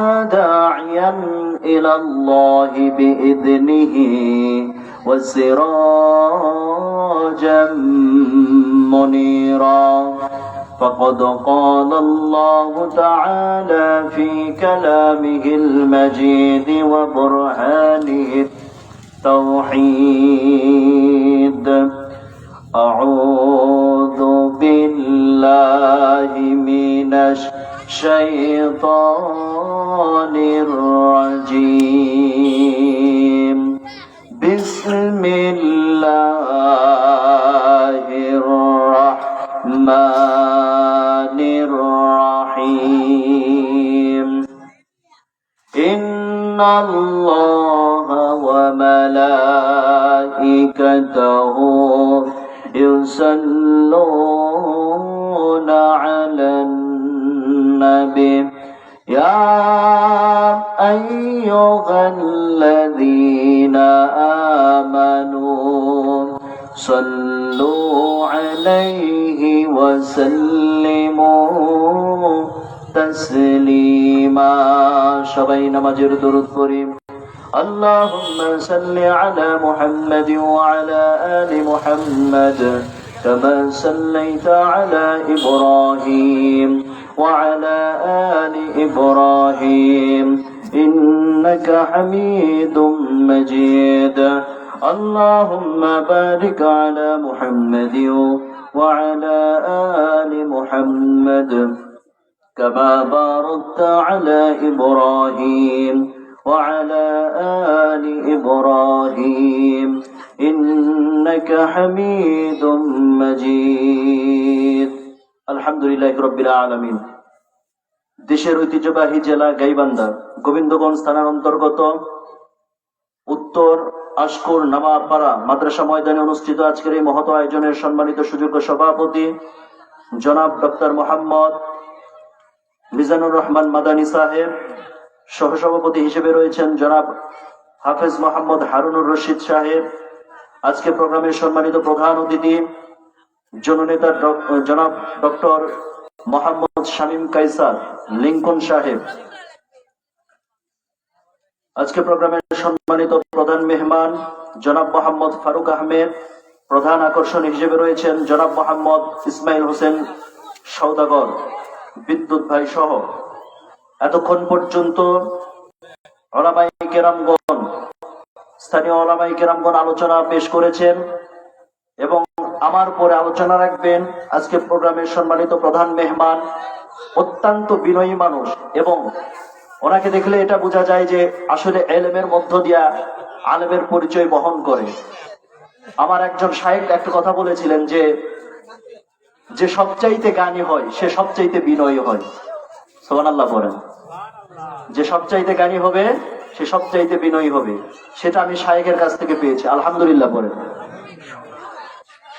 داعيا إلى الله بإذنه وسراجا منيرا فقد قال الله تعالى في كلامه المجيد وبرهانه التوحيد أعوذ بالله من الشيطان الرجيم بسم الله الرحمن الرحيم إن الله وملائكته يصلون على النبي يا أيها الذين آمنوا صلوا عليه وسلموا تسليما সবাই নামাজের দরুদ পড়ি اللهم صل على محمد وعلى آل محمد كما صليت على إبراهيم وعلى آل إبراهيم إنك حميد مجيد اللهم بارك على محمد وعلى آل محمد كما باركت على إبراهيم وعلى آل إبراهيم إنك حميد مجيد الحمد لله رب العالمين দেশের ঐতিহ্যবাহী জেলা গাইবান্ধা গোবিন্দগঞ্জ থানার অন্তর্গত উত্তর আশকুর নামাপাড়া মাদ্রাসা ময়দানে অনুষ্ঠিত আজকের এই মহৎ আয়োজনের সম্মানিত সুযোগ্য সভাপতি জনাব ডক্টর মোহাম্মদ মিজানুর রহমান মাদানী সাহেব, সহসভাপতি হিসেবে রয়েছেন জনাব হাফেজ মোহাম্মদ হারুনুর রশিদ সাহেব, আজকে প্রোগ্রামের সম্মানিত প্রধান অতিথি জননেতা জনাব ডক্টর মোহাম্মদ শামীম কায়সার লিঙ্কন সাহেব, আজকে প্রোগ্রামের সম্মানিত প্রধান মেহমান জনাব মোহাম্মদ ফারুক আহমেদ, প্রধান আকর্ষণ হিসেবে রয়েছেন জনাব মোহাম্মদ ইসমাইল হোসেন সওদাগর বিদ্যুৎ ভাই সহ এতক্ষণ পর্যন্ত ওলামায়ে কেরামগণ স্থানীয় ওলামায়ে কেরামগণ আলোচনা পেশ করেছেন এবং আমার পরে আলোচনা রাখবেন আজকে প্রোগ্রামের সম্মানিত প্রধান মেহমান, অত্যন্ত বিনয়ী মানুষ এবং ওনাকে দেখলে এটা বোঝা যায় যে আসলে এলেমের মধ্য দিয়া আলেমের পরিচয় বহন করে। আমার একজন শায়েখ একটা কথা বলেছিলেন যে যে সবচাইতে জ্ঞানী হয় সে সবচাইতে বিনয়ী হয়। সুবহানাল্লাহ বলেন। যে সবচাইতে জ্ঞানী হবে সে সবচাইতে বিনয়ী হবে, সেটা আমি শায়েখের কাছ থেকে পেয়েছি, আলহামদুলিল্লাহ বলেন।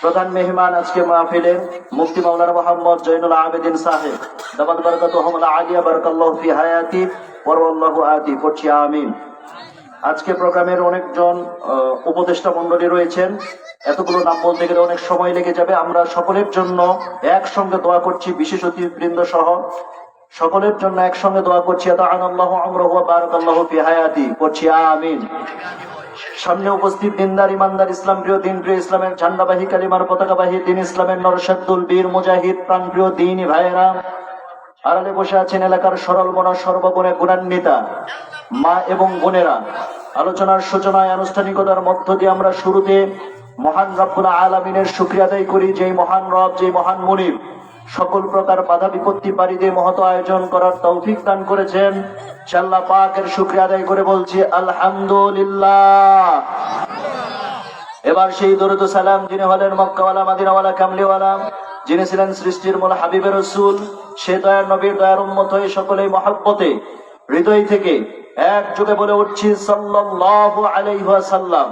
প্রধান মেহমান আজকে মাহফিলের মুফতি মাওলানা মোহাম্মদ জয়নুল আবেদিন সাহেব, দামাত বারাকাতুহুম আলিয়া বারাকাল্লাহু ফি হায়াতি ওয়া রাল্লাহু আতি, পড়ছি আমিন। আজকে প্রোগ্রামের অনেকজন উপদেষ্টা মণ্ডলী রয়েছেন, এতগুলো নাম বলতে গেলে অনেক সময় লেগে যাবে। আমরা সকলের জন্য একসঙ্গে দোয়া করছি, বিশেষ অতিথিবৃন্দ সহ সকলের জন্য একসঙ্গে দোয়া করছি আতাআনাল্লাহু আমরাহু ওয়া বারাকাল্লাহু ফি হায়াতি, পড়ছি আমিন। সামনে উপস্থিত দিনদার ইমানদার ইসলাম প্রিয় দিন প্রিয় ইসলামের ঝান্ডাবাহী কালিমার পতাকাবাহী দিন ইসলামের নরসাদুল বীর মুজাহিদ প্রাণ প্রিয় দিনী ভাইয়েরা, আড়ালে বসে আছেন এলাকার সরল মনা সর্বগুণে গুণান্বিতা মা এবং বোনেরা, আলোচনার সূচনায় আনুষ্ঠানিকতার মধ্য দিয়ে আমরা শুরুতে মহান রব্বুল আলামিনের শুকরিয়া আদায় করি, যেই মহান রব, যেই মহান মুনিব সকল প্রকার বাধা বিপত্তি পারি দিয়ে মহৎ আয়োজন করার তৌফিক দান করেছেন। আল্লাহ পাকের শুকরিয়া আদায় করে বলছি আলহামদুলিল্লাহ। এবার সেই দরুদ ও সালাম যিনি হলেন মক্কাওয়ালা মদিনাওয়ালা কামলিওয়ালা, যিনি ছিলেন সৃষ্টির মূল হাবিবের রাসূল, সে দয়ার নবীর দয়ার উম্মত হয়ে সকলেই মহব্বতে হৃদয় থেকে একযোগে বলে উঠছি সাল্লাল্লাহু আলাইহি ওয়াসাল্লাম।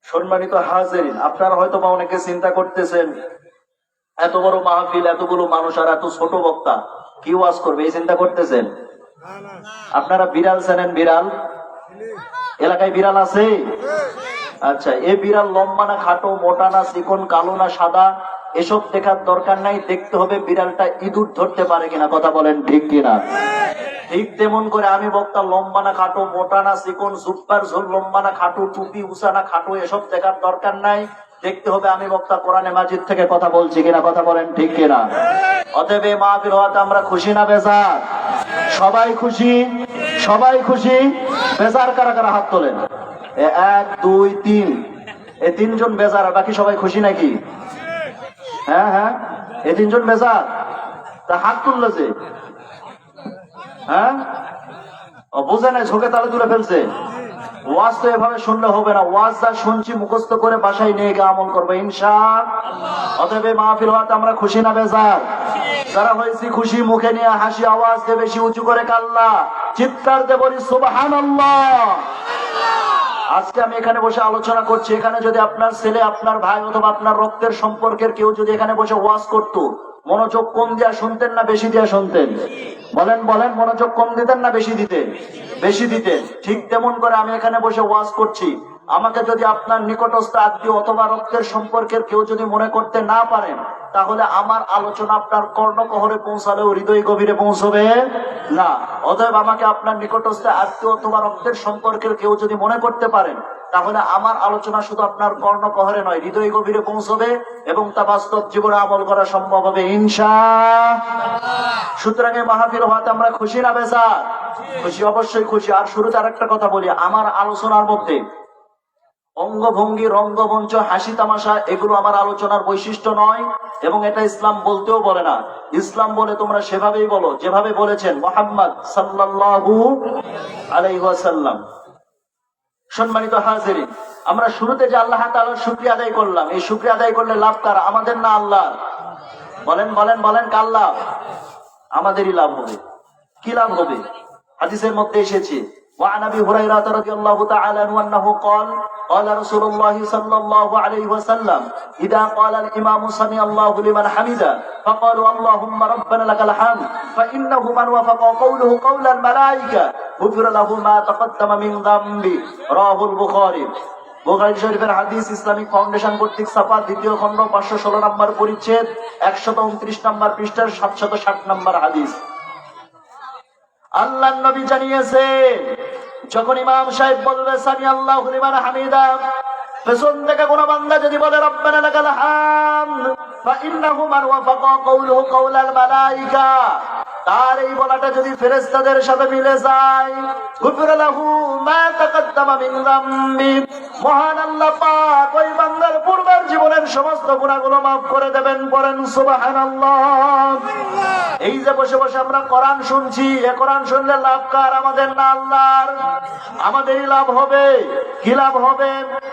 সম্মানিত হাজিরিন, আপনারা হয়তো বা অনেকে চিন্তা করতেছেন এত বড় মাহফিল, এতগুলো মানুষ আর এত ছোট বক্তা, কি ওয়াজ করবে এই চিন্তা করতেছেন? আপনারা বিড়াল চেনেন? বিড়াল এলাকায় বিড়াল আছে? আচ্ছা, এই বিড়াল লম্বা না খাটো, মোটা না চিকন, কালো না সাদা, এসব দেখার দরকার নাই। দেখতে হবে বিড়ালটা ইঁদুর ধরতে পারে কিনা। কথা বলেন ঠিক কিনা? ঠিক তেমন করে আমি বক্তা লম্বা না খাটো, মোটা না চিকন, জুব্বার ঝোল লম্বা না খাটো, টুপি উঁচা না খাটো, এসব দেখার দরকার নাই। দেখতে হবে আমি বক্তা কোরআনে মাজিদ থেকে কথা বলছি কিনা, কথা বলেন ঠিক কিনা। অতএব এই মাহফিল হওয়াতে আমরা খুশি না বেজার? সবাই খুশি, সবাই খুশি। বেজার কারা কারা হাত তোলেন? 1 2 3, এই 3 জন বেজার, আর বাকি সবাই খুশি নাকি? হ্যাঁ হ্যাঁ, এই 3 জন বেজার, তা হাত তুললো যে? হ্যাঁ, বুঝে নাই, ঝোঁকে তালে তুলে ফেলছে। ওয়াজ তো এভাবে শুনলে হবে না, ওয়াজ যা শুনছি মুখস্থ করে বাসায় নিয়ে গিয়ে আমল করবো ইনশাআল্লাহ। অতএব মাহফিল হওয়াতে আমরা খুশি না বেজার? যারা হয়েছি খুশি, মুখে নিয়ে হাসি, আওয়াজ দিয়ে বেশি উঁচু করে কাল্লা চিৎকার দিয়ে বলি সুবহানাল্লাহ। আজকে আমি এখানে বসে আলোচনা করছি, এখানে যদি আপনার ছেলে, আপনার ভাই অথবা আপনার রক্তের সম্পর্কের কেউ যদি এখানে বসে ওয়াজ করতো, মনোযোগ কম দিয়া শুনতেন না বেশি দিয়া শুনতেন? বলেন বলেন, মনোযোগ কম দিতেন না বেশি দিতেন? বেশি দিতেন। ঠিক তেমন করে আমি এখানে বসে ওয়াজ করছি, আমাকে যদি আপনার নিকটস্থ আত্মীয় অথবা রক্তের সম্পর্কের কেউ যদি মনে করতে না পারেন, তাহলে আমার আলোচনা আপনার কর্ণকহরে পৌঁছালেও হৃদয় গভীরে পৌঁছবে না। অতএব আমাকে আপনার নিকটস্থ আত্মীয় অথবা রক্তের সম্পর্কের কেউ যদি মনে করতে পারেন, তাহলে আমার আলোচনা শুধু আপনার কর্ণকহরে নয়, হৃদয় গভীরে পৌঁছবে এবং তা বাস্তব জীবনে আমল করা সম্ভব হবে ইনশাআল্লাহ। সুতরাং এই মাহফিল হওয়াতে আমরা খুশি না বেজার? খুশি, অবশ্যই খুশি। আর শুরুতে আরেকটা কথা বলি, আমার আলোচনার মধ্যে অঙ্গভঙ্গি, রঙ্গমঞ্চ, হাসি তামাশা এগুলো আমার আলোচনার বৈশিষ্ট্য নয়, এবং এটা ইসলাম বলতেও বলে না। ইসলাম বলে তোমরা সেভাবেই বলো যেভাবে বলেছেন মুহাম্মদ সাল্লাল্লাহু আলাইহি ওয়াসাল্লাম। সম্মানিত হাজিরিন, আমরা শুরুতে যে আল্লাহ তাআলার শুকরিয়া আদায় করলাম, এই শুকরিয়া আদায় করলে লাভ কার? আমাদের না আল্লাহর? বলেন বলেন বলেন, কার লাভ? আমাদেরই লাভ হবে। কি লাভ হবে? হাদিসের মধ্যে এসেছে, وعن ابي هريره رضي الله تعالى عنه انه قال قال رسول الله صلى الله عليه وسلم اذا قال الامام سمع الله لمن حمده فقالوا اللهم ربنا لك الحمد فانه من وافق قوله قول الملائكه غفر له ما تقدم من ذنبه رواه البخاري। বুখারী শরীফের হাদিস, ইসলামিক ফাউন্ডেশন কর্তৃক ছাপা, 2য় খণ্ড, 516 নম্বর পরিচ্ছেদ, 129 নম্বর পৃষ্ঠার 760 নম্বর হাদিস। আল্লাহর নবী জানিয়েছেন, যখন ইমাম সাহেব বলবে সামি আল্লাহু লিমান হামিদা, পেছন থেকে কোন বান্দা যদি বলে রব্বানা লাকাল হামদ ফাইন্নাহু মান ওয়াফাকা কওলুহু কওলাল মালাইকা, তার এই বলাটা যদি ফেরেশতাদের সাথে মিলে যায়, গুফিরা লাহু মা তাকাদ্দামা মিন যামবি, মহান আল্লাহ পাক ওই বান্দার পূর্বের জীবনের সমস্ত গুনাহগুলো maaf করে দেবেন। পড়েন সুবহানাল্লাহ। এই যে বসে বসে আমরা কোরআন শুনছি, এই কোরআন শুনলে লাভ কার? আমাদের না আল্লাহর? আমাদেরই লাভ হবে। কি লাভ হবে?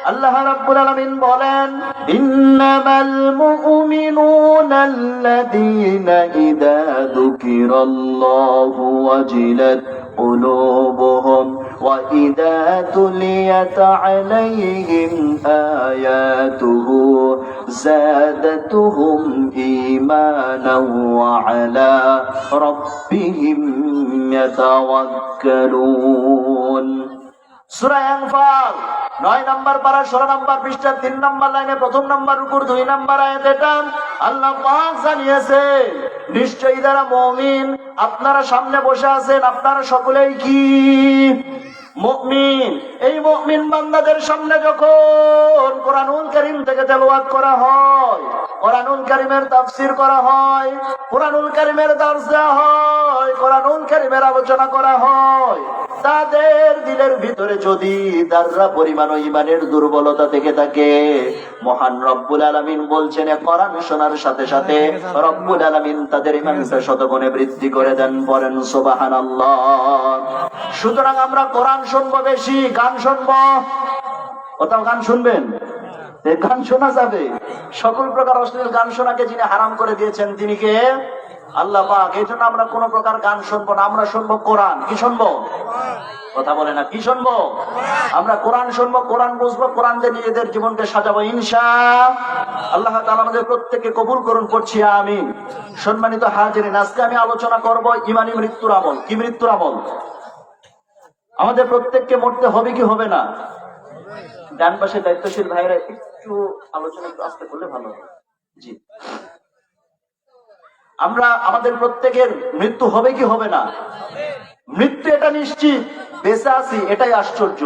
আল্লাহ রাব্বুল আলামিন বলেন, ইন্নামাল মুমিনুনা আল্লাযীনা ইযা যুকিরাল্লাহু ওয়াজিলাত قلوبهم وإذا تليت عليهم آياته زادتهم إيمانا وعلى ربهم يتوكلون। সূরা আনফাল 9 নম্বর পারা 16 নম্বর পৃষ্ঠা 3 নম্বর লাইনে 1ম নম্বর রুকুর 2 নম্বর আয়াত। এটা আল্লাহ পাক জানিয়েছে, নিশ্চয়ই যারা মুমিন, আপনারা সামনে বসে আছেন, আপনারা সকলেই কি মুমিন? এই মুমিন বান্দাদের সামনে যখন কোরআনুল কারীম থেকে তেলাওয়াত করা হয়, কোরআনুল কারীমের তাফসীর করা হয়, কোরআনুল কারীমের দর্স দেওয়া হয়, কোরআনুল কারীমের আলোচনা করা হয়, তাদের দিলের ভিতরে যদি যাররা পরিমাণ ঈমানের দুর্বলতা থেকে থাকে, মহান রব্বুল আলামিন বলছেন, কোরআন শোনার সাথে সাথে রব্বুল আলামিন তাদের ঈমানকে শতগুণে বৃদ্ধি করে দেন। পড়েন সুবহানাল্লাহ। সুতরাং আমরা কোরআন শুনবো বেশি, গান শুনবো। কোথাও গান শুনবেন? গান শোনা যাবে। সকল প্রকার অশ্লীল গান শোনাকে যিনি হারাম করে দিয়েছেন তিনি কে? আল্লাহ পাক। এই জন্য আমরা কোন প্রকার গান শুনবো না, আমরা শুনবো কোরআন। কি শুনবো? কথা বলে না, কি শুনবো? আমরা কোরআন শুনবো, কোরআন বুঝবো, কোরআন দিয়ে নিজেদের জীবনকে সাজাবো ইনশাআল্লাহ। আল্লাহ তাআলা আমাদের প্রত্যেককে কবুল করুন, পড়ছি আমিন। সম্মানিত হাজিরিন, আজকে আমি আলোচনা করব ঈমানী মৃত্যুর আমল। কি মৃত্যুর আমল? আমাদের প্রত্যেককে মরতে হবে কি হবে না? ডান পাশে দায়িত্বশীল ভাইরা একটু আলোচনা একটু আস্তে করলে ভালো হবে। জি। আমরা আমাদের প্রত্যেকের মৃত্যু হবে কি হবে না? মৃত্যু এটা নিশ্চিত, বেঁচে আছি এটাই আশ্চর্য।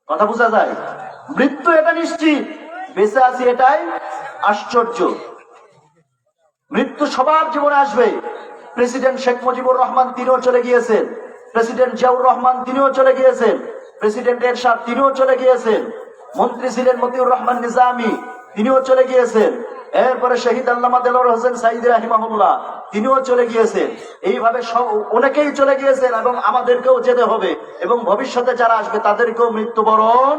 কথা বোঝা যায়? মৃত্যু এটা নিশ্চিত, বেঁচে আছি এটাই আশ্চর্য। মৃত্যু সবার জীবনে আসবে। প্রেসিডেন্ট শেখ মুজিবুর রহমান তিনিও চলে গিয়েছেন, প্রেসিডেন্ট জিয়াউর রহমান তিনিও চলে গিয়েছেন, প্রেসিডেন্ট এরশাদ তিনিও চলে গিয়েছেন, মন্ত্রী ছিলেন মতিউর রহমান নিজামী তিনিও চলে গিয়েছেন, এরপরে শহীদ আল্লামা দেলোয়ার হোসেন সাঈদী রাহিমাহুল্লাহ তিনিও চলে গিয়েছেন। এইভাবে সব অনেকেই চলে গিয়েছেন এবং আমাদেরকেও যেতে হবে এবং ভবিষ্যতে যারা আসবে তাদেরকেও মৃত্যুবরণ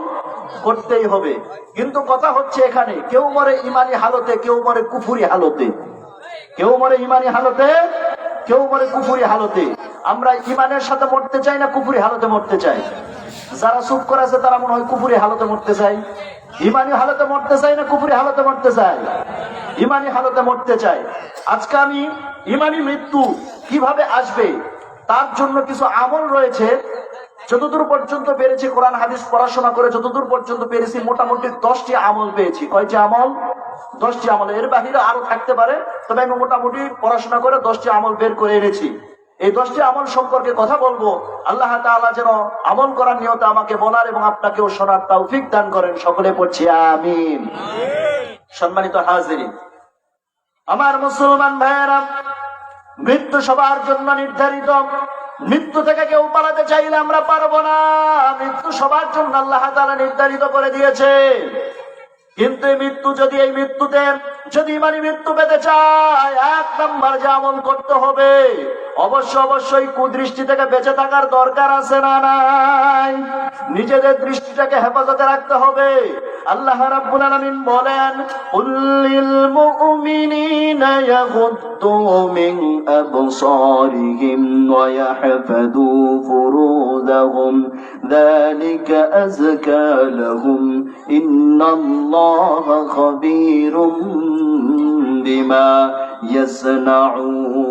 করতেই হবে। কিন্তু কথা হচ্ছে এখানে কেউ মরে ইমানি হালতে, কেউ মরে কুফুরি হালতে। কেউ মরে ইমানি হালতে, কেউ মরে কুফুরি হালতে। আমরা ইমানের সাথে মরতে চাই না কুফুরি হালতে মরতে চাই? যারা চুপ করে আছে তারা মনে হয় কুফুরি হালতে মরতে চাই। ইমানি হালতে মরতে চাই না কুফুরি হালতে মরতে চাই? ইমানি হালতে মরতে চাই। আজকে আমি ইমানি মৃত্যু কিভাবে আসবে তার জন্য কিছু আমল রয়েছে। যতদূর পর্যন্ত পেরেছি কোরআন হাদিস পড়াশোনা করে যতদূর পর্যন্ত পেরেছি মোটামুটি 10টি আমল পেয়েছি। কয়টি আমল? 10টি আমল। এর বাহিরে আরো থাকতে পারে, তবে আমি মোটামুটি পড়াশোনা করে 10টি আমল বের করে এনেছি। এই 10টি আমল সম্পর্কে কথা বলবো। আল্লাহ তাআলা যেন আমল করার নিয়তে আমাকে বলার এবং আপনাকেও শোনার তৌফিক দান করেন। সকলে পড়ছি আমিন। সম্মানিত হাজিরিন, আমার মুসলমান ভাইয়েরা, মৃত্যু সবার জন্য নির্ধারিত। মৃত্যু থেকে কেউ পালাতে চাইলে আমরা পারবো না। মৃত্যু সবার জন্য আল্লাহ তাআলা নির্ধারিত করে দিয়েছে। কিন্তু এই মৃত্যুতে যদি ইমানি মৃত্যু পেতে চায়, 1 নাম্বার যে আমল করতে হবে, অবশ্যই কুদৃষ্টি থেকে বেঁচে থাকার দরকার আছে না নাই? নিজেদের দৃষ্টিটাকে হেফাজতে রাখতে হবে। আল্লাহ রাব্বুল আলামিন বলেন, কুল্লিল মুমিনিনা ইয়াগুদ্দু মিন আবসারিহিম ওয়া ইয়াহফাযু ফুরুজাহুম যালিকা আযকা লাহুম ইন্নাল্লাহা খাবীরুম বিমা ইয়াসনাউন।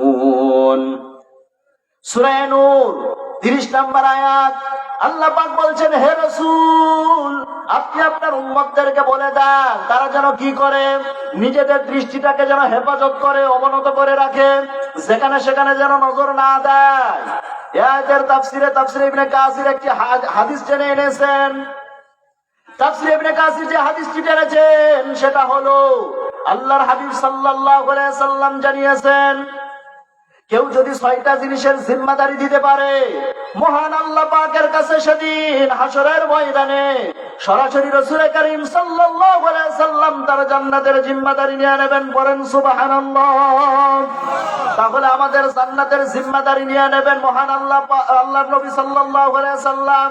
সূরা নূর 30 নম্বর আয়াত। আল্লাহ পাক বলছেন, হে রাসূল, আপনি আপনার উম্মতদেরকে বলে দেন তারা যেন কি করে? নিজেদের দৃষ্টিটাকে যেন হেফাজত করে, অবনত করে রাখে, যেখানে সেখানে যেন নজর না দেয়। এই আয়াতের তাফসীরে ইবনে কাসির একটি হাদিস টেনে এনেছেন। তাফসীরে ইবনে কাসির যে হাদিসটি টেনেছেন সেটা হলো আল্লাহর হাবিব সাল্লাল্লাহু আলাইহি সাল্লাম জানিয়েছেন, কেউ যদি 6টা জিনিসের জিম্মাদারি দিতে পারে, মহান আল্লাহ পাকের কাছে সেদিন হাসরের ময়দানে সরাসরি রাসূল করিম সাল্লাল্লাহু আলাইহি সাল্লাম তার জান্নাতের জিম্মাদারি নিয়ে নেবেন। পড়েন সুবহানাল্লাহ। তাহলে আমাদের জান্নাতের জিম্মাদারি নিয়ে নেবেন মহান আল্লাহর নবী সাল্লাল্লাহু আলাইহি সাল্লাম।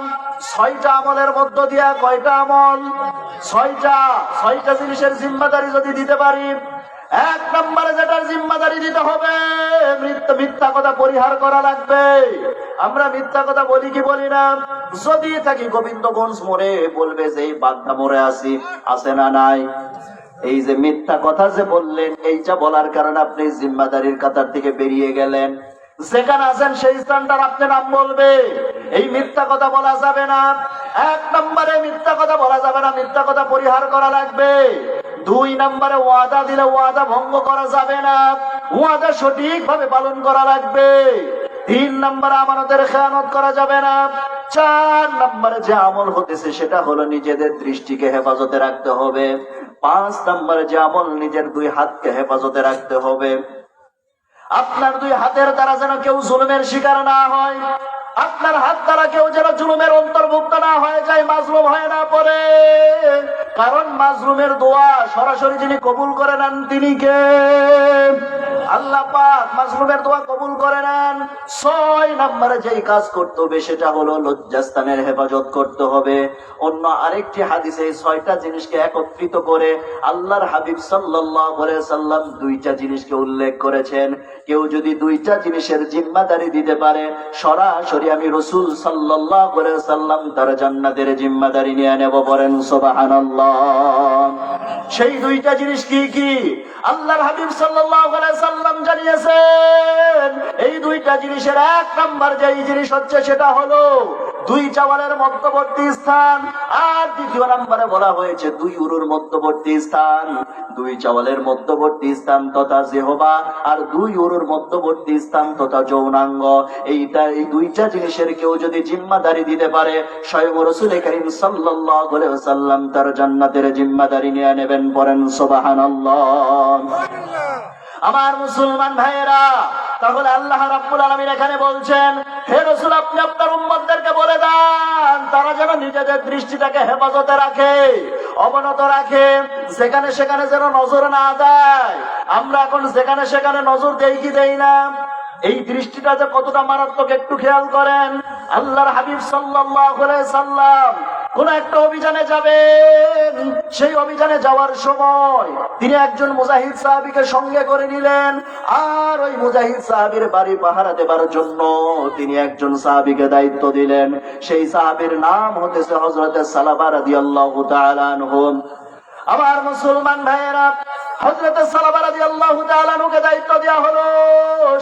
6টা আমলের মধ্য দিয়া কয়টা আমল? 6টা জিনিসের জিম্মাদারি যদি দিতে পারি, 1 নম্বরে যেটার জিম্মাদারি দিতে হবে, মিথ্যা কথা পরিহার করা লাগবে। আমরা মিথ্যা কথা বলি কি বলি না? যদি থাকি গোবিন্দগঞ্জ মোড়ে, বলবে যে এই বাগদা মোড়ে আছে না নাই? এই যে মিথ্যা কথা যে বললেন, এইটা বলার কারণে আপনি জিম্মাদারির কাতার থেকে বেরিয়ে গেলেন। যেখানে আছেন সেই স্থানটার আপনি নাম বলবে। এই মিথ্যা কথা বলা যাবে না। 1 নম্বরে মিথ্যা কথা বলা যাবে না, মিথ্যা কথা পরিহার করা লাগবে। 2 নম্বরে ওয়াদা দিলে ওয়াদা ভঙ্গ করা যাবে না, ওয়াদা সঠিকভাবে পালন করা লাগবে। 3 নম্বরে আমানতের খেয়ানত করা যাবে না। 4 নম্বরে যে আমল হতেছে সেটা হলো নিজেদের দৃষ্টিকে হেফাজতে রাখতে হবে। 5 নম্বরে যে আমল, নিজের 2 হাতকে হেফাজতে রাখতে হবে। আপনার 2 হাতের দ্বারা যেন কেউ জুলুমের শিকার না হয়, আপনার হাত দ্বারা কেউ যেন জুলুমের অন্তর্ভুক্ত না হয়ে যায়, মাজলুম হয়ে না পড়ে। কারণ মাজলুমের দোয়া সরাসরি যিনি কবুল করে নেন তিনি কে? আল্লাহ পাক মাজলুমের দোয়া কবুল করে নেন। 6 নম্বরে যেই কাজ করতে হবে সেটা হলো লজ্জাস্থানের হেফাজত করতে হবে। অন্য আরেকটি হাদিসে 6টা জিনিসকে একত্রিত করে আল্লাহর হাবিব সাল্লাল্লাহু আলাইহি সাল্লাম 2টা জিনিসকে উল্লেখ করেছেন। কেউ যদি 2টা জিনিসের জিম্মাদারি দিতে পারে, সরাসরি আমি রাসূল সাল্লাল্লাহু আলাইহি সাল্লাম তার জান্নাতের জিম্মাদারি নিয়ে নেব। বলেন সুবহানাল্লাহ। সেই 2টা জিনিস কি কি? আল্লাহর হাবিব সাল্লাল্লাহু আলাইহি সাল্লাম জানিয়েছেন, এই 2টা জিনিসের 1 নাম্বার যেই জিনিস হচ্ছে সেটা হলো দুই চাওয়ালের মধ্যবর্তী স্থান, আর দ্বিতীয় নম্বরে বলা হয়েছে দুই উরুর মধ্যবর্তী স্থান। দুই চাওয়ালের মধ্যবর্তী স্থান তথা জিহবা আর দুই উরুর মধ্যবর্তী স্থান তথা যৌনাঙ্গ, এই দুইটা জিনিসের কেউ যদি জিম্মাদারি দিতে পারে, স্বয়ং রাসূল করিম সাল্লাল্লাহু আলাইহি ওয়াসাল্লাম তার জান্নাতের জিম্মাদারি নিয়ে নেবেন। পড়েন সুবহানাল্লাহ। আমার মুসলমান ভাইয়েরা, তাহলে আল্লাহ রাব্বুল আলামিন এখানে বলছেন, হে রাসূল আপনি আপনার উম্মতদেরকে বলে দেন তারা যেন নিজেদের দৃষ্টিটাকে হেফাজতে রাখে, অবনত রাখে, যেখানে সেখানে যেন নজর না দেয়। আমরা এখন যেখানে সেখানে নজর দেই কি দেই না? এই দৃষ্টিটা যে কতটা মারাত্মক একটু খেয়াল করেন। আল্লাহর হাবিব সাল্লাল্লাহু আলাইহি সাল্লাম কোন একটা অভিযানে যাবেন, সেই অভিযানে যাওয়ার সময় তিনি একজন মুজাহিদ সাহাবীকে সঙ্গে করে নিলেন, আর ওই মুজাহিদ সাহাবীর বাড়ি পাহারা দেবার জন্য তিনি একজন সাহাবীকে দায়িত্ব দিলেন। সেই সাহাবীর নাম হতেছে হযরত সালাবা রাদিয়াল্লাহু তাআলা আনহু। আমার মুসলমান ভাইয়েরা, হযরত সালাবা রাদিয়াল্লাহু তাআলা আনহুকে দায়িত্ব দেওয়া হলো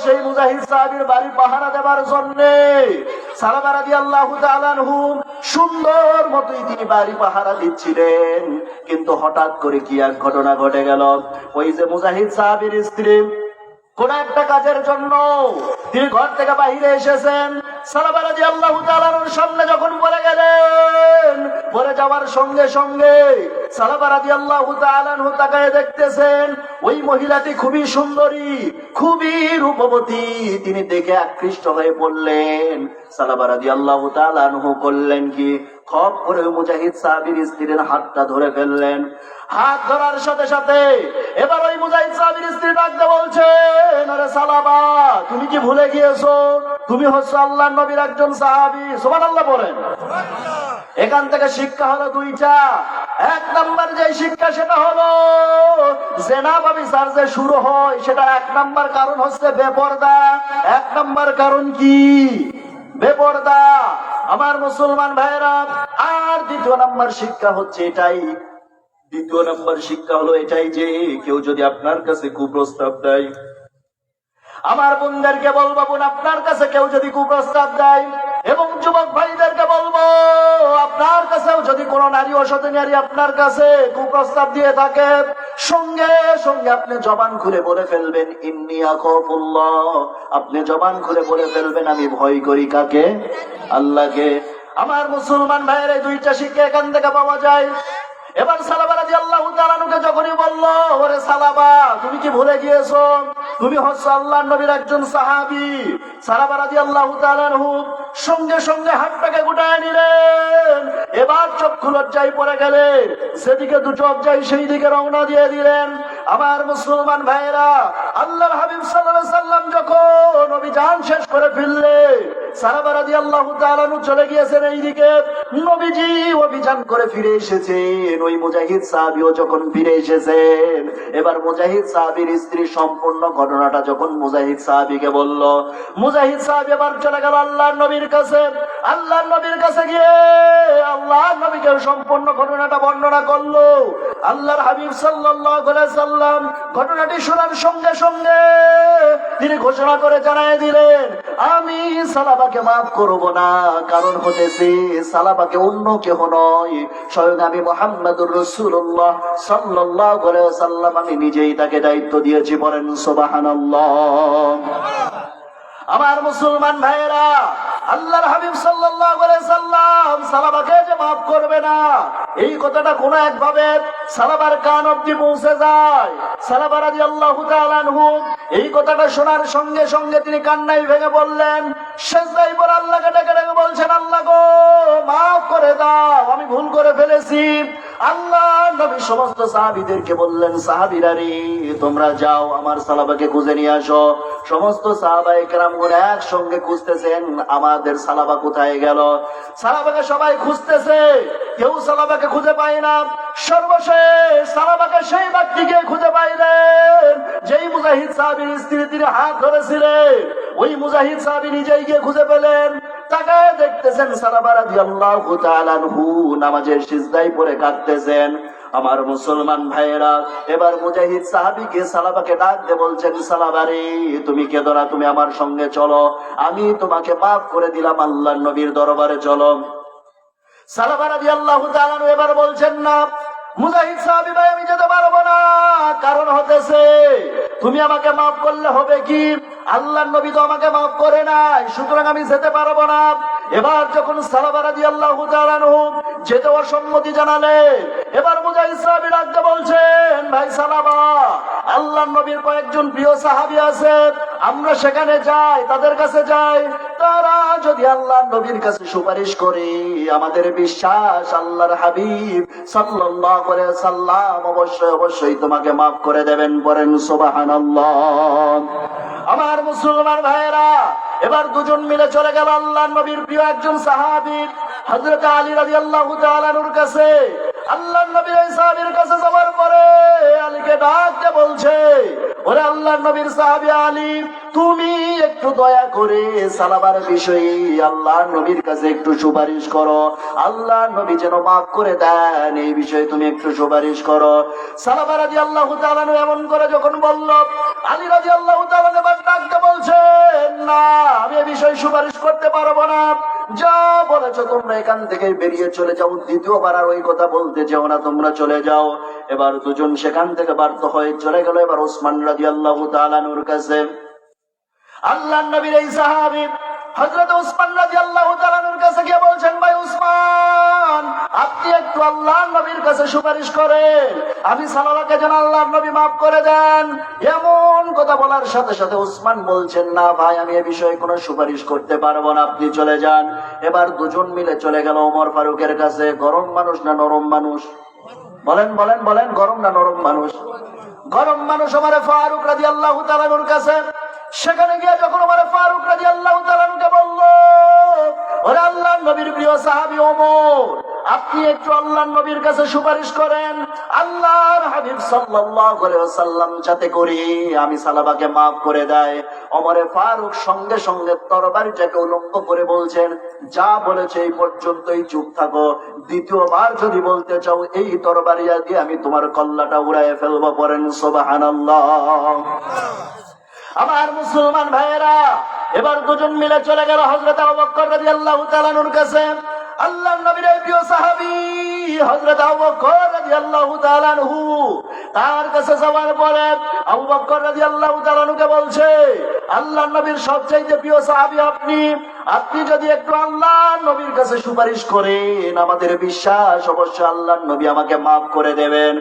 সেই মুজাহিদ সাহাবীর বাড়ি পাহারা দেবার জন্য। সালাবা রাদিয়াল্লাহু তাআলা আনহু সুন্দর মতোই তিনি বাড়ি পাহারা দিচ্ছিলেন, কিন্তু হঠাৎ করে কি এক ঘটনা ঘটে গেল। ওই যে মুজাহিদ সাহাবীর স্ত্রী কোন একটা কাজের জন্য তিনি ঘর থেকে বাইরে এসেছেন, সালাবা রাদিয়াল্লাহু তাআলা আনহুর সামনে যখন পড়ে গেলেন, পড়ে যাওয়ার সঙ্গে সঙ্গে সালাবা রাদিয়াল্লাহু তাআলা আনহু তাকায় দেখতেছেন ওই মহিলাটি খুবই সুন্দরী, খুবই রূপবতী। তিনি দেখে আকৃষ্ট হয়ে পড়লেন। সালাবা রাদিয়াল্লাহু তাআলা আনহু করলেন কি, খপ করে মুজাহিদ সাহাবীর স্ত্রীর হাতটা ধরে ফেললেন। হাত ধরার সাথে সাথে এবার ওই মুজাহিদ সাহাবীর স্ত্রী ডাকতে বলছেন, আরে সালাবা তুমি কি ভুলে গিয়েছো তুমি হচ্ছে আল্লাহর নবীর একজন সাহাবী? সুবহানাল্লাহ বলেন। এখান থেকে শিক্ষা হলো দুইটা। এক নাম্বার যে শিক্ষা সেটা হলো জিনা বা বিচার যে শুরু হয় সেটা এক নাম্বার কারণ হচ্ছে বেপরদা। এক নাম্বার কারণ কি? বেপরদা। আমার মুসলমান ভাইরা, আর দ্বিতীয় নাম্বার শিক্ষা হচ্ছে এটাই, দ্বিতীয় নাম্বার শিক্ষা হলো এটাই যে কেউ যদি আপনার কাছে কুপ্রস্তাব দেয়, আমার বোনদেরকে বলবো বোন আপনার কাছে কেউ যদি কুপ্রস্তাব দেয়, এবং যুবক ভাইদেরকে বলবো আপনার কাছেও যদি কোনো নারী অসৎ নারী আপনার কাছে কুপ্রস্তাব দিয়ে থাকে, সঙ্গে সঙ্গে আপনি জবান খুলে বলে ফেলবেন ইন্নী আখাফুল্লাহ। আপনি জবান খুলে বলে ফেলবেন আমি ভয় করি কাকে? আল্লাহকে। আমার মুসলমান ভাইয়ের এই দুইটা শিক্ষা এখান থেকে পাওয়া যায়। এবার সালাবা রাদিয়াল্লাহু তাআলা আনহুকে যখনই বলল, ওরে সালাবা তুমি কি ভুলে গিয়েছো তুমি হচ্ছে আল্লাহর নবীর একজন সাহাবী, সালাবা রাদিয়াল্লাহু তাআলা আনহু সঙ্গে সঙ্গে হাতটাকে গুটায় নিলেন। এবার চক্ষু লজ্জায় পড়ে গেলেন, সেদিকে দু চোখ যায় সেই দিকে রওনা দিয়ে দিলেন। আমার মুসলমান ভাইয়েরা, আল্লাহর হাবিব সাল্লাল্লাহু আলাইহি সাল্লাম যখন অভিযান শেষ করে ফিরলেন, সালাবা রাদিয়াল্লাহু তাআলা আনহু চলে গিয়েছেন এইদিকে, নবীজি অভিযান করে ফিরে এসেছেন। ওই মুজাহিদ সাহাবীও যখন ফিরে এসেছেন, এবার মুজাহিদ সাহাবীর স্ত্রী সম্পূর্ণ ঘটনাটা যখন মুজাহিদ সাহাবীকে বলল, মুজাহিদ সাহাবী এবার চলে গেল আল্লাহর নবীর কাছে। আল্লাহর নবীর কাছে গিয়ে আল্লাহর নবীকে সম্পূর্ণ ঘটনাটা বর্ণনা করলো। আল্লাহর হাবিব সাল্লাল্লাহু আলাইহি সাল্লাম ঘটনাটি শোনার সঙ্গে সঙ্গে তিনি ঘোষণা করে জানায় দিলেন, আমি সালাবাকে মাফ করব না। কারণ হতেছে সালাবাকে অন্য কেহ নয়, স্বয়ং আমি মুহাম্মদুর রাসূলুল্লাহ সাল্লাল্লাহু আলাইহি ওয়াসাল্লাম আমি নিজেই তাকে দায়িত্ব দিয়েছি। বলেন সুবহানাল্লাহ। আমার মুসলমান ভাইয়েরা, আল্লাহর হাবিব সাল্লাল্লাহু আলাইহি সাল্লাম সালাবাকে যে মাফ করবে না, এই কথাটা কোন একভাবে সালাবার কান অবধি পৌঁছে যায়। সালাবা রাদিয়াল্লাহু তাআলা আনহু এই কথাটা শোনার সঙ্গে সঙ্গে তিনি কান্নায় ভেঙে বললেন, সিজদায় পড়ে আল্লাহকে ডেকে ডেকে বলছেন, আল্লাহ গো মাফ করে দাও, আমি ভুল করে ফেলেছি। আল্লাহ নবী সমস্ত সাহাবীদেরকে বললেন, সাহাবীরা রে তোমরা যাও আমার সালাবাকে খুঁজে নিয়ে আসো। সমস্ত সাহাবায়ে কেরামগণ একসঙ্গে খুঁজতেছেন আমাদের সালাবা কোথায় গেল। সালাবাকে সবাই খুঁজতেছে, কেউ সালাবাকে খুঁজে পায় না। সর্বশেষ সালাবাকে সেই ব্যক্তিকে খুঁজে পাইলেন যেই মুজাহিদ সাহাবীর স্ত্রী তিনি হাত ধরেছিলেন। ওই মুজাহিদ সাহাবী নিজেই গিয়ে খুঁজে পেলেন। তাকায় দেখতেছেন সালাবা রাদিয়াল্লাহু তাআলা আনহু নামাজের সিজদায় পড়ে কাঁদতেছেন। আমার মুসলমান ভাইয়েরা, এবার মুজাহিদ সাহাবীকে সালাবাকে ডাক দিয়ে বলছেন, সালাবা রে, তুমি কেঁদো না, তুমি আমার সঙ্গে চলো, আমি তোমাকে মাফ করে দিলাম, আল্লাহর নবীর দরবারে চলো। সালাবা রাদিয়াল্লাহু তাআলা এবার বলছেন, না মুজাহিদ সাহাবী ভাই, আমি যেতে পারবো না, কারণ হতেছে তুমি আমাকে মাফ করলে হবে কি, আল্লাহর নবী তো আমাকে মাফ করে নাই, সুতরাং আমি যেতে পারবো না। এবার যখন সালাবা রাদিয়াল্লাহু তাআলা যেতে অসম্মতি জানালেন, এবার মুজাহিদ সাহাবী ডাকতে বলছেন, ভাই সালাবা, আল্লাহর নবীর কয়েকজন প্রিয় সাহাবী আছে, আমরা সেখানে যাই, তাদের কাছে যাই, তারা যদি আল্লাহর নবীর কাছে সুপারিশ করে, আমাদের বিশ্বাস আল্লাহর হাবিব সাল্লাল্লাহু আলাইহি সাল্লাম অবশ্যই অবশ্যই তোমাকে মাফ করে দেবেন। বলেন সুবহানাল্লাহ। আমার মুসলমান ভাইয়েরা, এবার দুজন মিলে চলে গেল আল্লাহর নবীর প্রিয় একজন সাহাবী হযরত আলী রাদিয়াল্লাহু তাআলা আনহুর কাছে। আল্লাহর নবী এই সাহাবীর কাছে যাওয়ার পরে আলীকে ডাকতে বলছে, ওরে আল্লাহর নবীর সাহাবী আলী, তুমি একটু দয়া করে সালাবার বিষয়ে আল্লাহর নবীর কাছে একটু সুপারিশ করো, আল্লাহর নবী যেন মাফ করে দেন, এই বিষয়ে তুমি একটু সুপারিশ করো। সালাবা রাদিয়াল্লাহু তাআলা এমন করে যখন বলল, আলী রাদিয়াল্লাহু তাআলা এবার ডাকতে বলছেন, না, আমি এই বিষয়ে সুপারিশ করতে পারবো না, যা বলেছো তোমরা এখান থেকে বেরিয়ে চলে যাও, দ্বিতীয়বার আর ওই কথা বলতে যেও না, তোমরা চলে যাও। এবার দুজন সেখান থেকে বাধ্য হয়ে চলে গেল এবার ওসমান রাদিয়াল্লাহু তাআলা আনহুর কাছে। আল্লাহর নবীর এই সাহাবী হযরত ওসমান রাদিয়াল্লাহু তাআলা আনহুর কাছে গিয়ে বলছেন, ভাই ওসমান, আপনি একটু আল্লাহর নবীর কাছে সুপারিশ করেন, আমি সালাবাকে যেন আল্লাহর নবী মাফ করে দেন। এমন কথা বলার সাথে সাথে ওসমান বলছেন, না ভাই, আমি এ বিষয়ে কোনো সুপারিশ করতে পারবো না, আপনি চলে যান। এবার দুজন মিলে চলে গেল ওমর ফারুকের কাছে। গরম মানুষ না নরম মানুষ? বলেন বলেন বলেন, গরম না নরম মানুষ? গরম মানুষ ওমর ফারুক রাদিয়াল্লাহু তাআলা আনহুর কাছে। সেখানে গিয়ে যখন ওমর ফারুক রাদিয়াল্লাহু তাআলা আনহুকে বলল, ওরে আল্লাহর নবীর প্রিয় সাহাবী ওমর, আপনি একটু আল্লাহর নবীর কাছে সুপারিশ করেন, আল্লাহর হাবিব সাল্লাল্লাহু আলাইহি ওয়াসাল্লাম যাতে করে আমি সালাবাকে মাফ করে দেয়। ওমরে ফারুক সঙ্গে সঙ্গে তরবারিটাকে উলঙ্গ করে বলছেন, যা বলেছে এই পর্যন্তই, চুপ থাকো, দ্বিতীয়বার যদি বলতে চাও এই তরবারিয়া দিয়ে আমি তোমার কল্লাটা উড়াইয়ে ফেলবো। পড়েন সুবহানাল্লাহ। আমার মুসলমান ভাইয়েরা, এবার দুজন মিলে চলে গেল হযরত আবু বকর রাদিয়াল্লাহু তাআলা আনহুর কাছে। আল্লাহর নবীর প্রিয় সাহাবী হযরত আবু বকর রাদিয়াল্লাহু তাআলা আনহু তার কাছে যাওয়ার পরে আবু বকর রাদিয়াল্লাহু তাআলা আনহুকে বলছে, আল্লাহর নবীর সবচেয়ে প্রিয় সাহাবী আপনি, আপনি যদি একটু আল্লাহর নবীর কাছে সুপারিশ করেন, আমাদের বিশ্বাস অবশ্যই আল্লাহর নবী আমাকে মাফ করে দেবেন।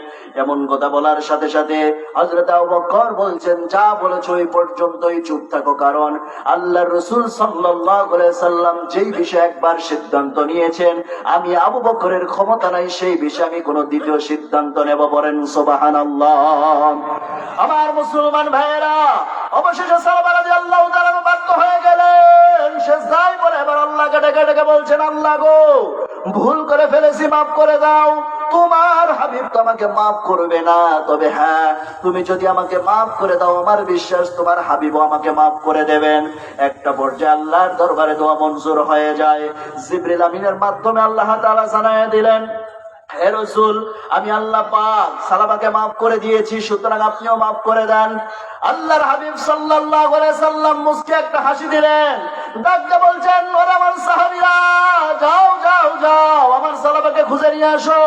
এমন কথা বলার সাথে সাথে হযরত আবু বকর বলছেন, যা বলেছো এই পর্যন্তই, চুপ থাকো, কারণ আল্লাহর রাসূল সাল্লাল্লাহু আলাইহি সাল্লাম যেই বিষয়ে একবার সিদ্ধান্ত নিয়েছেন, আমি আবু বকরের ক্ষমতা নাই সেই বিষয়ে আমি কোনো দ্বিতীয় সিদ্ধান্ত নেব। বলেন সুবহানাল্লাহ। আমার মুসলমান ভাইয়েরা, অবশেষে সাহাবা রাদিয়াল্লাহু তাআলা বাধ্য হয়ে গেলেন সেজদায় পড়ে এবার আল্লাহকে ডেকে ডেকে বলছেন, আল্লাহ গো, ভুল করে ফেলেছি, মাফ করে দাও। তোমার হাবিব তো আমাকে মাফ করবে না, তবে হ্যাঁ, তুমি যদি আমাকে মাফ করে দাও, আমার বিশ্বাস তোমার হাবিবও আমাকে মাফ করে দেবেন। একটা পর্যায়ে আল্লাহর দরবারে দোয়া মঞ্জুর হয়ে যায়। জিবরিল আমিনের মাধ্যমে আল্লাহ তাআলা জানায় দিলেন, হে রাসূল, আমি আল্লাহ পাক সালাবাকে মাফ করে দিয়েছি, সুতরাং আপনিও মাফ করে দেন। আল্লাহর হাবিব সাল্লাল্লাহু আলাইহি সাল্লাম মুস্কি একটা হাসি দিলেন, ডাকতে বলছেন, ওরে আমার সাহাবীরা, যাও যাও যাও, আমার সালাবাকে খুঁজে নিয়ে আসো।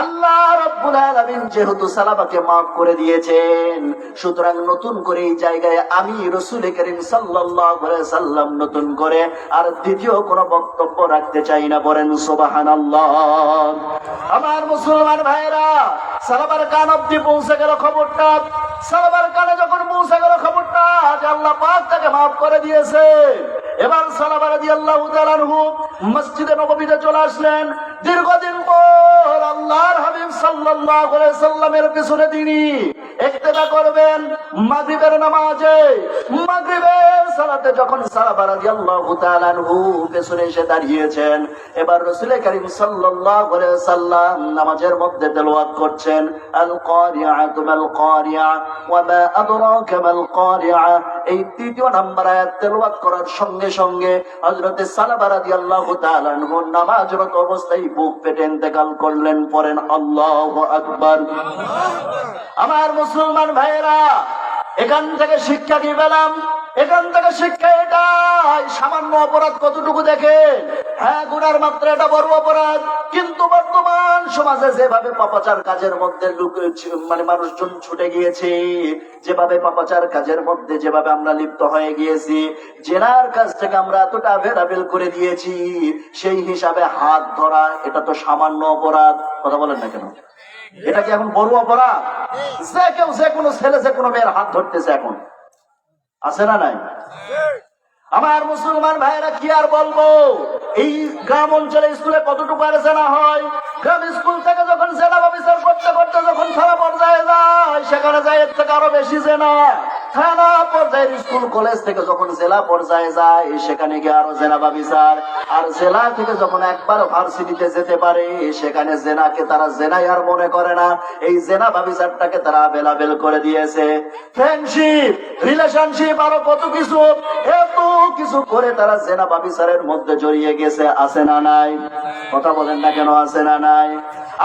আল্লাহ রাব্বুল আলামিন যেহেতু সালাবাকে মাফ করে দিয়েছেন, সুতরাং নতুন করে এই জায়গায় আমি রাসূল করিম সাল্লাল্লাহু আলাইহি সাল্লাম নতুন করে আর দ্বিতীয় কোনো বক্তব্য রাখতে চাই না। বলেন সুবহানাল্লাহ। আমার মুসলমান ভাইরা, সালাবার কান অব্দি পৌঁছে গেল খবরটা। সালাবার কানে যখন পৌঁছে গেল খবরটা যে আল্লাহ পাক তাকে মাফ করে দিয়েছে, এবার সালাবা রাদিয়াল্লাহু তাআলা আনহু মসজিদে নববীতে চলে আসলেন। দীর্ঘদিন পর আল্লাহর হাবিব সাল্লাল্লাহু আলাইহি সাল্লামের পিছনে তিনি ইক্তেদা করবেন মাগরিবের নামাজে। মাগরিবের সালাতে যখন সাহাবা রাদিয়াল্লাহু তাআলা আনহু পেছনে এসে দাঁড়িয়েছেন, এবার রাসূল করিম সাল্লাল্লাহু আলাইহি ওয়াসাল্লাম নামাজের মধ্যে তেলাওয়াত করছেন, আল কারিআতু মাল কারিআ ওয়া মা আদরাকা মাল কারিআ। এই তৃতীয় নাম্বার আয়াত তেলাওয়াত করার সঙ্গে সঙ্গে হযরতে সাহাবা রাদিয়াল্লাহু তাআলা আনহু নামাজরত অবস্থায় বুক পেটে ইন্তেকাল করলেন। পড়েন আল্লাহু আকবার। আমার মুসলমান ভাইয়েরা, এখান থেকে শিক্ষা কি পেলাম? এখান থেকে শিক্ষা এটাই, সামান্য অপরাধ কতটুকু দেখে, হ্যাঁ গুনার মাত্রা এটা বড় অপরাধ, কিন্তু বর্তমান সমাজে যেভাবে পাপাচার কাজের মধ্যে মানুষজন ছুটে গিয়েছে, যেভাবে পাপাচার কাজের মধ্যে যেভাবে আমরা লিপ্ত হয়ে গিয়েছি, জেনার কাছ থেকে আমরা এতটা অ্যাভেলেবল করে দিয়েছি, সেই হিসাবে হাত ধরা এটা তো সামান্য অপরাধ। কথা বলেন না কেন? এটা কি এখন বড় অপরাধ? যে কেউ যে কোনো ছেলে যে কোনো মেয়ের হাত ধরতেছে এখন, আছে না নাই? আমার মুসলমান ভাইরা কি আর বলবো, এই গ্রাম অঞ্চলে স্কুলে কতটুকু আর জেনা হয়, গ্রাম স্কুল থেকে যখন জেনা ব্যবচার করতে করতে যখন থানা পর্যায়ে যায়, সেখানে যায় এর থেকে আরো বেশি জেনা। থানা পর্যায়ের স্কুল কলেজ থেকে যখন জেলা পর্যায়ে যায়, সেখানে গিয়ে আরো জেনা ব্যবচার। আর জেলা থেকে যখন একবার ভার্সিটিতে যেতে পারে, সেখানে জেনাকে তারা জেনাই আর মনে করে না, এই জেনা ব্যবচারটাকে তারা বেলাবেল করে দিয়েছে। ফ্রেন্ডশিপ, রিলেশনশিপ, আরো কত কিছু, এত কিছু করে তারা জেনা ব্যভিচারের মধ্যে জড়িয়ে গেছে। আছে না নাই? কথা বলেন না কেন? আছে না নাই?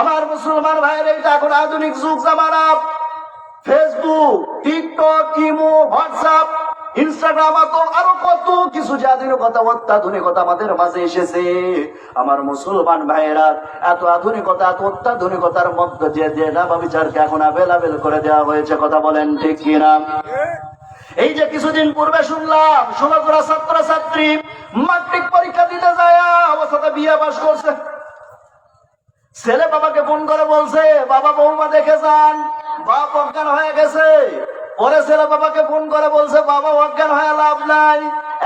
আমার মুসলমান ভাইয়ের, এটা এখন আধুনিক যুগ জামানা। Facebook, TikTok, imo, WhatsApp, Instagram, আরো কত কিছু যে আধুনিকতা অত্যাধুনিকতা আমাদের মাঝে এসেছে। আমার মুসলমান ভাইয়েরা, এত আধুনিকতা এত অত্যাধুনিকতার মধ্যে যে জেনা ব্যভিচারকে এখন অ্যাভেলেবল করে দেওয়া হয়েছে। কথা বলেন ঠিক কিনা? এই যে কিছুদিন পূর্বে শুনলাম 16 ছাত্র ছাত্রী ম্যাট্রিক পরীক্ষা দিতে যায় অবস্থাতে বিয়ে পাস করছে। ছেলে বাবাকে ফোন করে বলছে, বাবা বৌমা দেখে যান, বাপ অজ্ঞান হয়ে গেছে। পরে ছেলে বাবাকে ফোন করে বলছে, বাবা অজ্ঞান হয়ে লাভ নাই,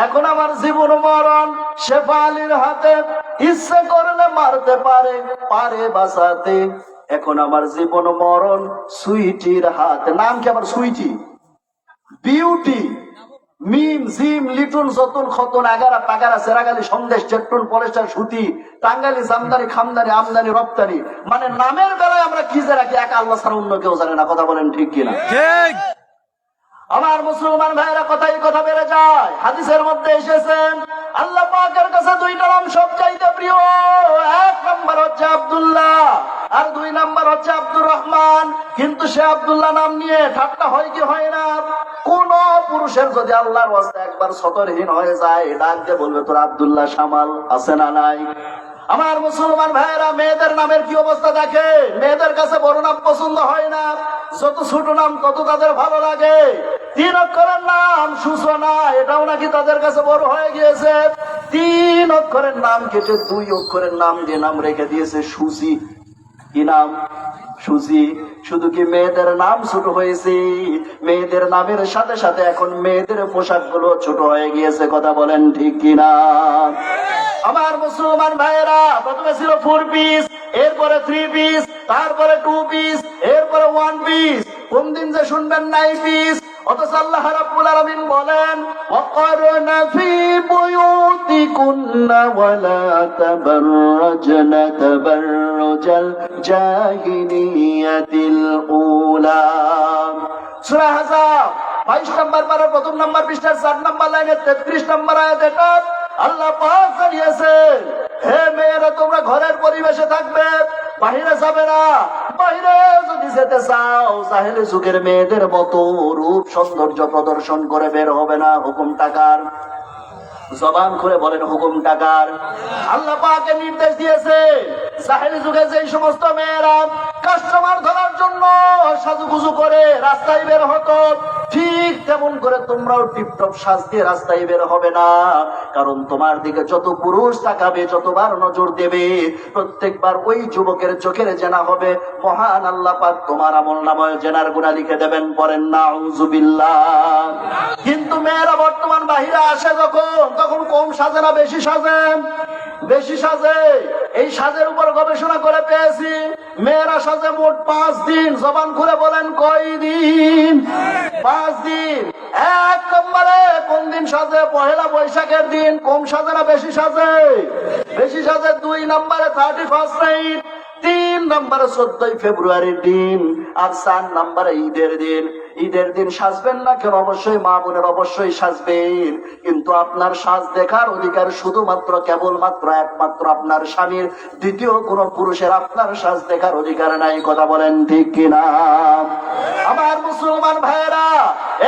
এখন আমার জীবন মরণ শেফা আলীর হাতে, ইচ্ছে করলে মারতে পারে, পারে বাঁচাতে, এখন আমার জীবন মরণ সুইটির হাতে। নাম কি আমার? সুইটি, বিউটি, মিম, জিম, লিটন, যতন, খতন, আগারা, পাগারা, সেরাগালি, সন্দেশ, চেট্টন, পলেস্টার, সুতি, টাঙ্গালি, জামদানি, খামদানি, আমদানি, রপ্তানি, মানে নামের বেলায় আমরা কি যে রাখি, এক আল্লাহ ছাড়া অন্য কেউ জানে না। কথা বলেন ঠিক কিনা? আমার মুসলমান ভাইয়েরা, কথাই কথা বেড়ে যায়। হাদিসের মধ্যে এসেছেন, আল্লাহ পাকের কাছে দুইটা নাম সবচাইতে প্রিয়। এক নাম্বার হচ্ছে আব্দুল্লাহ, আর দুই নাম্বার হচ্ছে আব্দুর রহমান। কিন্তু সে আব্দুল্লাহ নাম নিয়ে ঠাট্টা হয় কি হয় না? কোন পুরুষের যদি আল্লাহর ওয়াস্তে একবার সতর্কহীন হয়ে যায়, ডাক দিয়ে বলবে, তোর আব্দুল্লাহ সামাল। আছে না নাই? আমার মুসলমান ভাইয়েরা, মেয়েদের নামের কি অবস্থা দেখে। মেয়েদের কাছে বড় নাম পছন্দ হয় না, যত ছোট নাম তত তাদের ভালো লাগে। 3 অক্ষরের নাম সূচনা, এটাও নাকি তাদের কাছে বড় হয়ে গিয়েছে। 3 অক্ষরের নাম কেটে 2 অক্ষরের নাম দিয়ে নাম রেখে দিয়েছে সুজি। কি নাম? সুজি। শুধু কি মেয়েদের নাম ছোট হয়েছে, মেয়েদের নামের সাথে সাথে এখন মেয়েদের পোশাক গুলো ছোট হয়ে গিয়েছে। কথা বলেন ঠিক কিনা? আমার মুসলমান ভাইয়েরা, প্রথমে ছিল 4 পিস, এরপরে 3 পিস, তারপরে 2 পিস, এরপরে 1 পিস, কোন দিন যে শুনবেন 9 পিস। অথচ আল্লাহ রাব্বুল আলামিন বলেন, ওয়াকারনা ফি বুয়ুতিকুন্না ওয়ালা তাবাররাজনা তাবাররুজাল জাহিলিয়াতিল উলা। সূরা আহজাব 22 নম্বর পারার প্রথম নম্বর পৃষ্ঠার 4 নম্বর লাইনে 33 নম্বর আয়াত। এটা আল্লাহ পাক জানিয়েছেন, হে মেয়েরা, তোমরা ঘরের পরিবেশে থাকবে, বাহিরে যাবে না। বাহিরে যদি যেতে চাও, জাহেলি যুগের মেয়েদের মতো রূপ সৌন্দর্য প্রদর্শন করে বের হবে না। হুকুম টাকার, জবান করে বলেন হুকুম টাকার। আল্লাহ পাকের নির্দেশ দিয়েছে, জাহেলি যুগে যেই সমস্ত মেয়েরা কাস্টমার ধরার জন্য সাজুগুজু করে রাস্তায় বের হতো, ঠিক তেমন করে তোমরাও টিপটপ সাজ দিয়ে রাস্তায় বের হবে না। কারণ তোমার দিকে যত পুরুষ তাকাবে, যতবার নজর দেবে, প্রত্যেকবার ওই যুবকের চোখের জেনা হবে। মহান আল্লাহ পাক তোমার আমলনামায় জেনার গুনাহ লিখে দেবেন। পড়েন নাউযুবিল্লাহ। কিন্তু মেয়েরা বর্তমান বাহিরে আসে যখন, তখন কম সাজে না বেশি সাজে? বেশি সাজে। এই সাজের উপর গবেষণা করে পেয়েছি, মেয়েরা সাজে মোট 5 দিন। জবান খুলে বলেন কয় দিন? 5 দিন। 1 নম্বরে কোন দিন সাজে? পহেলা বৈশাখের দিন। কম সাজে না বেশি সাজে? বেশি সাজে। 2 নম্বরে 31st নাইট। 3 নম্বরে 14 ফেব্রুয়ারির দিন। আর 4 নম্বরে ঈদের দিন। ঈদের দিন সাজবেন না কেন? অবশ্যই মা বোনের অবশ্যই সাজবেন, কিন্তু আপনার সাজ দেখার অধিকার শুধুমাত্র কেবলমাত্র একমাত্র আপনার স্বামীর। দ্বিতীয় কোন পুরুষের আপনার সাজ দেখার অধিকার নাই। কথা বলেন ঠিক কিনা? আমার মুসলমান ভাইয়েরা,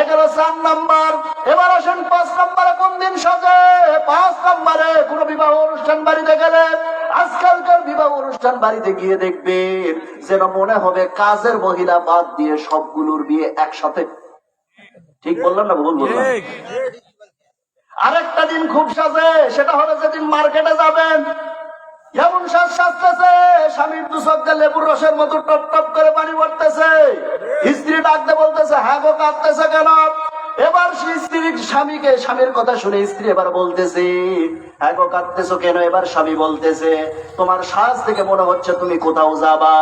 এগুলো 4 নম্বর। এবার আসেন 5 নম্বরে কোন দিন সাজে? 5 নম্বরে কোন বিবাহ অনুষ্ঠান বাড়িতে গেলে, আজকালকার বিবাহ অনুষ্ঠান বাড়িতে গিয়ে দেখবেন যেন মনে হবে কাজের মহিলা বাদ দিয়ে সবগুলোর বিয়ে একসাথে। ঠিক বললাম না ভুল বললাম? আরেকটা দিন খুব সাজে, সেটা হলো যেদিন মার্কেটে যাবেন। এমন সাজ সাজতেছে, স্বামীর 2 চোখে লেবুর রসের মতো টপ টপ করে পানি পড়তেছে। স্ত্রী ডাকতে বলতেছে, হ্যাঁ গো কাঁদতেছে কেন? এবার স্বামীর কথা শুনে স্ত্রী এবার বলতেছে, হ্যাঁ গো কাঁদতেছো কেন? এবার স্বামী বলতেছে, তোমার সাজ থেকে মনে হচ্ছে তুমি কোথাও যাবা।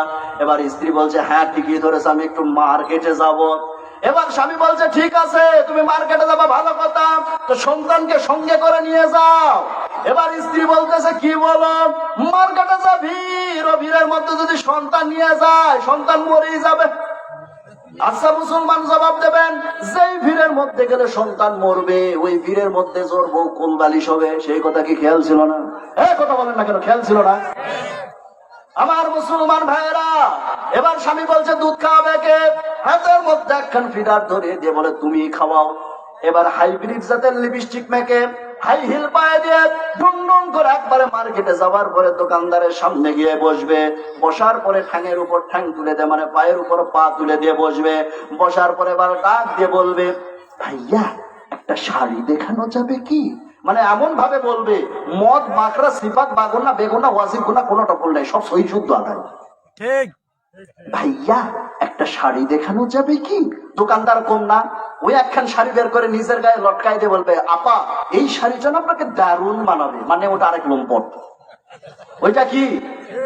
এবার স্ত্রী বলছে, হ্যাঁ ঠিকই ধরেছে, আমি একটু মার্কেটে যাব। এবার স্বামী বলছে, ঠিক আছে তুমি মার্কেটে যাবা, ভালো কথা, তো সন্তানকে সঙ্গে করে নিয়ে যাও। এবার স্ত্রী বলতেছে, কি বলো? মার্কেটে যা ভিড়, ও ভিড়ের মধ্যে যদি সন্তান নিয়ে যায়, সন্তান মরেই যাবে। আচ্ছা মুসলমান জবাব দেবেন, যেই ভিড়ের মধ্যে গেলে সন্তান মরবে, ওই ভিড়ের মধ্যে জোর বউ কোল বালিশ হবে, সেই কথা কি খেয়াল ছিল না? কথা বলেন না কেন? খেয়াল ছিল না? আমার মুসলমান ভাইয়েরা, এবার স্বামী বলছে, দুধ খাওয়াবে কে? হাতের মধ্যে একখান ফিডার ধরে দিয়ে বলে, তুমি খাওয়াও। এবার হাইব্রিড জাতের লিপস্টিক মেখে, হাই হিল পায়ে দিয়ে ডুং ডুং করে একবারে মার্কেটে যাওয়ার পরে দোকানদারের সামনে গিয়ে বসবে। বসার পরে ঠ্যাঙের উপর ঠ্যাং তুলে দেয়, মানে পায়ের উপর পা তুলে দিয়ে বসবে। বসার পরে এবার ডাক দিয়ে বলবে, ভাইয়া একটা শাড়ি দেখানো যাবে কি? মানে এমন ভাবে বলবে, মদ মাকড়া সিফাত বাগুনা বেগুনা ওয়াজিব গুনা কোনো টপল নাই, সব সহি শুদ্ধ আদায়। ঠিক। ভাইয়া একটা শাড়ি দেখানো যাবে কি? দোকানদার কম না, ওই একখান শাড়ি বের করে নিজের গায়ে লটকাই দিয়ে বলবে, আপা এই শাড়িটা না আপনাকে দারুণ মানাবে। মানে ওটা আরেক লম্পট, ওইটা কি?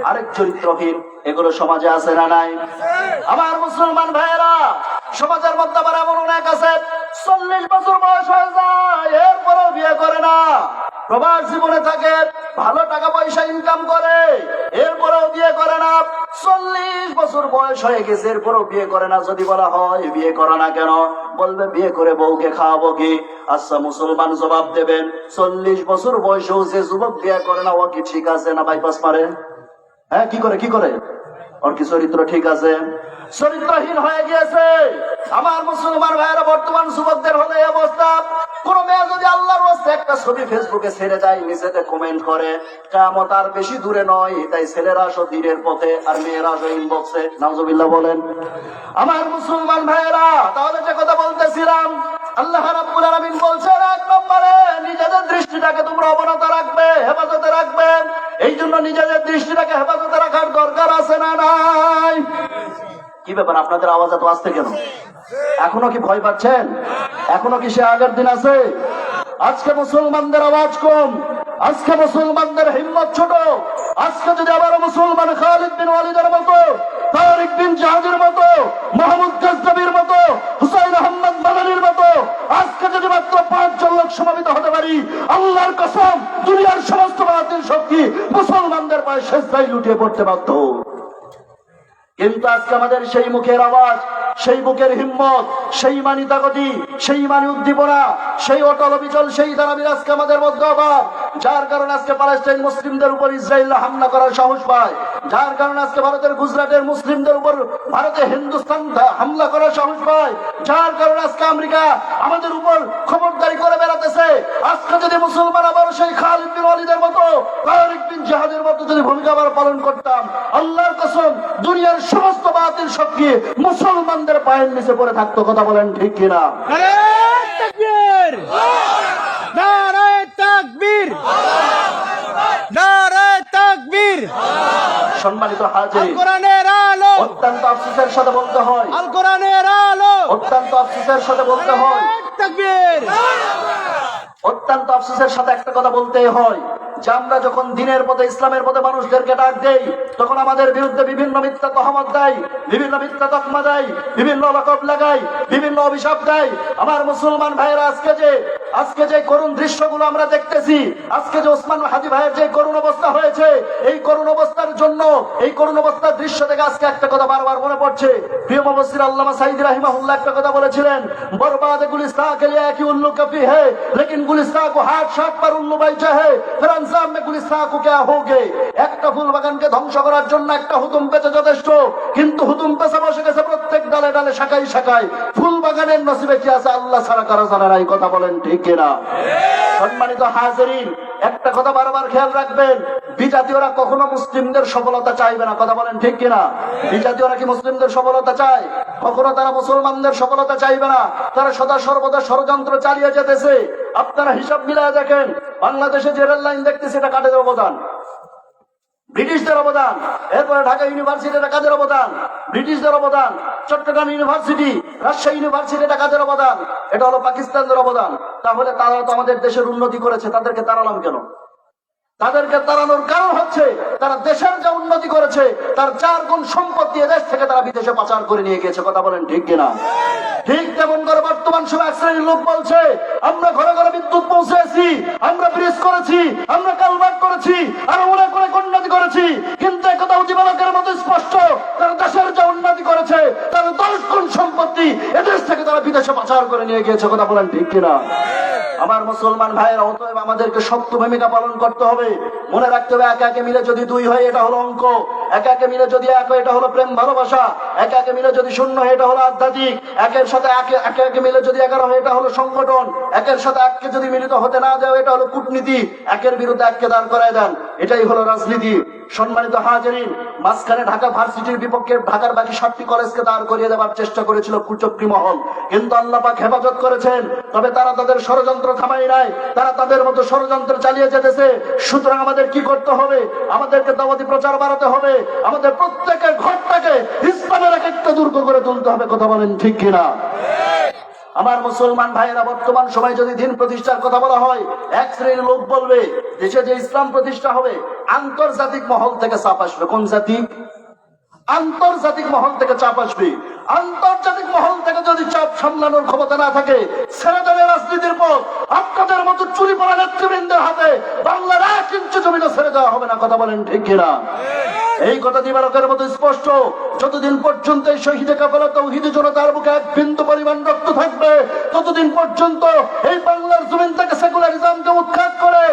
আরেক চরিত্রহীন। এগুলো সমাজে আছে না নাই? আমার মুসলমান ভাইয়েরা, সমাজের মধ্যে আবার এমন অনেক আছে 40 বছর বয়স হয়ে যায়, এরপরেও বিয়ে করে না। প্রবাস জীবনে থাকে, ভালো টাকা পয়সা ইনকাম করে, এরপরেও বিয়ে করে না। 40 বছর বয়স হয়ে গেছে, এরপরেও বিয়ে করে না। যদি বলা হয় বিয়ে করে না কেন, বলবে বিয়ে করে বউকে খাওয়াবো কি? আচ্ছা মুসলমান জবাব দেবেন, 40 বছর বয়সেও যে যুবক বিয়ে করে না, ও কি ঠিক আছে না বাইপাস মারে? হ্যাঁ, কি করে? ওর কি চরিত্র ঠিক আছে? চরিত্রহীন হয়ে গিয়েছে। আমার মুসলমান ভাইয়েরা, বর্তমান যুবকদের হলে এই অবস্থা। কোন মেয়ে যদি আল্লাহর রাস্তে একটা ছবি ফেসবুকে ছেড়ে দেয়, নিচেতে কমেন্ট করে, কিয়ামত আর বেশি দূরে নয়, তাই ছেলেরা আসো দিনের পথে আর মেয়েরা আসো ইনবক্সে। নাউজুবিল্লাহ বলেন। আমার মুসলমান ভাইয়েরা, তাহলে যে কথা বলতেছিলাম, আল্লাহ রাব্বুল আলামিন বলছেন, 1 নম্বরে নিজেদের দৃষ্টিটাকে তোমরা অবনত রাখবে, হেফাজতে রাখবে। এই জন্য নিজেদের দৃষ্টিটাকে হেফাজতে রাখার দরকার আছে না নাই? কি ব্যাপার, আপনাদের আওয়াজ এত আসতে কেন? এখনো কি ভয় পাচ্ছেন? এখনো কি সে আগের দিন আছে? আজকে মুসলমানদের আওয়াজ কম, আজকে মুসলমানদের হিম্মত ছোট। আজকে যদি আবার মুসলমান খালিদ বিন ওয়ালিদের মতো, তারিক বিন জাহাজের মতো, মাহমুদ গজনবীর মতো, হুসাইন আহমদ মাদানির মতো আজকে যদি মাত্র 5 জন লোক সমাবেত হতে পারি, আল্লাহর কসম দুনিয়ার সমস্ত বাতিল শক্তি মুসলমানদের পায়ে সেজদায় লুটিয়ে পড়তে বাধ্য। কিন্তু আজকে আমাদের সেই মুখের আওয়াজ, সেই বুকের হিম্মত, সেই মানি তাগতি, সেই মানি উদ্দীপনা, সেই অটল অবিচল, সেই দানাবির আজকে আমাদের মধ্যে অভাব। যার কারণে আজকে প্যালেস্টাইন মুসলিমদের উপর ইসরায়েল হামলা করার সাহস পায়। যার কারণে আজকে ভারতের গুজরাটের মুসলিমদের উপর ভারতে হিন্দুস্তান হামলা করার সাহস পায়। যার কারণে আজকে আমেরিকা আমাদের উপর খবরদারি করে বেড়াতেছে। আজকে যদি মুসলমান আবার সেই খালিদ বিন ওয়ালিদের মতো, তারিক বিন জাহাজের মতো যদি ভূমিকা আবার পালন করতাম, আল্লাহর কসম দুনিয়ার সমস্ত বাতিল শক্তি মুসলমানদের পায়ের নিচে পড়ে থাকতো। কথা বলেন ঠিক কিনা? তাকবীর, নারায়ে তাকবীর, নারায়ে তাকবীর। সম্মানিত হাজির, আল কোরআনের আলো, অত্যন্ত আফসোসের সাথে বলতে হয়, আল কোরআনের আলো, অত্যন্ত আফসোসের সাথে বলতে হয়, তাকবীর, অত্যন্ত আফসোসের সাথে একটা কথা বলতেই হয় যে আমরা যখন দিনের পথে ইসলামের পথে মানুষদেরকে ডাক দেই তখন আমাদের বিরুদ্ধে বিভিন্ন মিথ্যা তহমত দেয়, বিভিন্ন মিথ্যা তকমা দেয়, বিভিন্ন লকব লাগায়, বিভিন্ন অভিশাপ দেয়। আমার মুসলমান ভাইয়েরা আজকে যে করুণ দৃশ্যগুলো আমরা দেখতেছি, আজকে যে ওসমান হাজি ভাইয়ের যে করুণ অবস্থা হয়েছে, এই করুণ অবস্থার জন্য, এই করুণ অবস্থার দৃশ্য থেকে আজকে একটা কথা বারবার মনে পড়ছে। প্রিয় মুফাসসির আল্লামা সাঈদী রাহিমাহুল্লাহ একটা কথা বলেছিলেন, বরবাদ গুলিস্তান কে লিয়ে কি উল্লু কফি है लेकिन गुलिस्तान को हाथ शाट पर उल्लू बैठे है फिर अंजाम में गुलिस्तान को क्या होगे। একটা ফুল বাগানকে ধ্বংস করার জন্য একটা হুতুম পেঁচে যথেষ্ট, কিন্তু হুতুম পেঁচে বসে গেছে প্রত্যেক ডালে ডালে শাখায় শাখায়। ফুল বাগানের নসিবে কি আছে আল্লাহ ছাড়া কারো জানে না। এই কথা বলেন ঠিক কিনা? সম্মানিত হাজিরিন, একটা কথা বারবার খেয়াল রাখবেন, বিজাতীয়রা কখনো মুসলিমদের সফলতা চাইবে না। কথা বলেন ঠিক কিনা? বিজাতীয়রা কি মুসলিমদের সফলতা চায়? কখনো তারা মুসলমানদের সফলতা চাইবে না। তারা সদা সর্বদা ষড়যন্ত্র চালিয়ে যেতেছে। আপনারা হিসাব মিলায় দেখেন, বাংলাদেশে যে রেল লাইন দেখতেছে এটা কাদের অবদান? ব্রিটিশদের অবদান। এরপরে ঢাকা ইউনিভার্সিটি এটা কাদের অবদান? ব্রিটিশদের অবদান। চট্টগ্রাম ইউনিভার্সিটি, রাজশাহী ইউনিভার্সিটি এটা কাদের অবদান? এটা হলো পাকিস্তানদের অবদান। তাহলে তারা তো আমাদের দেশের উন্নতি করেছে, তাদেরকে তাড়ালাম কেন? তাদেরকে তাড়ানোর কারণ হচ্ছে তারা দেশের যে উন্নতি করেছে তার 4 গুণ সম্পত্তি দেশ থেকে তারা বিদেশে পাচার করে নিয়ে গেছে। কথা বলেন ঠিক কিনা? ঠিক তেমন করে বর্তমান সময় এক শ্রেণীর লোক বলছে আমরা ঘরে ঘরে বিদ্যুৎ পৌঁছেছি, আমরা ব্রিজ করেছি, আমরা কালভার্ট করেছি, আরো অনেক অনেক উন্নতি করেছি, কিন্তু একথা উদ্দীপকের মতো স্পষ্ট তারা দেশের যে উন্নতি করেছে তার 10 গুণ সম্পত্তি এদেশ থেকে তারা বিদেশে পাচার করে নিয়ে গিয়েছে। কথা বলেন ঠিক কিনা? আমার মুসলমান ভাইয়েরা, অতএব আমাদেরকে শক্ত ভূমিকা পালন করতে হবে। মনে রাখতে হবে, একে একে মিলে যদি 2 হয় এটা হলো অঙ্ক, একে একে মিলে যদি 1 হয় এটা হলো প্রেম ভালোবাসা, একে একে মিলে যদি 0 হয় এটা হলো আধ্যাত্মিক, একের সাথে একে একে মিলে যদি 11 হয় এটা হলো সংগঠন, একের সাথে এককে যদি মিলিত হতে না দেয় এটা হলো কূটনীতি, একের বিরুদ্ধে এককে দাঁড় করায় দেন, এটাই হলো রাজনীতি। সম্মানিত হাজিরিন, মাঝখানে ঢাকা ভার্সিটির বিপক্ষে ঢাকার বাকি 7টি কলেজকে দাঁড় করিয়ে দেওয়ার চেষ্টা করেছিল কুচক্রী মহল, কিন্তু আল্লাহ পাক হেফাজত করেছেন। তবে তারা তাদের ষড়যন্ত্র থামাই নাই, তারা তাদের মতো ষড়যন্ত্র চালিয়ে যেতেছে। সুতরাং আমাদের কি করতে হবে? আমাদেরকে দাওয়াতি প্রচার বাড়াতে হবে, আমাদের প্রত্যেকের ঘরটাকে ইসলামের একটা দুর্গ করে তুলতে হবে। কথা বলেন ঠিক কিনা? আমার মুসলমান ভাইয়েরা, বর্তমান সময় যদি দিন প্রতিষ্ঠার কথা বলা হয়, এক শ্রেণীর লোক বলবে দেশে যে ইসলাম প্রতিষ্ঠা হবে আন্তর্জাতিক মহল থেকে চাপ আসবে। কোন জাতিক? আন্তর্জাতিক মহল থেকে চাপ আসবে। আন্তর্জাতিক মহল থেকে যদি চাপ সামলানোর ক্ষমতা না থাকে, ছেড়ে দেবে রাজনীতির পথ। আপনাদের মতো চুরি পড়া নেতৃবৃন্দের হাতে বাংলার 1 ইঞ্চি জমিও ছেড়ে দেওয়া হবে না। কথা বলেন ঠিক কিনা? এই কথা দিবারকের মতো স্পষ্ট। যতদিন পর্যন্ত এই শহীদে কাফেলা তাওহীদি জনতার বুকে 1 বিন্দু পরিমাণ রক্ত থাকবে, ততদিন পর্যন্ত এই বাংলার জমিন থেকে সেকুলারিজমকে উৎখাত করে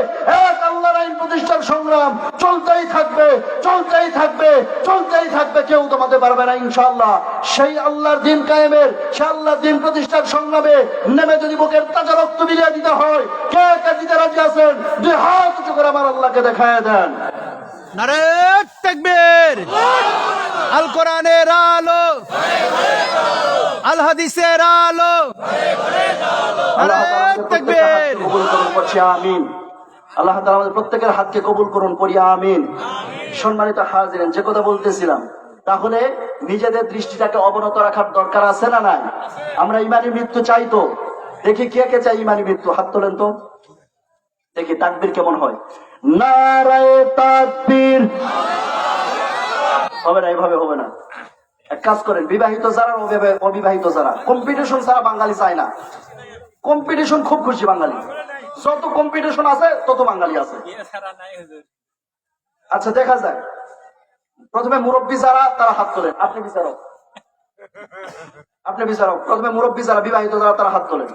এক আল্লাহর আইন প্রতিষ্ঠার সংগ্রাম চলতেই থাকবে, চলতেই থাকবে, চলতেই থাকবে। কেউ তোমাতে পারবে না ইনশাআল্লাহ। সেই আল্লাহর দিন কায়েমের, সেই আল্লাহর দিন প্রতিষ্ঠার সংগ্রামে নেমে যদি বুকের তাজা রক্ত বিলিয়ে দিতে হয়, কে কে দিতে রাজি আছেন? 2 হাত উঁচু করে আমার আল্লাহকে দেখায় দেন। নারে তাকবীর! আল কোরআনের আলো, আল হাদিসের আলো, নারে তাকবীর! কবুল করুন, পড়ছি আমিন। আল্লাহ তাআলা আমাদের প্রত্যেকের হাতকে কবুল করুন, পড়ি আমিন। সম্মানিত হাজিরিন, যে কথা বলতেছিলাম, তাহলে নিজেদের দৃষ্টিটাকে অবনত রাখার দরকার আছে না নাই? আমরা ইমানি মৃত্যু চাই তো? দেখি কে কে চাই ইমানি মৃত্যু? হাত তোলেন তো দেখি। তাকবীর কেমন হয়? নারায়ে তাকবীর। হবে না, এইভাবে হবে না। এক কাজ করেন, বিবাহিত যারা অবিবাহিত যারা, কম্পিটিশন ছাড়া বাঙালি চায় না। কম্পিটিশন খুব খুশি বাঙালি, যত কম্পিটিশন আছে তত বাঙালি আছে। আচ্ছা দেখা যায়, প্রথমে মুরব্বী যারা তারা হাত তোলেন। আপনি বিচারক, আপনি বিচারক। প্রথমে মুরব্বী যারা বিবাহিত যারা তারা হাত তোলেন।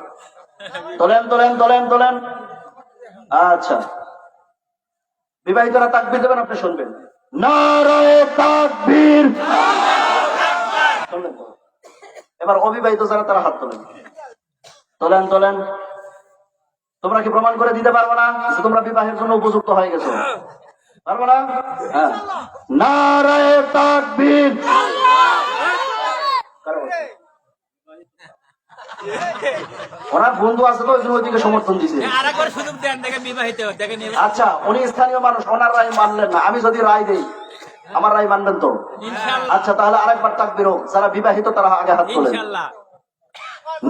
তোলেন তোলেন তোলেন তোলেন। আচ্ছা, বিবাহিতরা তাকবীর দেবেন, আপনি শুনবেন। নারায়ে তাকবীর। শুনলেন তো? এবার অবিবাহিত যারা তারা হাত তোলেন। তোলেন তোলেন। তোমরা কি প্রমাণ করে দিতে পারবে না যে তোমরা বিবাহের জন্য উপযুক্ত হয়ে গেছো? পারবো না? হ্যাঁ। নারায়ে তাকবীর। ওনার বন্ধু আছে তো, ওই জন্য ওইদিকে সমর্থন দিছে। আচ্ছা, উনি স্থানীয় মানুষ, ওনার রায় মানলেন না। আমি যদি রায় দেই, আমার রায় মানবেন তো? আচ্ছা, তাহলে আরেকবার তাকবীর হোক। যারা বিবাহিত তারা আগে হাত তোলেন।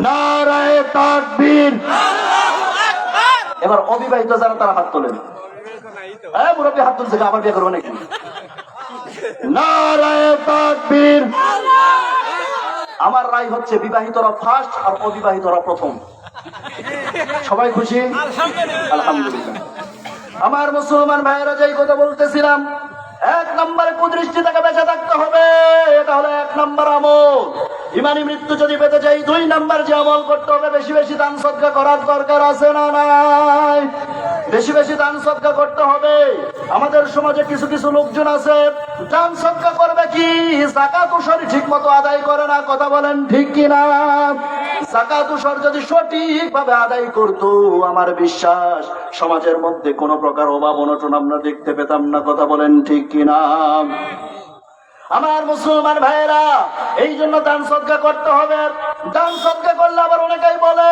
নারায়ে তাকবীর। এবার অবিবাহিত যারা তারা হাত তোলেন। মুরব্বী হাত তুলছে, আবার বিয়ে করবো নাকি? নারায়ে তাকবীর। আমার রায় হচ্ছে বিবাহিতরা ফার্স্ট আর অবিবাহিতরা প্রথম। সবাই খুশি? আলহামদুলিল্লাহ। আমার মুসলমান ভাইয়েরা, যেই কথা বলতেছিলাম, 1 নম্বরে কুদৃষ্টি থেকে বেঁচে থাকতে হবে। এটা হলো 1 নম্বর আমল। ইমানি মৃত্যু যদি পেতে চাই, 2 নম্বর যে আমল করতে হবে, বেশি বেশি দান সদকা করার দরকার আছে না নাই? বেশি বেশি দান সদকা করতে হবে। আমাদের সমাজে কিছু কিছু লোকজন আছে, দান সদকা করবে কি, যাকাত উসর ঠিক মতো আদায় করে না। কথা বলেন ঠিক কিনা? যাকাত উসর যদি সঠিক ভাবে আদায় করতো, আমার বিশ্বাস সমাজের মধ্যে কোনো প্রকার অভাব অনটন আমরা দেখতে পেতাম না। কথা বলেন ঠিক কিনা? আমার মুসলমান ভাইয়েরা, এই জন্য দান সদকা করতে হবে। দান সদকা করলে আবার অনেকেই বলে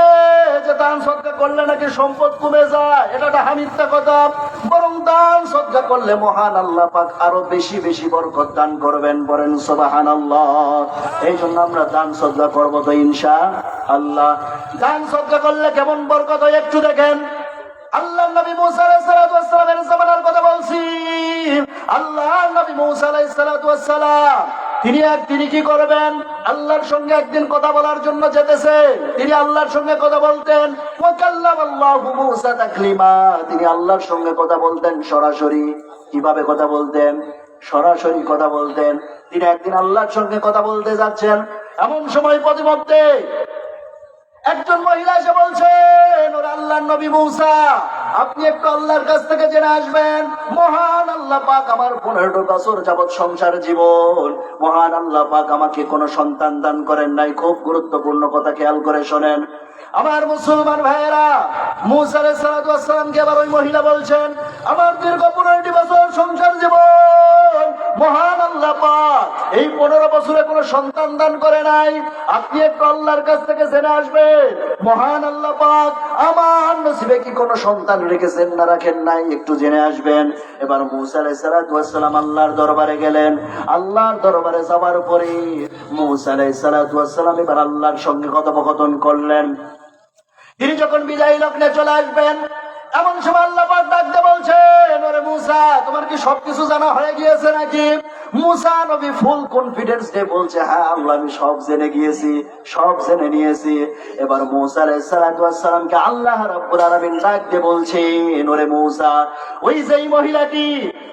যে দান সদকা করলে নাকি সম্পদ কমে যায়। এটা একটা মিথ্যা কথা। বরং দান সদকা করলে মহান আল্লাহ পাক আরো বেশি বেশি বরকত দান করবেন। বলেন সুবহানাল্লাহ। এই জন্য আমরা দান সদকা করবো তো ইনশাআল্লাহ। দান সদকা করলে কেমন বরকত হয় একটু দেখেন। আল্লাহ নবী মুসা আলাইহিস সালাতু ওয়াস সালামের জামানার কথা বলছি। আল্লাহ নবী মুসা আলাইহিস সালাতু ওয়াস সালাম তিনি কি করবেন? আল্লাহর সঙ্গে একদিন কথা বলার জন্য যেতেছে। তিনি আল্লাহর সঙ্গে কথা বলতেন। ওয়া কাল্লামাল্লাহু মুসা তাকলিমা। তিনি আল্লাহর সঙ্গে কথা বলতেন সরাসরি। কিভাবে কথা বলতেন? সরাসরি কথা বলতেন। তিনি একদিন আল্লাহর সঙ্গে কথা বলতে যাচ্ছেন, এমন সময় প্রতিমধ্যে একজন মহিলা এসে বলছেন, ওরে আল্লাহর নবী মুসা, আপনি একটু আল্লাহর কাছ থেকে জেনে আসবেন, মহান আল্লাহ পাক আমার 15 বছর যাবৎ সংসার জীবন, মহান আল্লাহ পাক আমাকে কোনো সন্তান দান করেন নাই। খুব গুরুত্বপূর্ণ কথা, খেয়াল করে শোনেন আমার মুসলমান ভাইয়েরা। মুসা আলাইহিস সালাতু ওয়াস সালামকে আবার ওই মহিলা বলছেন, আমার দীর্ঘ 15 বছর সংসার জীবন, মহান আল্লাহ পাক এই 15 বছরে কোনো সন্তান দান করে নাই। আপনি একটু আল্লাহর কাছ থেকে জেনে আসবেন, মহান আল্লাহ পাক আমার নসিবে কি কোনো সন্তান রেখেছেন না রাখেন নাই, একটু জেনে আসবেন। এবার মুসা আলাইহিস সালাতু ওয়াস সালাম আল্লাহর দরবারে গেলেন। আল্লাহর দরবারে যাওয়ার পরে মুসা আলাইহিস সালাতু ওয়াস সালাম এবার আল্লাহর সঙ্গে কথোপকথন করলেন। তিনি যখন বিদায় লগ্নে চলে আসবেন, এমন সময় আল্লাহ পাক ডাকতে বলছেন, ওরে মুসা, তোমার কি সবকিছু জানা হয়ে গিয়েছে নাকি? মুসা নবী ফুল কনফিডেন্স দিয়ে বলছে, হ্যাঁ আল্লাহ, আমি সব জেনে গিয়েছি, সব জেনে নিয়েছি। এবার মুসা আলাইহিস সালাতু ওয়াস সালামকে আল্লাহ রাব্বুল আলামিন ডাকতে বলছেন, ওরে মুসা, ওই যেই মহিলাটি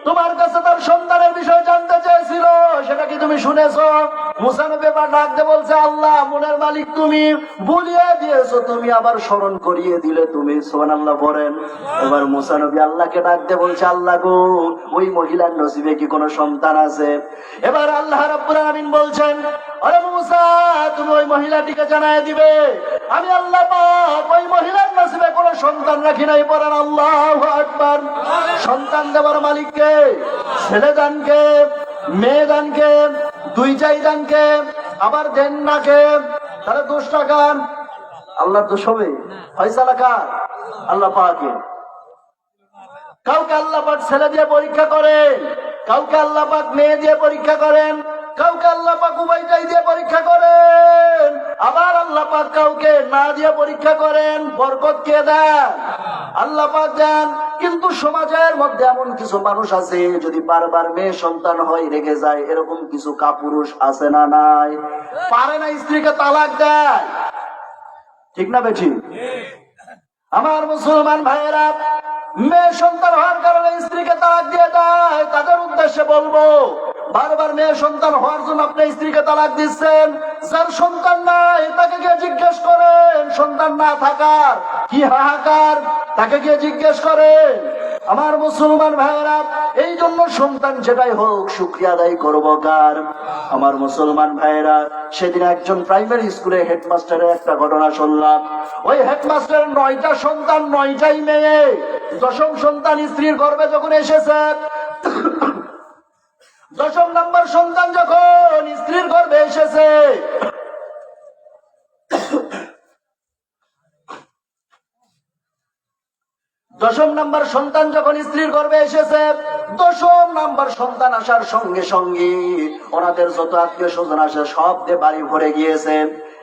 তোমার কাছে তার সন্তানের বিষয় জানতে চেয়েছিল, সেটা কি তুমি শুনেছো? মুসা নবী এবার ডাকতে বলছে, আল্লাহ, মনের মালিক তুমি, ভুলিয়ে দিয়েছো তুমি, আবার স্মরণ করিয়ে দিলে তুমি। সুবহানাল্লাহ বলেন। এবার মুসা নবী আল্লাহকে ডাকতে বলছে, আল্লাহ গো, ওই মহিলার নসিবে কি কোনো সন্তান আছে? এবার আল্লাহ রাব্বুল আলামিন বলছেন, আরে মুসা, তুমি ওই মহিলাটিকে জানায় দিবে, আমি আল্লাহ পাক ওই মহিলার নসিবে কোনো সন্তান রাখি নাই। পড়েন আল্লাহু আকবার। সন্তান দেওয়ার মালিক কে? ছেলে দান কে? মেয়ে দান কে? দুইটাই দান কে? আবার দেন না কে? তাহলে দোষটা কার? আল্লাহর দোষ হবে? ফয়সালা কার? আল্লাহ পাকের। কাউকে আল্লাহ পাক ছেলে দিয়ে পরীক্ষা করেন, কাউকে আল্লাহ পাক মেয়ে দিয়ে পরীক্ষা করেন, কাউকে আল্লাহ পাক উভয়টাই দিয়ে পরীক্ষা করেন, আবার আল্লাহ পাক কাউকে না দিয়ে পরীক্ষা করেন। বরকত কে দেন? আল্লাহ পাক দেন। কিন্তু সমাজের মধ্যে এমন কিছু মানুষ আছে, যদি বারবার মেয়ে সন্তান হয় রেগে যায়, এরকম কিছু কাপুরুষ আছে না নাই? পারে না স্ত্রীকে তালাক দেয়, ঠিক না বেঠিক? আমার মুসলমান ভাইয়েরা, মেয়ে সন্তান হওয়ার কারণে স্ত্রীকে তালাক দিয়ে দেয়, তাদের উদ্দেশ্যে বলবো, বারবার মেয়ে সন্তান হওয়ার জন্য আপনি স্ত্রীকে তালাক দিচ্ছেন। যার সন্তান নাই তাকে গিয়ে জিজ্ঞেস করেন, সন্তান না থাকার কি হাহাকার, তাকে গিয়ে জিজ্ঞেস করেন। আমার মুসলমান ভাইয়েরা, এই জন্য সন্তান যেটাই হোক শুকরিয়া আদায় করবো কার? আমার মুসলমান ভাইয়েরা, সেদিন একজন প্রাইমারি স্কুলে হেডমাস্টারের একটা ঘটনা শুনলাম। ওই হেডমাস্টারের 9টা সন্তান, 9টাই মেয়ে। 10ম সন্তান স্ত্রীর গর্ভে যখন এসেছে, 10ম নম্বর সন্তান যখন স্ত্রীর গর্ভে এসেছে, 10ম নম্বর সন্তান যখন স্ত্রীর গর্ভে এসেছে, 10ম নম্বর সন্তান আসার সঙ্গে সঙ্গে ওনাদের যত আত্মীয় স্বজন আসে সব দিয়ে বাড়ি ভরে গিয়েছে।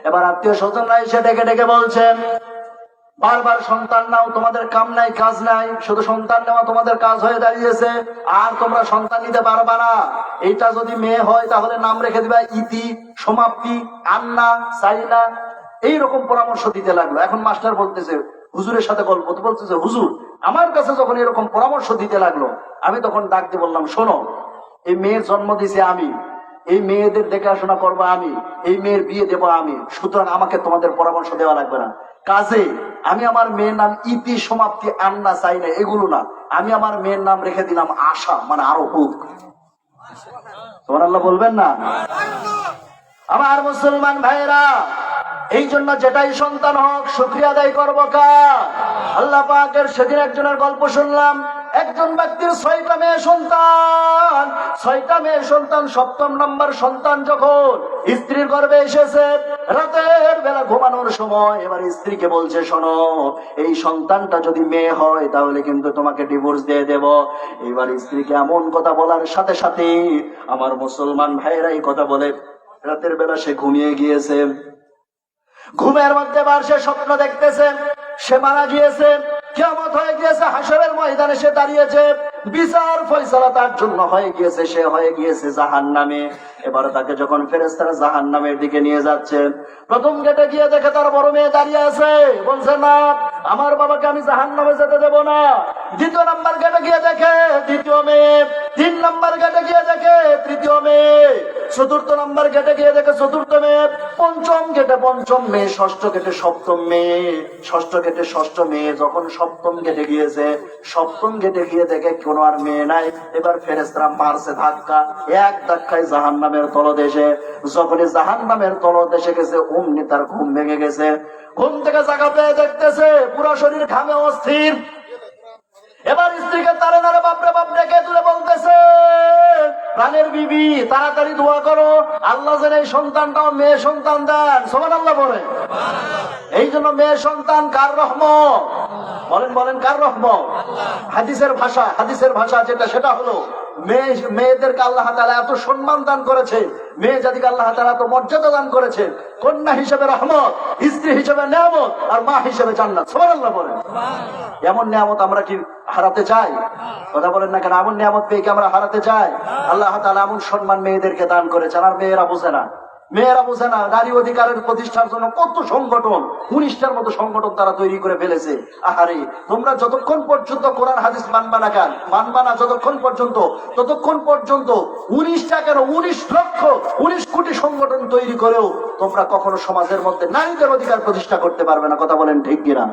এবার আত্মীয় স্বজনরা এসে ডেকে ডেকে বলছেন, বারবার সন্তান নাও, তোমাদের কাম নাই কাজ নাই, শুধু সন্তান নেওয়া তোমাদের কাজ হয়ে দাঁড়িয়েছে, আর তোমরা সন্তান নিতে পারবা না। এইটা যদি মেয়ে হয় তাহলে নাম রেখে দিবা ইতি, সমাপ্তি, আন্না, সাইনা, এইরকম পরামর্শ দিতে লাগলো। এখন মাস্টার বলতেছে, হুজুরের সাথে গল্প তো বলতেছে, হুজুর আমার কাছে যখন এরকম পরামর্শ দিতে লাগলো, আমি তখন ডাক দিয়ে বললাম, শোনো, এই মেয়ের জন্ম দিয়েছে আমি, এই মেয়েদের দেখাশোনা করবো আমি, এই মেয়ের বিয়ে দেবো আমি, সুতরাং আমাকে তোমাদের পরামর্শ দেওয়া লাগবে না। কাজে আমি আমার মেয়ের নাম ইতি, সমাপ্তি, আন্না, চাই না, এগুলো না, আমি আমার মেয়ের নাম রেখে দিলাম আশা, মানে আরো হোক। সুবহানাল্লাহ বলবেন না? আমার মুসলমান ভাইরা, এই জন্য যেটাই সন্তান হোক শুকরিয়া আদায় করবো কার? আল্লাহ পাকের। সেদিন একজনের গল্প শুনলাম, একজন ব্যক্তির 6টা মেয়ে সন্তান, 6টা মেয়ে সন্তান, 7ম নম্বর সন্তান যখন স্ত্রীর গর্ভে এসেছে, রাতের বেলা ঘুমানোর সময় এবার স্ত্রীকে বলছে, শোনো, এই সন্তানটা যদি মেয়ে হয় তাহলে কিন্তু তোমাকে ডিভোর্স দিয়ে দেব। এবার স্ত্রীকে এমন কথা বলার সাথে সাথে আমার মুসলমান ভাইরা এই কথা বলে রাতের বেলা সে ঘুমিয়ে গিয়েছে। ঘুমের মধ্যে বার সে স্বপ্ন দেখতেছে, সে মারা গিয়েছে, কিয়ামত হয়ে গিয়েছে, হাসরের ময়দানে সে দাঁড়িয়েছে, বিচার ফয়সালা তার জন্য হয়ে গিয়েছে, সে হয়ে গিয়েছে জাহান্নামে। এবার তাকে যখন ফেরেশতারা জাহান্নামের দিকে নিয়ে যাচ্ছে, প্রথম গেটে গিয়ে দেখে তার বড় মেয়ে দাঁড়িয়ে আছে, বলছে, না, আমার বাবাকে আমি জাহান্নামে যেতে দেব না। দ্বিতীয় নাম্বার গেটে গিয়ে দেখে দ্বিতীয় মেয়ে, 3 নাম্বার গেটে গিয়ে দেখে তৃতীয় মেয়ে, 4র্থ নাম্বার গেটে গিয়ে দেখে 4র্থ মেয়ে, 5ম গেটে 5ম মেয়ে, 6ষ্ঠ গেটে 7ম মেয়ে, 6ষ্ঠ গেটে 6ষ্ঠ মেয়ে। যখন 7ম গেটে গিয়েছে, 7ম গেটে গিয়ে দেখে কোনো আর মেয়ে নাই। এবার ফেরেশতারা মারছে ধাক্কা, এক ধাক্কায় জাহান্নামের তলদেশে। যখনই জাহান্নামের তলদেশে গেছে, অমনি তার ঘুম ভেঙে গেছে। ঘুম থেকে জাগা পেয়ে দেখতেছে পুরো শরীর ঘামে অস্থির। এবার স্ত্রীকে তারে নারে বাপরে বাপ ডেকে তুলে বলতেছে, প্রাণের বিবি, তাড়াতাড়ি দোয়া করো, আল্লাহ যেন এই সন্তানটাও মেয়ে সন্তান দেন। সুবহানাল্লাহ বলে। এই জন্য মেয়ে সন্তান কার রহমত? বলেন বলেন, কার রহমত? হাদিসের ভাষা যেটা, সেটা হলো মেয়েদেরকে আল্লাহ তাআলা এত সম্মান দান করেছে, মেয়ে জাতিকে আল্লাহ তাআলা এত মর্যাদা দান করেছে, কন্যা হিসেবে রহমত, স্ত্রী হিসেবে নিয়ামত, আর মা হিসেবে জান্নাত। সুবহানাল্লাহ বলেন। এমন নিয়ামত আমরা কি হারাতে চাই? কথা বলেন না কেন? এমন নিয়ামত পেয়ে কি আমরা হারাতে চাই? আল্লাহ তাআলা এমন সম্মান মেয়েদেরকে দান করেছেন, আর মেয়েরা বোঝে না। মেয়েরা বোঝে না। নারী অধিকারের প্রতিষ্ঠার জন্য কত সংগঠন, 19টার মতো সংগঠন তারা তৈরি করে ফেলেছে। আহারে, তোমরা যতক্ষণ পর্যন্ত কোরআন হাদিস মানবা না যতক্ষণ পর্যন্ত, ততক্ষণ পর্যন্ত 19টা কেন 19 কোটি সংগঠন তৈরি করেও তোমরা কখনো সমাজের মধ্যে নারীদের অধিকার প্রতিষ্ঠা করতে পারবে না। কথা বলেন ঠিক কিনা?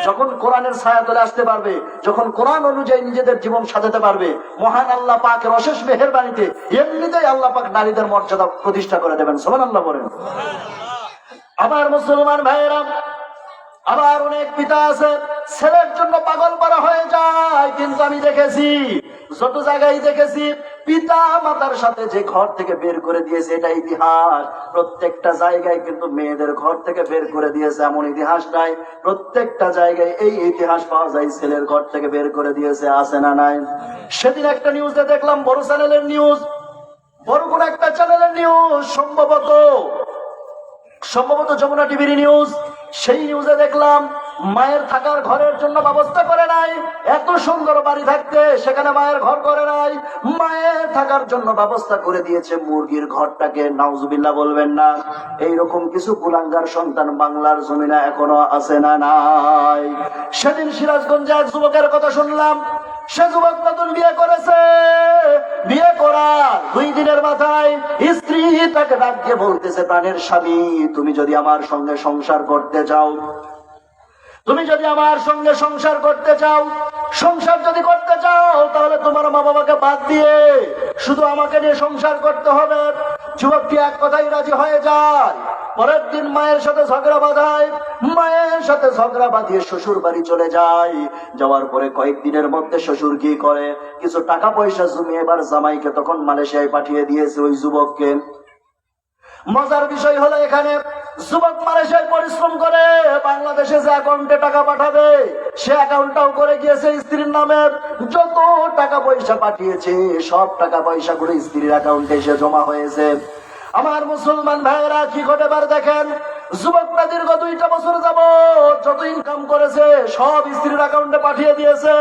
যখন কোরআনের ছায়াতলে আসতে পারবে, যখন কোরআন অনুযায়ী নিজেদের জীবন সাজাতে পারবে, মহান আল্লাহ পাকের অশেষ মেহেরবানিতে এমনিতেই আল্লাহ পাক নারীদের মর্যাদা প্রতিষ্ঠা করে দেবেন। সুবহানাল্লাহ বলেন। আমার মুসলমান ভাইয়েরা, আবার অনেক পিতা আছে ছেলের জন্য পাগল করা হয়ে যায়, কিন্তু আমি দেখেছি, যত জায়গায় দেখেছি, পিতা মাতার সাথে যে ঘর থেকে বের করে দিয়েছে, এটা ইতিহাস। প্রত্যেকটা জায়গায় কিন্তু মেয়েদের ঘর থেকে বের করে দিয়েছে এমন ইতিহাস নাই। প্রত্যেকটা জায়গায় এই ইতিহাস পাওয়া যায়, ছেলের ঘর থেকে বের করে দিয়েছে, আছে না নাই? সেদিন একটা নিউজে দেখলাম, বড় চ্যানেলের নিউজ, বড় কোন একটা চ্যানেলের নিউজ, সম্ভবত যমুনা টিভির নিউজ। সেই নিউজে দেখলাম মায়ের থাকার ঘরের জন্য ব্যবস্থা করে নাই। এত সুন্দর বাড়ি থাকতে সেখানে মায়ের ঘর করে নাই, মায়ের থাকার জন্য ব্যবস্থা করে দিয়েছে মুরগির ঘরটাকে। নাউজুবিল্লাহ বলবেন না? এইরকম কিছু কুলাঙ্গার সন্তান বাংলার জমিনে এখনো আছে না নাই? সেদিন সিরাজগঞ্জে এক যুবকের কথা শুনলাম, সে যুবক নতুন বিয়ে করেছে, বিয়ে করার 2 দিনের মাথায় স্ত্রী তাকে ডাক দিয়ে বলতেছে, প্রাণের স্বামী, তুমি যদি আমার সঙ্গে সংসার করতে চাও, সংসার যদি করতে চাও, তাহলে তোমার মা বাবাকে বাদ দিয়ে শুধু আমাকে নিয়ে সংসার করতে হবে। যুবকটি এক কথাই রাজি হয়ে যায়। পরের দিন মায়ের সাথে ঝগড়া বাঁধিয়ে শ্বশুর বাড়ি চলে যায়। যাওয়ার পরে কয়েকদিনের মধ্যে শ্বশুর কি করে, কিছু টাকা পয়সা জমিয়ে এবার জামাইকে তখন মালয়েশিয়ায় পাঠিয়ে দিয়েছে ওই যুবককে। মজার বিষয় হলো, এখানে যুবক মালয়েশিয়ায় পরিশ্রম করে বাংলাদেশে যে অ্যাকাউন্টে টাকা পাঠাবে, সে অ্যাকাউন্টটাও করে গিয়েছে স্ত্রীর নামে। যত টাকা পয়সা পাঠিয়েছে সব টাকা পয়সা করে স্ত্রীর অ্যাকাউন্টে এসে জমা হয়েছে। আমার মুসলমান ভাইয়েরা, কি ঘটে বার দেখেন, যুবকটা দীর্ঘ 2টা বছর যাব যত ইনকাম করেছে সব স্ত্রীর অ্যাকাউন্টে পাঠিয়ে দিয়েছে।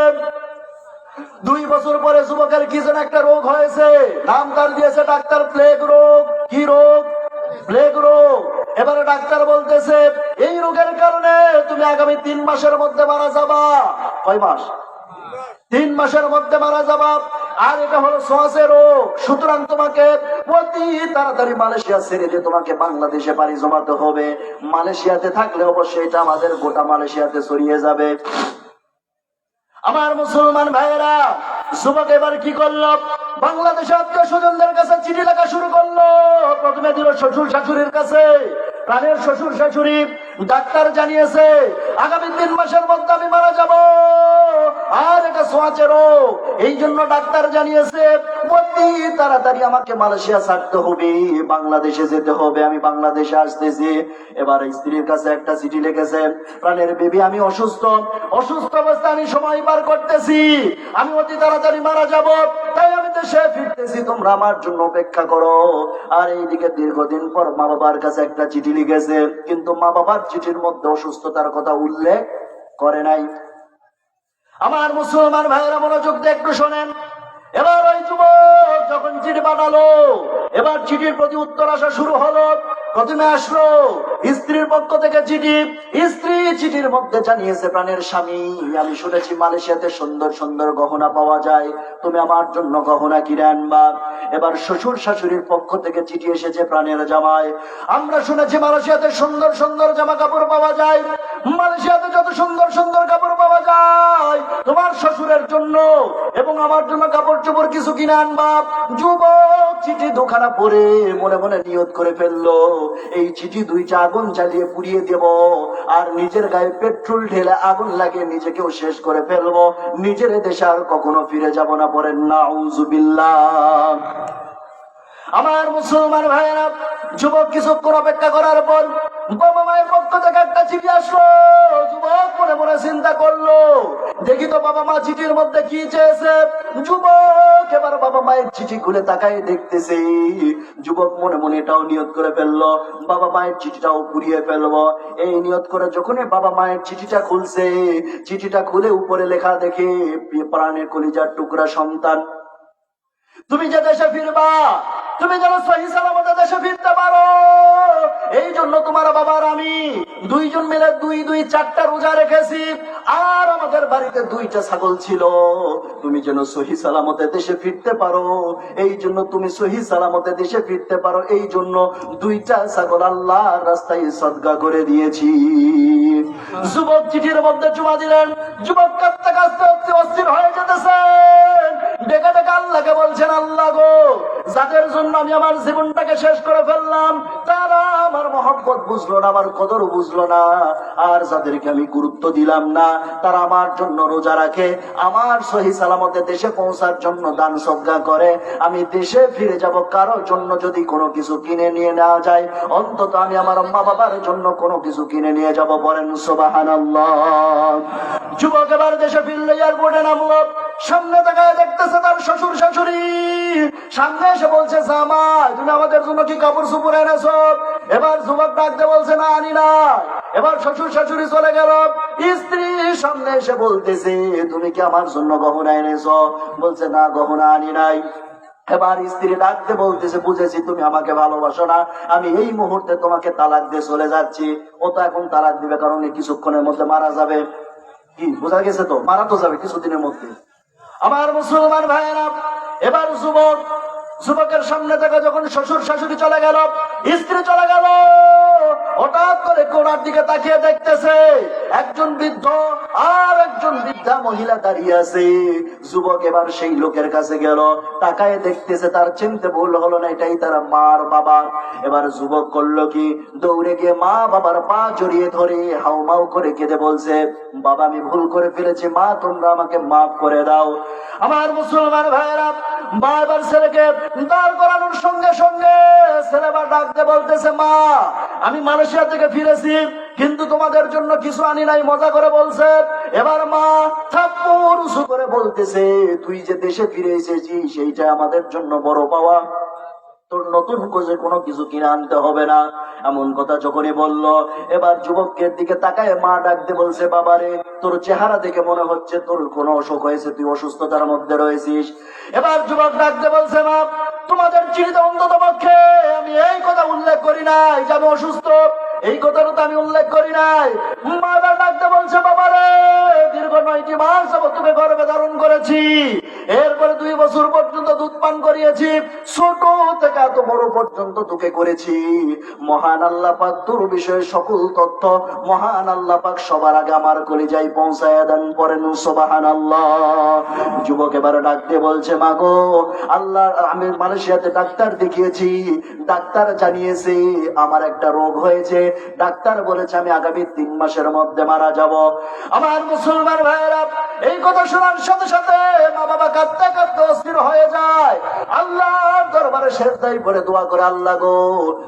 2 বছর পরে যুবকের কি যেন একটা রোগ হয়েছে, নাম তার দিয়েছে ডাক্তার প্লেগ রোগ। কি রোগ? প্লেগ রোগ। এবারে ডাক্তার বলতেছে এই রোগের কারণে তুমি আগামী 3 মাসের মধ্যে মারা যাবা। কয় মাস? 3 মাসের মধ্যে মারা যাবা। আর এটা হলো শ্বাসের রোগ, সুতরাং তোমাকে অতি তাড়াতাড়ি মালয়েশিয়া ছেড়ে দিয়ে তোমাকে বাংলাদেশে পাড়ি জমাতে হবে। মালয়েশিয়াতে থাকলে অবশ্যই এটা আমাদের গোটা মালয়েশিয়াতে ছড়িয়ে যাবে। আমার মুসলমান ভাইয়েরা, যুবক এবার কি করলো? বাংলাদেশে আত্মীয় স্বজনদের কাছে চিঠি লেখা শুরু করলো। প্রথমে দিল শ্বশুর শাশুড়ির কাছে, প্রাণের শ্বশুর শাশুড়ি। ডাক্তার জানিয়েছে আগামী 3 মাসের মধ্যে আমি মারা যাব, আর এটা সোয়াচের রোগ। এই জন্য ডাক্তার জানিয়েছে অতি তাড়াতাড়ি আমাকে মালয়েশিয়া ছাড়তে হবে, বাংলাদেশে যেতে হবে, আমি বাংলাদেশে আসতেছি। এবার স্ত্রীর কাছে একটা চিঠি লিখেছেন, প্রাণের বেবি আমি অসুস্থ, অসুস্থ অবস্থায় আমি সময় পার করতেছি, আমি অতি তাড়াতাড়ি মারা যাব, তাই আমি দেশে ফিরতেছি, তোমরা আমার জন্য অপেক্ষা করো। আর এইদিকে দীর্ঘদিন পর মা বাবার কাছে একটা চিঠি লিখেছে, কিন্তু মা বাবার চিঠির মধ্যে অসুস্থতার কথা উল্লেখ করে নাই। আমার মুসলমান ভাইয়েরা মনোযোগ দিয়ে একটু শোনেন। এবার ওই যুবক যখন চিঠি পাঠালো, এবার চিঠির প্রতি উত্তর আসা শুরু হলো। প্রথমে আসলো স্ত্রীর পক্ষ থেকে চিঠি। স্ত্রী চিঠির মধ্যে জানিয়েছে, প্রাণের স্বামী আমি শুনেছি মালয়েশিয়াতে সুন্দর সুন্দর গহনা পাওয়া যায়, তুমি আমার জন্য গহনা কিনে আনবা। এবার শ্বশুর শাশুড়ির পক্ষ থেকে চিঠি এসেছে, প্রাণের জামাই আমরা শুনেছি মালয়েশিয়াতে সুন্দর সুন্দর জামা কাপড় পাওয়া যায়, মালয়েশিয়াতে যত সুন্দর সুন্দর কাপড় পাওয়া যায় তোমার শ্বশুরের জন্য এবং আমার জন্য কাপড় চোপড় কিছু কিনে আনবা। যুবক চিঠি দুখানা পড়ে মনে মনে নিয়ত করে ফেললো, এই চিঠি 2টা আগুন জ্বালিয়ে পুড়িয়ে দেব, আর নিজের গায়ে পেট্রোল ঢেলে আগুন লাগিয়ে নিজেকেও শেষ করে ফেলবো, নিজের দেশে আর কখনো ফিরে যাব না। পড়েন নাউজুবিল্লাহ। আমার মুসলমান ভাইয়েরা, যুবক কিছুক্ষণ অপেক্ষা করার পর বাবা মায়ের পক্ষ থেকে একটা চিঠি আসলো। যুবক মনে মনে চিন্তা করলো, দেখি তো বাবা মা চিঠির মধ্যে কি চেয়েছে। যুবক এবার বাবা মায়ের চিঠি খুলে তাকায় দেখতেছে। যুবক মনে মনে এটাও নিয়ত করে ফেললো, বাবা মায়ের চিঠিটাও পুড়িয়ে ফেলবো। এই নিয়ত করে যখনই বাবা মায়ের চিঠিটা খুলছে, চিঠিটা খুলে উপরে লেখা দেখে, প্রাণের কলিজার টুকরা সন্তান, তুমি যে দেশে ফিরবা, তুমি যেন সহি সালামতে দেশে ফিরতে পারো, এই জন্য তোমার বাবার আমি 2জন মিলে 4টা রোজা রেখেছি, আর আমাদের বাড়িতে 2টা ছাগল ছিল, তুমি যেন সহি সালামতে দেশে ফিরতে পারো, এই জন্য তুমি সহি সালামতে দেশে ফিরতে পারো, এই জন্য 2টা ছাগল আল্লাহর রাস্তায় সদকা করে দিয়েছি। যুবক চিঠির মধ্যে চুমা দিলেন। যুবক কাঁদতে কাঁদতে অস্থির হয়ে যেতেছেন, ডেকে ডেকে আল্লাহকে বলছেন, আল্লাহ গো, যাদের জন্য আমি আমার জীবনটাকে শেষ করে ফেললাম, তারা আমার মহব্বত বুঝলো না, আমার কদর বুঝলো না, আর যাদেরকে আমি গুরুত্ব দিলাম না, তারা আমার জন্য রোজা রাখে, আমার সহি সালামতে দেশে পৌঁছার জন্য দান সদকা করে, আমি দেশে ফিরে যাব, কারোর জন্য যদি কোনো কিছু কিনে নিয়ে নেওয়া যায়, অন্তত আমি আমার মা বাবার জন্য কোনো কিছু কিনে নিয়ে যাব। বলেন সুবহানাল্লাহ। যুবক এবার দেশে ফিরলে এয়ারপোর্টে নামলো, সামনে তাকায় দেখতেছে তার শ্বশুর শাশুড়ি। সামনে এসে বলছে, জামাই তুমি আমাদের জন্য কি কাপড় চোপড় এনেছো? এবার যুবক ডাকতে বলছে, না আনি না। এবার শ্বশুর শাশুড়ি চলে গেল। স্ত্রী সামনে এসে বলতেছে, তুমি কি আমার জন্য গহনা এনেছো? বলছে, না গহনা আনি নাই। এবার স্ত্রী ডাকতে বলতেছে, বুঝেছি তুমি আমাকে ভালোবাসো না, আমি এই মুহূর্তে তোমাকে তালাক দিয়ে চলে যাচ্ছি। ও তো এখন তালাক দিবে, কারণ কিছুক্ষণের মধ্যে মারা যাবে। কি বোঝা গেছে? তো মারা তো যাবে কিছুদিনের মধ্যে। আমার মুসলমান ভাইয়েরা, এবার যুবকের সামনে থেকে যখন শ্বশুর শাশুড়ি চলে গেল, স্ত্রী চলে গেল, হঠাৎ করে কোণার দিকে তাকিয়ে দেখতেছে একজন বৃদ্ধ আর একজন বৃদ্ধা মহিলা দাঁড়িয়ে আছে। যুবক এবার সেই লোকের কাছে গেল, তাকায় দেখতেছে তার চিনতে ভুল হলো না, এটাই তার মার বাবা। এবার যুবক করলো কি, দৌড়ে গিয়ে মা বাবার পা জড়িয়ে ধরে হাউমাউ করে কেঁদে বলছে, বাবা আমি ভুল করে ফেলেছি, মা তোমরা আমাকে মাফ করে দাও। আমার মুসলমান ভাইয়েরা, মা এবার ছেলেকে দাঁড় করানোর সঙ্গে সঙ্গে ছেলে বা ডাকতে বলতেছে, মা আমি মালয়েশিয়া থেকে ফিরেছি, কিন্তু তোমাদের জন্য কিছু আনি নাই, মজা করে বলছে। এবার মা থাপ্পড় উঁচু করে বলতেছে, তুই যে দেশে ফিরে এসেছিস সেইটা আমাদের জন্য বড় পাওয়া। তোর নতুন করে কোনো কিছু কিনে আনতে হবে না। এমন কথা যখনই বলল, এবার যুবকের দিকে তাকায় মা ডাকতে বলছে, বাবারে, তোর চেহারা দেখে মনে হচ্ছে তোর কোনো অসুখ হয়েছে, তুই অসুস্থতার মধ্যে রয়েছিস। এবার যুবক ডাকতে বলছে, মা, তোমাদের চিঠিতে অন্তত পক্ষে আমি এই কথা উল্লেখ করি নাই যে আমি অসুস্থ, এই কথাটা তো আমি উল্লেখ করি নাই। মা এবার ডাকতে বলছে, বাবারে, দীর্ঘ 9টি মাস যাবত তোকে গর্ভে ধারণ করেছি, এরপরে 2 বছর পর্যন্ত দুধ পান করিয়েছি, ছোট থেকে এত বড় পর্যন্ত তোকে করেছি। মহান আল্লাহ পাক তোর বিষয়ে সকল তথ্য মহান আল্লাহ পাক সবার আগে আমার কলিজায় পৌঁছায় দেন, পড়েন সুবহানাল্লাহ। যুবক এবারে ডাকতে বলছে, মা গো, আল্লাহ, আমি মালয়েশিয়াতে ডাক্তার দেখিয়েছি, ডাক্তার জানিয়েছে আমার একটা রোগ হয়েছে, ডাক্তার বলেছে আমি আগামী 3 মাসের মধ্যে মারা যাব। আমার মুসলমান ভাইয়েরা, এই কথা শোনার সাথে সাথে মা বাবা কাঁদতে কাঁদতে অস্থির হয়ে যায়, আল্লাহর দরবারে সেজদায় পড়ে দোয়া করে, আল্লাহ গো,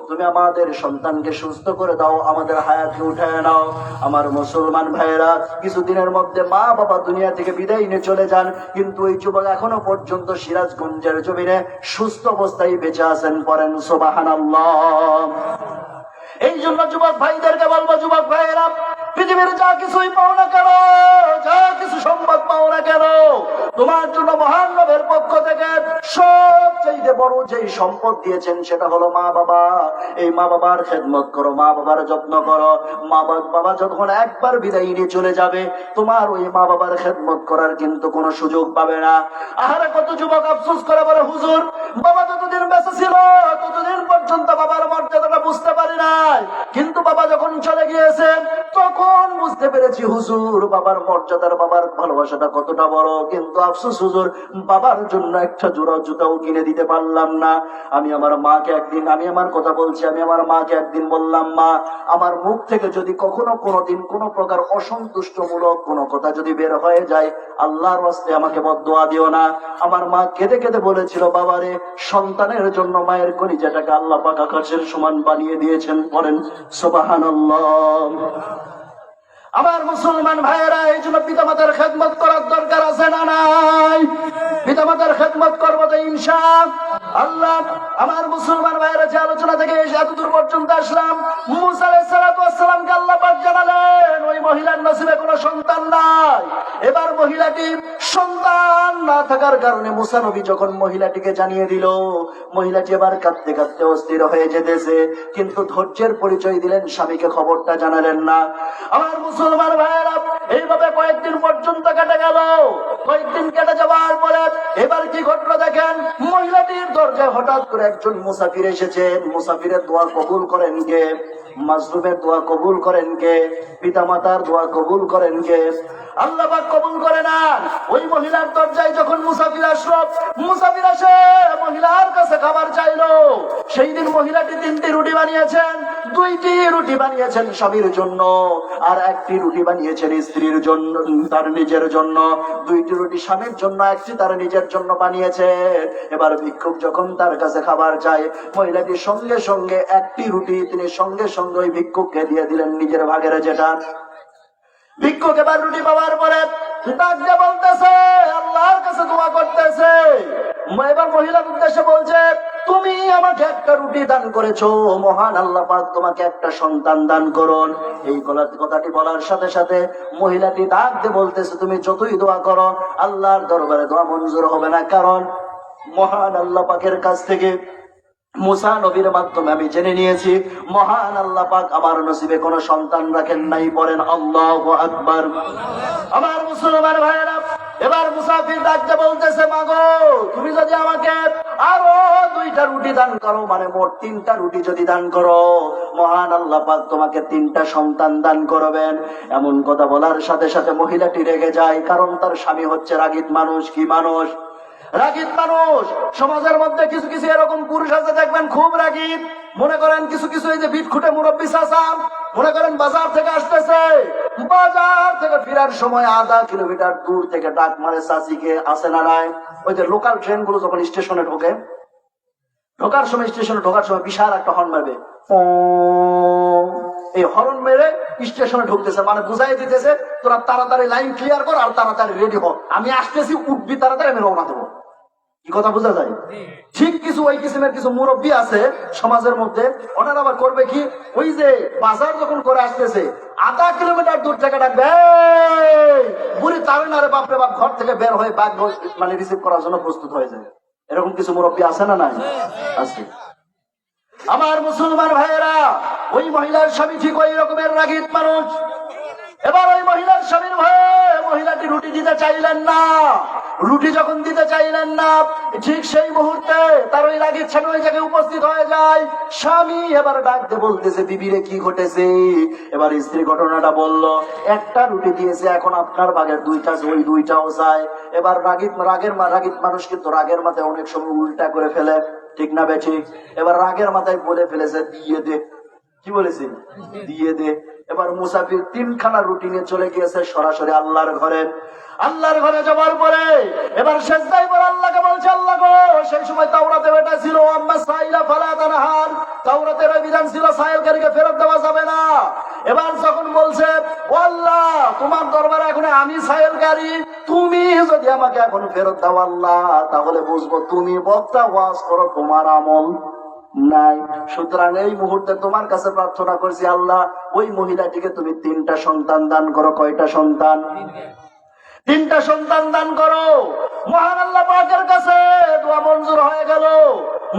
তুমি আমাদের সন্তানকে সুস্থ করে দাও, আমাদের হায়াতকে উঠায় নাও। আমার মুসলমান ভাইয়েরা, কিছুদিনের মধ্যে মা বাবা দুনিয়া থেকে বিদায় নিয়ে চলে যান, কিন্তু ওই যুবক এখনো পর্যন্ত সিরাজগঞ্জের জমিনে সুস্থ অবস্থায় বেঁচে আছেন, পড়েন সুবহানাল্লাহ। এই জন্য যুবক ভাইদেরকে বলবো, যুবক ভাইয়েরা, পৃথিবীর যা কিছুই পাও না কেন, যা কিছু সম্পদ পাও না কেন, তোমার জন্য মহান রবের পক্ষ থেকে সবচেয়ে বড় যেই সম্পদ দিয়েছেন সেটা হলো মা বাবা। এই মা বাবার খেদমত করো, মা বাবার যত্ন করো। মা বাবা যখন একবার বিদায় নিয়ে চলে যাবে, তোমার ওই মা বাবার খেদমত করার কিন্তু কোনো সুযোগ পাবে না। আহারে, কত যুবক আফসোস করে বলে, হুজুর, বাবা যতদিন বেঁচে ছিল ততদিন পর্যন্ত বাবার মর্যাদাটা বুঝতে পারি নাই, কিন্তু বাবা যখন চলে গিয়েছে তখন বুঝতে পেরেছি হুজুর, বাবার মর্যাদার, বাবার ভালোবাসাটা কতটা বড়। কিন্তু আফসোস হুজুর, বাবার জন্য একটা জোড়া জুতাও কিনে দিতে পারলাম না। আমি আমার মাকে একদিন, আমি আমার কথা বলছি, আমি আমার মাকে একদিন বললাম, মা, আমার মুখ থেকে যদি কখনো কোনোদিন কোনো প্রকার অসন্তুষ্টমূলক কোনো কথা যদি বের হয়ে যায়, আল্লাহর ওয়াস্তে আমাকে বদদোয়া দিও না। আমার মা কেঁদে কেঁদে বলেছিল, বাবারে, সন্তানের জন্য মায়ের কলিজাটাকে আল্লাহ পাক আকাশের সমান বানিয়ে দিয়েছেন, পড়েন সুবহানাল্লাহ। আমার মুসলমান ভাইয়েরা, এই জন্য পিতামাতার খেদমত করার দরকার আছে না নাই? পিতামাতার খেদমত করবো তো ইনশাআল্লাহ। আমার মুসলমান ভাইয়েরা, যে আলোচনা থেকে এতদূর পর্যন্ত আসলাম, মুসা আলাইহিস সালামকে আল্লাহ পাক জানালেন ওই মহিলার নসিবে কোনো সন্তান নাই। এবার মহিলাটি সন্তান না থাকার কারণে মুসা নবী যখন মহিলাটিকে জানিয়ে দিল, মহিলাটি এবার কাঁদতে কাঁদতে অস্থির হয়ে যেতেছে, কিন্তু ধৈর্যের পরিচয় দিলেন, স্বামীকে খবরটা জানালেন না। আমার মুসলমান ভাইয়েরা, এইভাবে কয়েকদিন পর্যন্ত কেটে গেল। কয়েকদিন কেটে যাওয়ার পরে এবার কি ঘটলো দেখেন, মহিলাটির দরজায় হঠাৎ করে একজন মুসাফির এসেছেন। মুসাফিরের দোয়া কবুল করেন কে? মাজলুমের দোয়া কবুল করেন কে? পিতামাতার দোয়া কবুল করেন কে? আল্লাহ পাক কবুল করে না। ওই মহিলার দরজায় যখন মুসাফির আসলো, মুসাফির এসে মহিলার কাছে খাবার চাইলো। সেই দিন মহিলাটি 3টি রুটি বানিয়েছেন, 2টি রুটি বানিয়েছেন স্বামীর জন্য, আর 1টি রুটি বানিয়েছেন স্ত্রীর জন্য, তার নিজের জন্য। 2টি রুটি স্বামীর জন্য, 1টি তার নিজের জন্য বানিয়েছে। এবার ভিক্ষুক যখন তার কাছে খাবার চায়, মহিলাটি সঙ্গে সঙ্গে 1টি রুটি তিনি সঙ্গে সঙ্গে ওই ভিক্ষুককে দিয়ে দিলেন, নিজের ভাগের যেটা। ভিক্ষুক এবার রুটি পাওয়ার পরে ডাকতে বলতেছে, আল্লাহর কাছে দোয়া করতেছে। এবার মহিলার উদ্দেশ্যে বলছে, তুমি আমাকে 1টা রুটি দান করেছো, মহান আল্লাহ পাক তোমাকে 1টা সন্তান দান করুন। এই কথাটি বলার সাথে সাথে মহিলাটি ডাকতে বলতেছে, তুমি যতই দোয়া করো আল্লাহর দরবারে দোয়া মঞ্জুর হবে না, কারণ মহান আল্লাহ পাকের কাছ থেকে মুসা নবীর মাধ্যমে আমি জেনে নিয়েছি, মহান আল্লাহ পাক আমার নসিবে কোনো সন্তান রাখেন নাই, পড়েন আল্লাহু আকবার। আমার মুসলমান ভাইয়েরা, এবার মুসাফির ডাকতে বলতেছে, মাগো, তুমি যদি আমাকে আরো 2টা রুটি দান করো, মানে মোট 3টা রুটি যদি দান করো, মহান আল্লাহ পাক তোমাকে 3টা সন্তান দান করবেন। এমন কথা বলার সাথে সাথে মহিলাটি রেগে যায়, কারণ তার স্বামী হচ্ছে রাগীব মানুষ। কি মানুষ? রাগীব মানুষ। সমাজের মধ্যে কিছু কিছু এরকম পুরুষ আছে, দেখবেন খুব রাগীব। মনে করেন কিছু কিছু এই যে বিটখুটে মুরব্বী চাচা, মনে করেন বাজার থেকে আসতেছে, বাজার থেকে ফেরার সময় 1/2 কিলোমিটার দূর থেকে ডাক মারে চাচিকে, আসে না নাই? ওই যে লোকাল ট্রেন গুলো যখন স্টেশনে ঢোকে, ঢোকার সময়, স্টেশনে ঢোকার সময় বিশাল একটা হর্ন মারবে, এই হর্ন মেরে স্টেশনে ঢুকতেছে, মানে বুঝাই দিতেছে, তোরা তাড়াতাড়ি লাইন ক্লিয়ার কর আর তাড়াতাড়ি রেডি হ, আমি আসতেছি, উঠবি তাড়াতাড়ি, আমি রওনা দেবো। কি কথা বোঝা যায়? ঠিক কিছু ওই কিসিমের কিছু মুরব্বী আছে সমাজের মধ্যে, ওনারা আবার করবে কি, ওই যে বাজার যখন করে আসতেছে আধা কিলোমিটার দূর থেকে ডাকবে, এই বুড়ি তারে না রে বাপরে বাপ, ঘর থেকে বের হয়ে ব্যাগ মানে রিসিভ করার জন্য প্রস্তুত হয়ে যায়। এরকম কিছু মুরব্বী আছে না নাই? আছে। আমার মুসলমান ভাইয়েরা, ওই মহিলার স্বামী ঠিক ওই রকমের রাগীব মানুষ। এবার ওই মহিলার স্বামীর ভয়ে মহিলাটি রুটি দিতে চাইলেন না। রুটি যখন দিতে চাইলেন না, ঠিক সেই মুহূর্তে তার ওই রাগীব স্বামী ওই জায়গায় উপস্থিত হয়ে যায়। স্বামী এবার ডাকতে বলতেছে, বিবিরে কি ঘটেছে? এবার স্ত্রী ঘটনাটা বলল, একটা রুটি দিয়েছে, এখন আপনার ভাগের দুইটা, ওই দুইটাও চায়। এবার রাগীব মানুষ কিন্তু রাগের মাথায় অনেক সময় উল্টা করে ফেলে, ঠিক না বেঠিক? এবার রাগের মাথায় বলে ফেলেছে, দিয়ে দে। কি বলেছি? দিয়ে দে। এবার মুসাফির 3খানা রুটি নিয়ে চলে গিয়েছে সরাসরি আল্লাহর ঘরে। আল্লাহর ঘরে যাওয়ার পরে এবার সেজদায় পড়ে আল্লাহকে বলছে, আল্লাহ গো, সেই সময় তাওরাতে এটা ছিল, আম্মা সাইলা ফালা তানহার, তাওরাতের বিধান ছিল সাইলকারীকে ফেরত দেওয়া যাবে না। এবার যখন বলছে, ও আল্লাহ, তোমার দরবারে এখন আমি সাইলকারী, তুমি যদি আমাকে এখন ফেরত দাও আল্লাহ, তাহলে বুঝবো তুমি বক্তা ওয়াজ করো, তোমার আমল নাই। সুতরাং এই মুহূর্তে তোমার কাছে প্রার্থনা করছি, আল্লাহ, ওই মহিলাটিকে তুমি 3টা সন্তান দান করো। কয়টা সন্তান? 3টা সন্তান দান করো। মহান আল্লাহ পাকের কাছে দোয়া মঞ্জুর হয়ে গেল।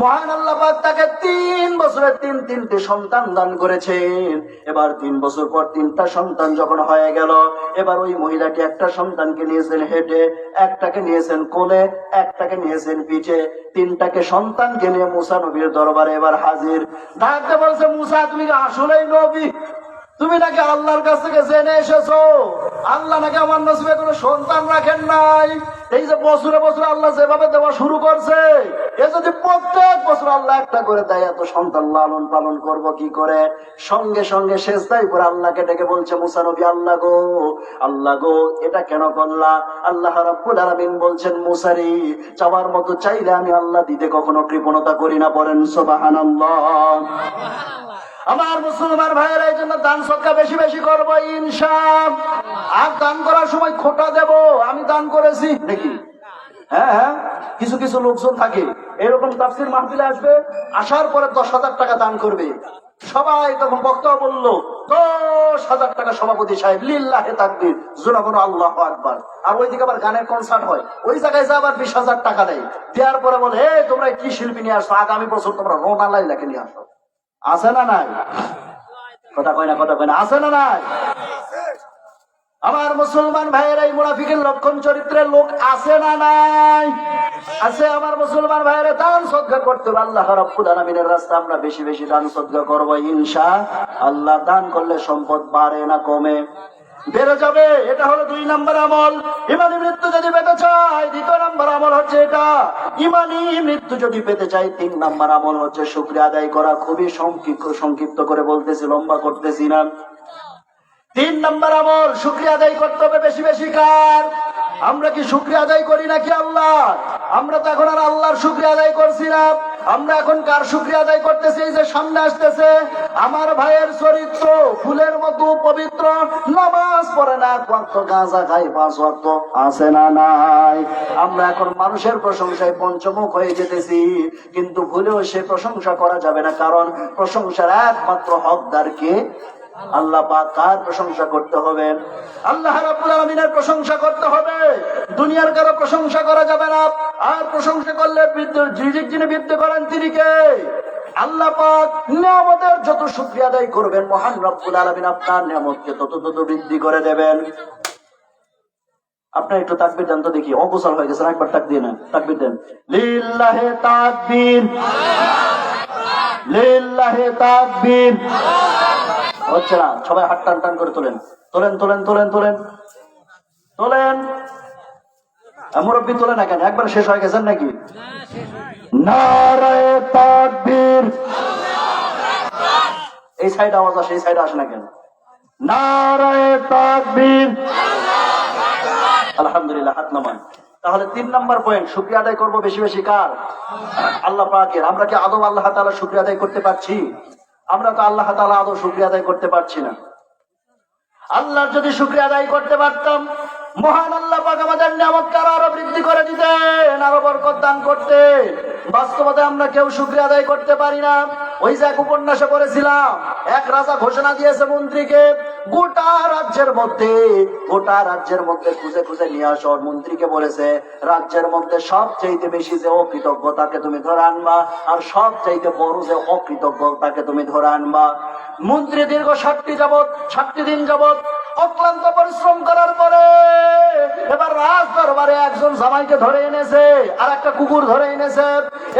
মহান আল্লাহ পাক তাকে 3 বছরে 3টি সন্তান দান করেছেন। এবার 3 বছর পর 3টা সন্তান যখন হয়ে গেল, এবার ওই মহিলাটি একটা সন্তানকে নিয়েছেন হেঁটে, একটাকে নিয়েছেন কোলে, একটাকে নিয়েছেন পিঠে, 3টাকে সন্তানকে নিয়ে মুসা নবীর দরবারে এবার হাজির। ডাকতে বলছে, মুসা, তুমি কি আসলেই নবী? তুমি নাকি আল্লাহর কাছ থেকে জেনে এসেছো আল্লাহ নাকি আমার নসিবে কোনো সন্তান রাখেন নাই। এই যে বছরে বছরে আল্লাহ যেভাবে দেওয়া শুরু করছে, এ যদি প্রত্যেক বছর আল্লাহ একটা করে দেয়, এত সন্তান লালন পালন করব কি করে? সঙ্গে সঙ্গে সেজদায় পড়ে আল্লাহকে ডেকে বলছে মুসা নবী, আল্লাহ গো, এটা কেন করলা? আল্লাহ রাব্বুল আলামিন বলছেন, মুসারি, চাওয়ার মতো চাইলে আমি আল্লাহ দিতে কখনো কৃপণতা করি না। পড়েন সুবহানাল্লাহ। আমার মুসলমান ভাইয়েরা, এই জন্য দান সদকা বেশি বেশি করবো ইনশাআল্লাহ। আর দান করার সময় খোটা দেব, আমি দান করেছি নাকি? হ্যাঁ, কিছু কিছু লোকজন থাকে এরকম, তাফসীর মাহফিলে আসবে, আসার পরে 10,000 টাকা দান করবে। সবাই তখন বক্তা বললো, 10,000 টাকা সভাপতি সাহেব, লিল্লাহে তাকবীর, জোরে বলো আল্লাহু আকবার। আর ওইদিকে আবার গানের কনসার্ট হয়, ওই জায়গায় যা আবার 20,000 টাকা দেয়। দেওয়ার পরে বলে, তোমরা কি শিল্পী নিয়ে আসো, আগামী বছর তোমরা রোনা লাইলাকে নিয়ে আসো। আছে না নাই? কথা কয় না, আছে না নাই? আমার মুসলমান ভাইয়েরা, এই মুনাফিকের লক্ষণ চরিত্রের লোক আছে না নাই? আছে। আমার মুসলমান ভাইয়েরা, দান সদকা করতে হবে। আল্লাহ রাব্বুল আলামিনের রাস্তা আমরা বেশি বেশি দান সদকা করবো ইনশাআল্লাহ। দান করলে সম্পদ বাড়ে না কমে? বেড়ে যাবে। এটা হলো 2 নম্বর আমল। ইমানি মৃত্যু যদি পেতে চাই, 2 নম্বর আমল হচ্ছে এটা। ইমানি মৃত্যু যদি পেতে চাই, 3 নম্বর আমল হচ্ছে শুকরিয়া আদায় করা। খুবই সংক্ষিপ্ত করে বলতেছি, লম্বা করতেছি না। 3 নম্বর আমল, শুকরিয়া আদায় করতে হবে বেশি বেশি। কার? আমরা কি শুকরিয়া আদায় করি নাকি আল্লাহ? আমরা তো এখন আর আল্লাহর শুকরিয়া আদায় করছি না। আমরা এখন কার শুকরিয়া আদায় করতেছি? এই যে সামনে আসতেছে আমার ভাইয়ের চরিত্র ফুলের মতো পবিত্র, নামাজ পড়ে না, 1 ওয়াক্ত গাঁজা খাই, 5 ওয়াক্ত, আছে না নাই? আমরা এখন মানুষের প্রশংসায় পঞ্চমুখ হয়ে যেতেছি, কিন্তু ভুলেও সে প্রশংসা করা যাবে না। কারণ প্রশংসার একমাত্র হকদার কে? আল্লাহ পাক। কার প্রশংসা করতে হবে? আল্লাহ রাব্বুল আলামিনের প্রশংসা করতে হবে। দুনিয়ার কারো প্রশংসা করা যাবে না। আর প্রশংসা করলে যিনি বৃদ্ধি করেন তিনি কে? আল্লাহ পাক। নিয়ামতের যত শুকরিয়া আদায় করবেন, মহান রব্বুল আলামিন আপনার নিয়ামতকে তত তত বৃদ্ধি করে দেবেন। আপনার একটু তাকবীর দেন তো দেখি, অগোছাল হয়ে গেছে, একবার তাকবীর দেন, তাকবীর দেন। লিল্লাহে তাকবীর, লিল্লাহে তাকবীর। হচ্ছে না, সবাই হাত টান টান করে তোলেন, তোলেন তোলেন তোলেন তোলেন তোলেন। মুরব্বী তোলে না কেন? একবার শেষ হয়ে গেছেন নাকি? নারায়ে তাকবীর। এই সাইড আওয়াজ আসে, এই সাইডে আসে না কেন? নারায়ে তাকবীর। আলহামদুলিল্লাহ, হাত নামান। তাহলে 3 নম্বর পয়েন্ট, শুকরিয়া আদায় করবো বেশি বেশি। কার? আল্লাহ পাকের। আমরা কি আদৌ আল্লাহ তাআলা শুকরিয়া আদায় করতে পারছি? আমরা তো আল্লাহ তাআলা আদৌ শুকরিয়া আদায় করতে পারছি না। আল্লাহর যদি শুকরিয়া আদায় করতে পারতাম, মহান আল্লাহ পাক আমাদের নিয়ামতকে আরো বৃদ্ধি করে দিতেন, আরো বরকত দান করতেন। বাস্তবতা আমরা কেউ শুকরিয়া আদায় করতে পারি না। ওই যে এক উপন্যাসে পড়েছিলাম, এক রাজা ঘোষণা দিয়েছে মন্ত্রীকে, গোটা রাজ্যের মধ্যে খুঁজে খুঁজে নিয়ে আসো। মন্ত্রীকে বলেছে, রাজ্যের মধ্যে সবচাইতে বেশি যে অকৃতজ্ঞ তাকে তুমি ধরে আনবা, আর সবচাইতে বড় যে অকৃতজ্ঞ তাকে তুমি ধরে আনবা। মন্ত্রী দীর্ঘ 60 দিন যাবৎ অক্লান্ত পরিশ্রম করার পরে এবার রাজ দরবারে একজন জামাইকে ধরে এনেছে, আর একটা কুকুর ধরে এনেছে।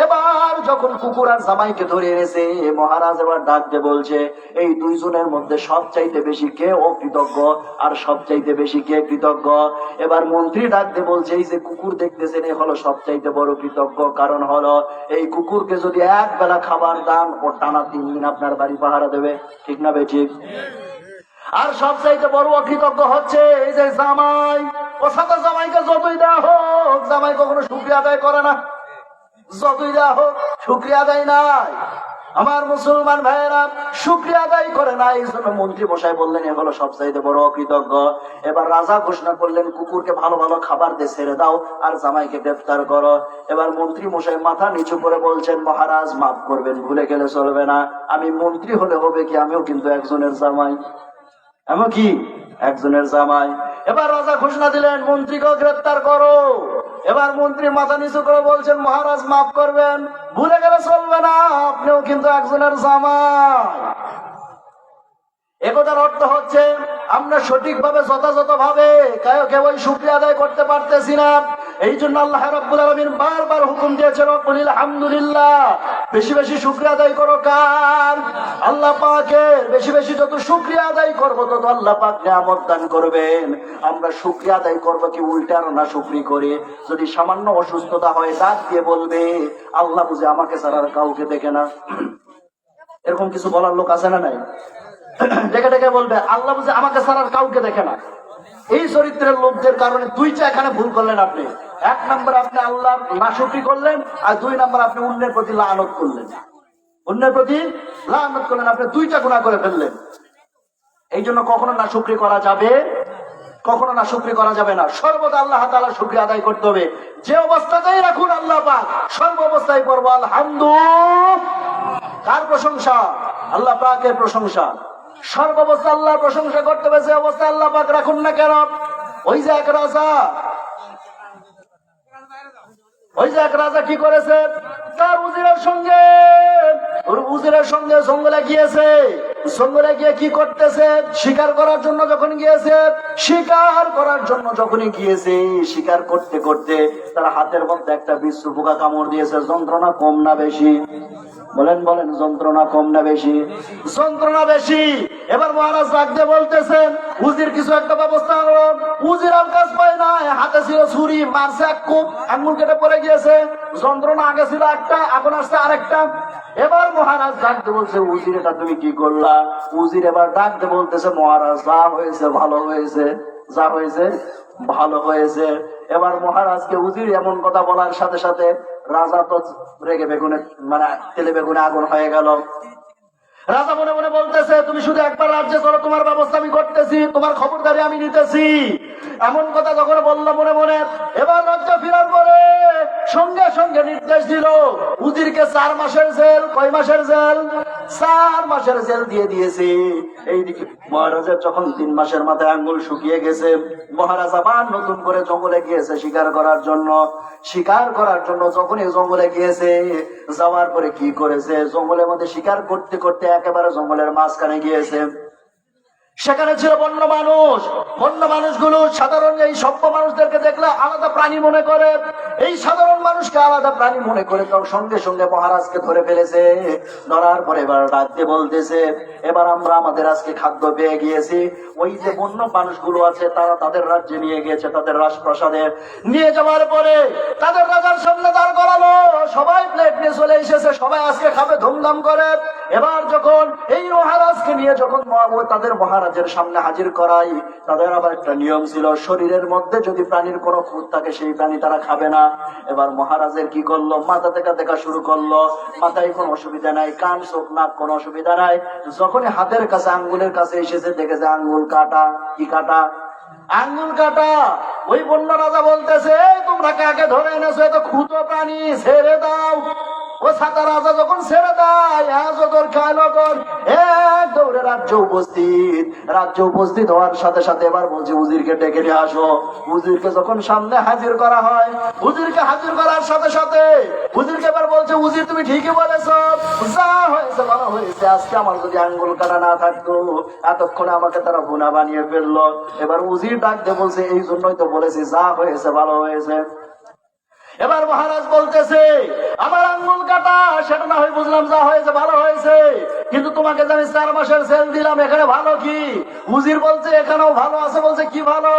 এবার যখন কুকুর আর জামাইকে ধরে এনেছে, মহারাজ এবার ডাক দিয়ে বলছে, এই দুইজনের মধ্যে সবচাইতে বেশি কে অকৃতজ্ঞ আর সবচাইতে বেশি কে কৃতজ্ঞ। এবার মন্ত্রী ডাক দিয়ে বলছে, এই যে কুকুর দেখতেছেন এ হলো সবচাইতে বড় কৃতজ্ঞ। কারণ হলো এই কুকুরকে যদি এক বেলা খাবার দান, ও টানা 3 দিন আপনার বাড়ি পাহারা দেবে। ঠিক না বেঠিক? আর সবচাইতে বড় অকৃতজ্ঞ হচ্ছে এই যে জামাই। ও সাথে জামাইকে যতই দেওয়া হোক, জামাই কখনো শুকরিয়া আদায় করে না। যতই দেওয়া হোক শুকরিয়া আদায় নাই। আমার মুসলমান ভাইয়েরা শুকরিয়া আদায় করে না। এই জন্য মন্ত্রী মশাই বললেন এ হলো সবচাইতে বড় অকৃতজ্ঞ। এবার রাজা ঘোষণা করলেন, কুকুরকে ভালো ভালো খাবার দিয়ে ছেড়ে দাও, আর জামাইকে গ্রেফতার করো। এবার মন্ত্রী মশাই মাথা নিচু করে বলছেন, মহারাজ মাফ করবেন, ভুলে গেলে চলবে না। আমি মন্ত্রী হলে হবে কি, আমিও কিন্তু একজনের জামাই। এমন কি একজনের জামাই। এবার রাজা ঘোষণা দিলেন, মন্ত্রীকেও গ্রেফতার করো। এবার মন্ত্রী মাথা নিচু করে বলছেন, মহারাজ মাফ করবেন, ভুলে গেলে চলবে না, আপনিও কিন্তু একজনের জামাই। একথার অর্থ হচ্ছে আমরা সঠিকভাবে যথাযথভাবে কেউ শুকরিয়া আদায় করতে পারতেছি না। এই জন্য আল্লাহ রাব্বুল আলামিন বারবার হুকুম দিয়েছেন, আলহামদুলিল্লাহ, বেশি বেশি শুকরিয়া আদায় করো। কার? আল্লাহ পাকের। বেশি বেশি যত শুকরিয়া আদায় করবো তত আল্লাহ পাক নিয়ামত দান করবেন। আমরা শুকরিয়া আদায় করবো কি উল্টার না শুকরি করে? যদি সামান্য অসুস্থতা হয় ডাক দিয়ে বলবে, আল্লাহ বুঝে আমাকে ছাড়া আর কাউকে দেখে না। এরকম কিছু বলার লোক আছে না নাই? ডেকে ডেকে বলবে, আল্লাহ বুঝে আমাকে ছাড়া আর কাউকে দেখে না। এই চরিত্রের লোকদের কারণে দুইটা এখানে ভুল করলেন আপনি। 1 নম্বর আপনি আল্লাহ নাশুকরি করলেন, আর 2 নম্বর আপনি অন্যের প্রতি লানত করলেন। আপনি 2টা গুনাহ করে ফেললেন। এই জন্য কখনো নাশুকরি করা যাবে, কখনো নাশুকরি করা যাবে না। সর্বদা আল্লাহ তাআলার শুকরিয়া আদায় করতে হবে। যে অবস্থাতেই রাখুন আল্লাহ পাক সর্ব অবস্থায় করবো আলহামদুলিল্লাহ। কার প্রশংসা? আল্লাহ পাকের প্রশংসা। সর্বাবস্থা আল্লাহর প্রশংসা করতে হবে। যে অবস্থায় আল্লাহ পাক রাখুন না কেন। ওই যে এক রাজা কি করেছে, তার উজিরের সঙ্গে জঙ্গলে গিয়েছে। জঙ্গলে গিয়ে কি করতেছে, শিকার করার জন্য যখন গিয়েছে, শিকার করতে করতে তার হাতের মধ্যে একটা বিশ্ব পোকা কামড় দিয়েছে। যন্ত্রণা কম না বেশি? বলেন যন্ত্রণা কম না বেশি? যন্ত্রণা বেশি। এবার মহারাজ রাখতে বলতেছেন, উজির কিছু একটা ব্যবস্থা হলো। উজির আর কাজ পায় না, হাতে ছিল ছুরি, মারছে এক কোপ, আঙুল কেটে পড়ে গিয়েছে। যন্ত্রণা আগে ছিল একটা, এখন আসছে আরেকটা। এবার মহারাজ ডাকতে বলছে, উজির এটা তুমি কি করলা? উজির এবার ডাকতে বলতেছে, মহারাজ যা হয়েছে ভালো হয়েছে, যা হয়েছে ভালো হয়েছে। এবার মহারাজকে উজির এমন কথা বলার সাথে সাথে রাজা তো রেগে বেগুনে তেলে বেগুনে আগুন হয়ে গেল। রাজা মনে মনে বলতেছে, তুমি শুধু একবার রাজ্যে চলো, তোমার ব্যবস্থা আমি করতেছি, তোমার খবরদারি আমি নিতেছি। এমন কথা যখন বললো মনে মনে, এবার রাজ্য ফেরার পরে সঙ্গে সঙ্গে নির্দেশ দিল, উজিরকে 4 মাসের জেল। কয় মাসের জেল? 4 মাসের জেল দিয়ে দিয়েছে। এইদিকে মহারাজের যখন 3 মাসের মাথায় আঙ্গুল শুকিয়ে গেছে, মহারাজ আবার নতুন করে জঙ্গলে গিয়েছে শিকার করার জন্য। যখন এই জঙ্গলে গিয়েছে, যাওয়ার পরে কি করেছে, জঙ্গলের মধ্যে শিকার করতে করতে একেবারে জঙ্গলের মাঝখানে গিয়েছে। সেখানে ছিল বন্য মানুষগুলো সাধারণ এই সভ্য মানুষদেরকে দেখলে আলাদা প্রাণী মনে করে, এই সাধারণ মানুষকে আলাদা প্রাণী মনে করে। তো সঙ্গে সঙ্গে মহারাজকে ধরে ফেলেছে। ধরার পরে এবার ডাকতে বলতেছে, এবার আমরা আমাদের আজকে খাদ্য পেয়ে গিয়েছি। ওই যে বন্য মানুষগুলো আছে তারা তাদের রাজ্যে নিয়ে গিয়েছে, তাদের রাজপ্রাসাদে নিয়ে যাওয়ার পরে তাদের রাজার সামনে দাঁড় করালো। সবাই প্লেট নিয়ে চলে এসেছে, সবাই আজকে খাবে ধুমধাম করে। এবার যখন এই মহারাজকে নিয়ে যখন তাদের মহারাজের সামনে হাজির করাই, তাদের আবার একটা নিয়ম ছিল, শরীরের মধ্যে যদি প্রাণীর কোনো খুঁত থাকে সেই প্রাণী তারা খাবে না। এবার মহারাজের কি করলো, মাথা থেকে দেখা শুরু করলো। মাথায় কোনো অসুবিধা নাই, কান চোখ নাক কোনো অসুবিধা নাই। যখনই হাতের কাছে আঙ্গুলের কাছে এসেছে, দেখেছে আঙ্গুল কাটা। কি কাটা? আঙ্গুল কাটা। ওই বন্য রাজা বলতেছে, তোমরা কাকে ধরে এনেছো? এত ক্ষুদ্র প্রাণী, ছেড়ে দাও। ও সাতা রাজা যখন ছেড়ে দেয়, দৌড়ে রাজ্য উপস্থিত। রাজ্য উপস্থিত হওয়ার সাথে সাথে এবার বলছে, উজিরকে ডেকে নিয়ে আসো। উজিরকে যখন সামনে হাজির করা হয়, উজিরকে হাজির করার সাথে সাথে উজিরকে এবার বলছে, উজির তুমি ঠিকই বলেছো, যা হয়েছে ভালো হয়েছে। আজকে আমার যদি আঙ্গুল কাটা না থাকতো, এতক্ষণে আমাকে তারা গুনাহ বানিয়ে ফেললো। এবার উজির ডাক দিয়ে বলছে, এই জন্যই তো বলেছি যা হয়েছে ভালো হয়েছে। এবার মহারাজ বলতেছে, আমার আঙ্গুল কাটা সেটা না হয় বুঝলাম, যা হয়েছে ভালো হয়েছে, কিন্তু তোমাকে যে আমি 4 মাসের সেল দিলাম, এখানে ভালো কি? উজির বলছে, এখানেও ভালো আছে। বলছে, কি ভালো?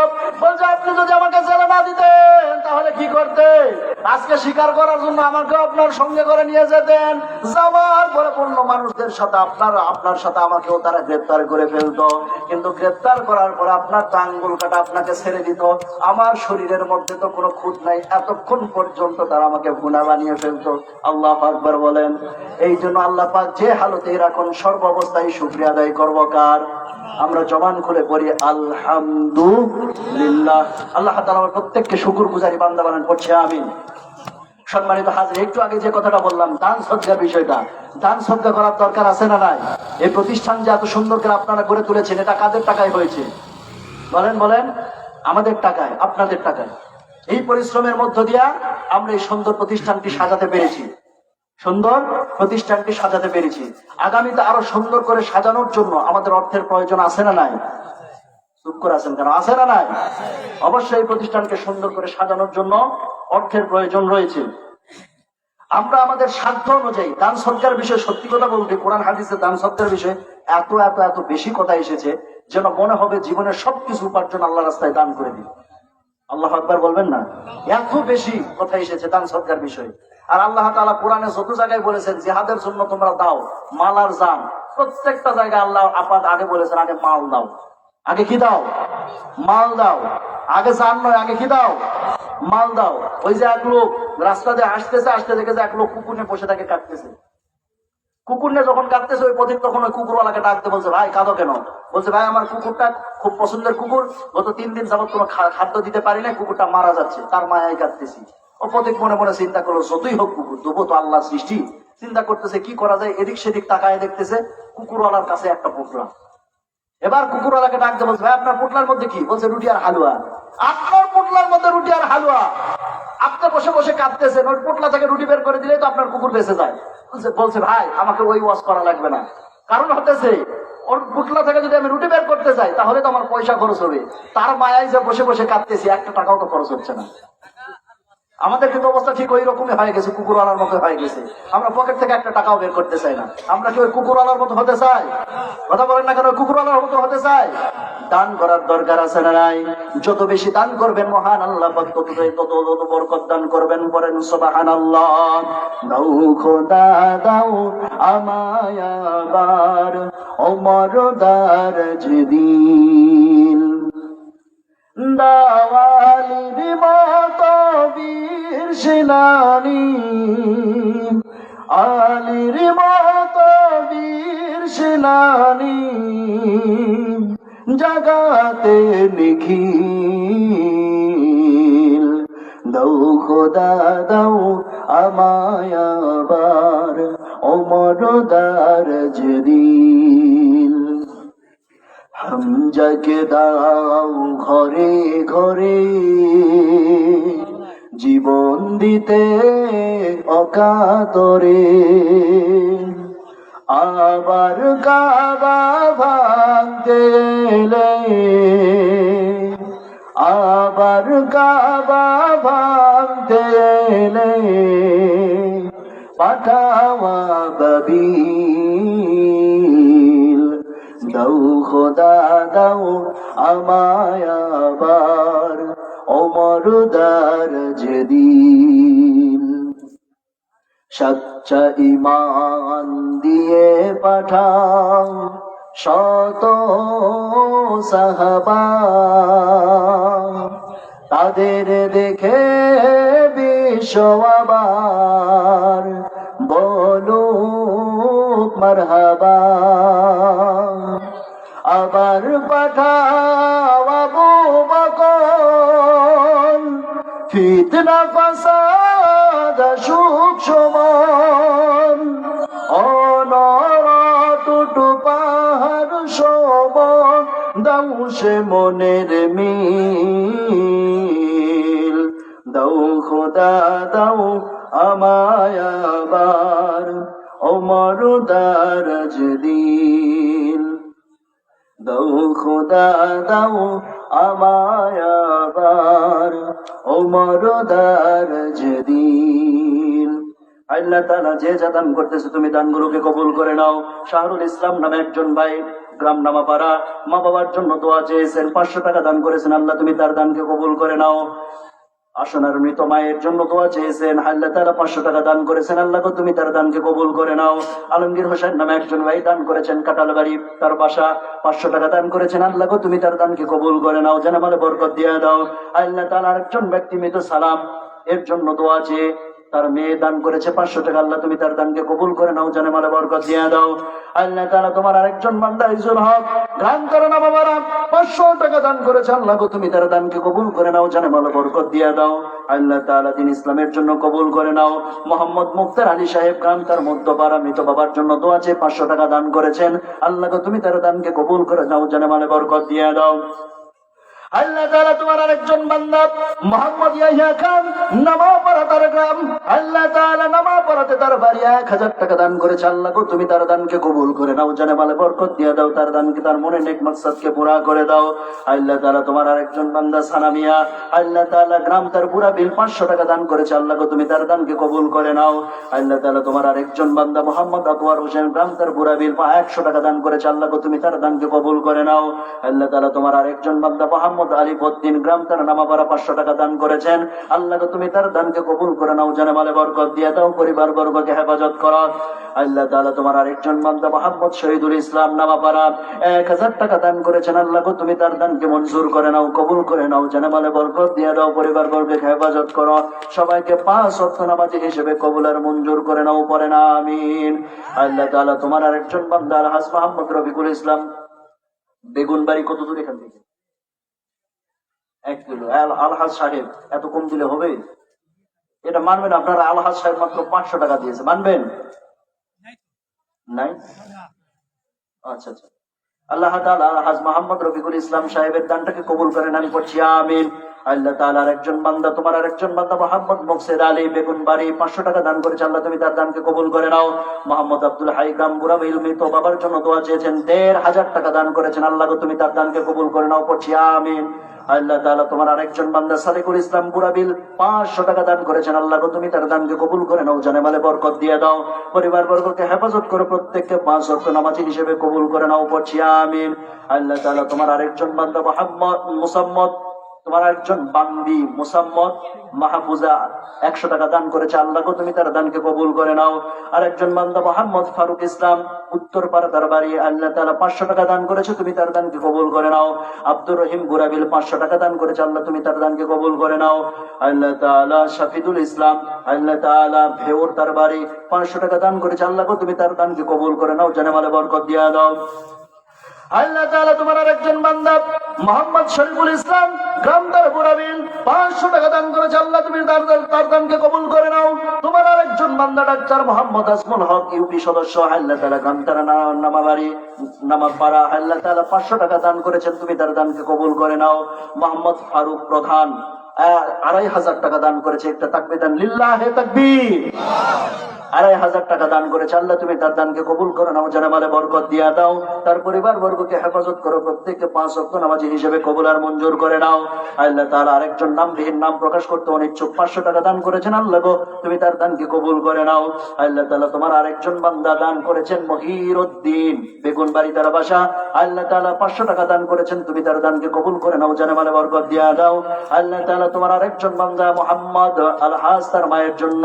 বলছে, আপনি যদি আমাকে জেলে না দিতেন তাহলে কি করতে? আজকে শিকার করার জন্য আমাকে আপনার সঙ্গে করে নিয়ে যেতেন। যাওয়ার পরে পূর্ণ মানুষদের সাথে আপনার সাথে আমাকেও তারা গ্রেপ্তার করে ফেলতো, কিন্তু গ্রেপ্তার করার পরে আপনার তো আঙ্গুল কাটা আপনাকে ছেড়ে দিত। আমার শরীরের মধ্যে তো কোনো খুঁত নাই, এতক্ষণ পর্যন্ত তারা আমাকে গুনাহ বানিয়ে ফেলতো। আল্লাহ আকবার বলেন। এই জন্য আল্লাহ পাক যে হালতেই রাখুন, সর্বাবস্থায় শুকরিয়া আদায় করবো কার? আমরা জবান খুলে পড়ি আলহামদুলিল্লাহ। আল্লাহ তাআলা আমার প্রত্যেককে শুকর গুজারি বান্দা বানান, পড়ছে আমিন। সম্মানিত হাজির, একটু আগে যে কথাটা বললাম, দান সদকার বিষয়টা, দান সদকা করার দরকার আছে না নাই? এই প্রতিষ্ঠান যে এত সুন্দর করে আপনারা গড়ে তুলেছেন, এটা কাদের টাকায় হয়েছে? বলেন বলেন। আমাদের টাকায়, আপনাদের টাকায়। এই পরিশ্রমের মধ্য দিয়া আমরা এই সুন্দর প্রতিষ্ঠানটি সাজাতে পেরেছি, সুন্দর প্রতিষ্ঠানটি সাজাতে পেরেছি। আগামীতে আরো সুন্দর করে সাজানোর জন্য আমাদের অর্থের প্রয়োজন আছে না নাই? চুপ করে আছেন কেন? আছে না নাই? অবশ্যই এই প্রতিষ্ঠানকে সুন্দর করে সাজানোর জন্য অর্থের প্রয়োজন রয়েছে। আমরা আমাদের সাধ্য অনুযায়ী দান সদকার বিষয়ে, সত্যি কথা বলতে কোরআন হাদিসে দান সদকার বিষয়ে এত এত এত বেশি কথা এসেছে, যেন মনে হবে জীবনের সবকিছু উপার্জন আল্লাহ রাস্তায় দান করে দিই। আল্লাহু আকবার বলবেন না? এত বেশি কথা এসেছে দান সদকার বিষয়ে। আর আল্লাহ তাআলা কোরআনে যত জায়গায় বলেছেন জিহাদের জন্য তোমরা দাও মাল আর জান, প্রত্যেকটা জায়গায় আল্লাহ আপাত আগে বলেছেন, আগে মাল দাও। আগে কি দাও? মাল দাও। আগে জান নয়, আগে কি দাও? মাল দাও। ওই যে এক লোক রাস্তা দিয়ে আসতে দেখে যে এক লোক কুকুর নিয়ে বসে তাকে কাটতেছে। কুকুর নিয়ে যখন কাটতেছে, ওই পথিক তখন ওই কুকুরওয়ালাকে ডাকতে বলছে, ভাই কাঁদো কেন? বলছে, ভাই আমার কুকুরটা খুব পছন্দের কুকুর, গত 3 দিন যাবত কোনো খাদ্য দিতে পারি না, কুকুরটা মারা যাচ্ছে, তার মায়ায় কাটতেছি। ও পথিক মনে মনে চিন্তা করলো, যতই হোক কুকুর, তবু তো আল্লাহ সৃষ্টি। চিন্তা করতেছে কি করা যায়, এদিক সেদিক তাকায় দেখতেছে কুকুরওয়ালার কাছে একটা পুটলা। এবার কুকুরওয়ালাকে ডাকতে বলছে, ভাই আপনার পুটলার মধ্যে কি? বলছে, রুটি আর হালুয়া। আপনার পুটলার মধ্যে রুটি আর হালুয়া? আপনি বসে বসে কাঁদতেছেন, ওই পুটলা থেকে রুটি বের করে দিলেই তো আপনার কুকুর বেঁচে যায়। বলছে, ভাই আমাকে ওই ওয়াজ করা লাগবে না, কারণ হতেছে ওর পুটলা থেকে যদি আমি রুটি বের করতে যাই তাহলে তো আমার পয়সা খরচ হবে, তার মায়ায় যে বসে বসে কাঁদতেছি একটা টাকাও তো খরচ হচ্ছে না। আমাদের কিন্তু অবস্থা ঠিক ওই রকমই হয়ে গেছে, কুকুরওয়ালার মতো হয়ে গেছে। আমরা পকেট থেকে একটা টাকাও বের করতে চাই না। আমরা কি ওই কুকুরওয়ালার মতো হতে চাই? কথা বলেন না কেন? কুকুরওয়ালার মতো হতে চাই? দান করার দরকার আছে না নাই? যত বেশি দান করবেন মহান আল্লাহ পাক তত বরকত দান করবেন। বলেন সুবহানাল্লাহ। দাও খোদা দাও আমায় আবার ওমর দারজ দিল, দাওয়ালির মতো বীর সেনানি, আলির মতো বীর সেনানি, জাগাতে নিখিল। দাও খোদা দাও আমায় আবার ওমর দারজ দিল। হামজাকে দাও ঘরে ঘরে জীবন দিতে অকাতরে, আবার কাবা ভাঙতে এলে, আবার কাবা ভাঙতে এলে, পাঠাওয়া বাবিল। দাও খোদা দাও আমায় আবার ওমর দারজ দিল। সচ্চা ঈমান দিয়ে পাঠাও শত সাহাবা, তাদের দেখে বিশ্ব আবার বলুক মারহাবা। আবার পাঠাও আবু বকর ফিতনা ফাসাদ সুখ সমান টুটু পাহাড় সমান দাও সে মনের মিল দাও খোদা দাও আমায় আবার ওমর দারাজ দিল দাও খোদা দাও আমায় আবার ওমর দারাজ দিল। আল্লাহ তাআলা যে যা দান করতেছে তুমি দানগুলোকে কবুল করে নাও। শাহরুল ইসলাম নামে একজন ভাই গ্রাম নামাপাড়া মা বাবার জন্য দোয়া চেয়েছেন, 500 টাকা দান করেছেন, আল্লাহ তুমি তার দানকে কবুল করে নাও। আসনার মৃত মায়ের জন্য দোয়া চেয়েছেন, আল্লাহ তাআলা 500 টাকা দান করেছেন, আল্লাহ তুমি তার দানকে কবুল করে নাও। আলমগীর হোসেন নামে একজন ভাই দান করেছেন কাটালবাড়ি, তার বাসা, 500 টাকা দান করেছেন, আল্লাহ তুমি তার দানকে কবুল করে নাও, জানামালে বরকত দিয়ে দাও। আল্লাহ তাআলা আরেকজন ব্যক্তি মৃত সালাম এর জন্য দোয়া চেয়ে তার মেয়ে দান করেছে 500 টাকা, আল্লাহ তুমি তার দানকে কবুল করে নাও, জানামালে বরকত দিয়ে দাও। আল্লাহ তাআলা তোমার আরেকজন বান্দা ইজুল হক গান করে না বাবারা 500 টাকা দান করেছে, আল্লাহ তুমি তার দানকে কবুল করে নাও, জানামালে বরকত দিয়ে দাও। আল্লাহ তাআলা দিন ইসলামের জন্য কবুল করে নাও। মোহাম্মদ মুক্তার আলী সাহেব গ্রাম তার মধ্যপাড়া মৃত বাবার জন্য দোয়া চেয়ে 500 টাকা দান করেছেন, আল্লাহ তুমি তার দানকে কবুল করে নাও, জানামালে বরকত দিয়ে দাও। আল্লাহ তাআলা তোমার আরেকজন বান্দা মোহাম্মদ ইয়াহিয়া খান নামাপাড়া তার গ্রাম, আল্লাহ তাআলা নামাপাড়াতে তার বাড়ি 1000 টাকা দান করেছে, আল্লাহ তুমি তার দানকে কবুল করে নাও, জানামালে বরকত দিয়ে দাও, তার দানকে তার মনে নেক মাকসাদকে পুরা করে দাও। আল্লাহ তাআলা তোমার আরেকজন বান্দা সানামিয়া, আল্লাহ তাআলা গ্রাম তার পুরা বিল 500 টাকা দান করেছে, আল্লাহ তুমি তার দানকে কবুল করে নাও। আল্লাহ তাআলা তোমার আরেকজন বান্দা মোহাম্মদ আকবর হোসেন গ্রাম তার পুরা বিল 100 টাকা দান করেছে, আল্লাহ তুমি তার দানকে কবুল করে নাও। আল্লাহ তাআলা তোমার আরেকজন বান্দা মোহাম্মদ আলিবউদ্দিন গ্রাম তার নামাপাড়া 500 টাকা দান করেছেন, আল্লাহ তুমি তার দানকে কবুল করে নাও, জানামালে বরকত দিয়ে দাও, পরিবার বর্গকে হেফাজত করো। আল্লাহ তাআলা তোমার আরেকজন বান্দা মোহাম্মদ শহীদুল ইসলাম নামাপাড়া 1000 টাকা দান করেছেন, আল্লাহ তুমি তার দানকে মঞ্জুর করে নাও, কবুল করে নাও, জানামালে বরকত দিয়ে দাও, পরিবার বর্গকে হেফাজত করো। সবাইকে 5 ওয়াক্ত নামাজি হিসেবে কবুল আর মঞ্জুর করে নাও, পড়ে না আমিন। আল্লাহ তাআলা তোমার আরেকজন বান্দা আলহাজ মোহাম্মদ রফিকুল ইসলাম বেগুনবাড়ি, কত দূর এখান থেকে? 1 কিলো। আলহাজ সাহেব এত কম দিলে হবে? এটা মানবেন আপনারা? আলহাজ সাহেব মাত্র 500 টাকা দিয়েছে, মানবেন? নাই? আচ্ছা আচ্ছা। আল্লাহ তাআলা আলহাজ মোহাম্মদ রফিকুল ইসলাম সাহেবের দানটাকে কবুল করেন, আমি পড়ছি আমিন। আল্লাহ তাআলার একজন বান্দা তোমার আরেকজন বান্দা মোহাম্মদ মুকসিদ আলী বেগুনবাড়ি 500 টাকা দান করেছে, আল্লাহ তুমি তার দানকে কবুল করে নাও। মোহাম্মদ আব্দুল হাই গ্রাম বুড়াবিল মৃত বাবার জন্য দোয়া চেয়েছেন, 1500 টাকা দান করেছেন, আল্লাহ তুমি তার দানকে কবুল করে নাও, পড়ছি আমিন। আল্লাহ তাআলা তোমার আরেকজন বান্দা সাদিকুল ইসলাম বুড়াবিল 500 টাকা দান করেছেন, আল্লাহ তুমি তার দানকে কবুল করে নাও, জানেমালে বরকত দিয়ে দাও, পরিবার বর্গকে হেফাজত করে প্রত্যেককে 5 ওয়াক্ত নামাজি হিসেবে কবুল করে নাও, পড়ছি আমিন। আল্লাহ তাআলা তোমার আরেকজন বান্দা মোহাম্মদ মুসাম্মদ, তোমার একজন বান্দি মুসাম্মদ মাহফুজা 100 টাকা দান করেছে, আল্লাহ তুমি তার দানকে কবুল করে নাও। আর একজন বান্দা মোহাম্মদ ফারুক ইসলাম উত্তরপাড়া তার বাড়ি, আল্লাহ তাআলা 500 টাকা দান করেছে, তুমি তার দানকে কবুল করে নাও। আব্দুর রহিম বুড়াবিল 500 টাকা দান করেছে, আল্লাহ তুমি তার দানকে কবুল করে নাও। আল্লাহ তাআলা শাফিদুল ইসলাম, আল্লাহ তাআলা ভেউর তার বাড়ি 500 টাকা দান করেছে, আল্লাহ তুমি তার দানকে কবুল করে নাও, জানেমালে বরকত দিয়ে দাও। আল্লাহ তাআলা তোমার আরেকজন বান্দা মোহাম্মদ শরীফুল ইসলাম গ্রামদার বুড়াবিল 500 টাকা দান করেছে, আল্লাহ তুমি তার দানকে কবুল করে নাও। তোমার আরেকজন বান্দা ডাক্তার মোহাম্মদ আজমুল হক ইউপি সদস্য, আল্লাহ তাআলা গ্রামদার নামাবাড়ি নামাপাড়া, আল্লাহ তাআলা 500 টাকা দান করেছেন, তুমি তার দানকে কবুল করে নাও। মোহাম্মদ ফারুক প্রধান 2500 টাকা দান করেছে, একটা তাকবীর দেন, লিল্লাহে তাকবীর। 2500 টাকা দান করেছে, আল্লাহ তুমি তার দানকে কবুল করে নাও, জানেমালে বরকত দিয়া দাও, তার পরিবার বর্গকে হেফাজত করো, প্রত্যেককে 5 ওয়াক্ত নামাজি হিসেবে কবুল আর মঞ্জুর করে নাও। আল্লাহ তাআলা আরেকজন নামবিহীন নাম প্রকাশ করতে অনিচ্ছুক 500 টাকা দান করেছেন, আল্লাহ গো তুমি তার দানকে কবুল করে নাও। আল্লাহ তাআলা তোমার আরেকজন বান্দা দান করেছেন মহিরউদ্দিন বেগুনবাড়ি তার বাসা, আল্লাহ তাআলা 500 টাকা দান করেছেন, তুমি তার দানকে কবুল করে নাও, জানেমালে বরকত দিয়া দাও। আল্লাহ তাআলা তোমার আরেকজন বান্দা মোহাম্মদ আলহাজ তার মায়ের জন্য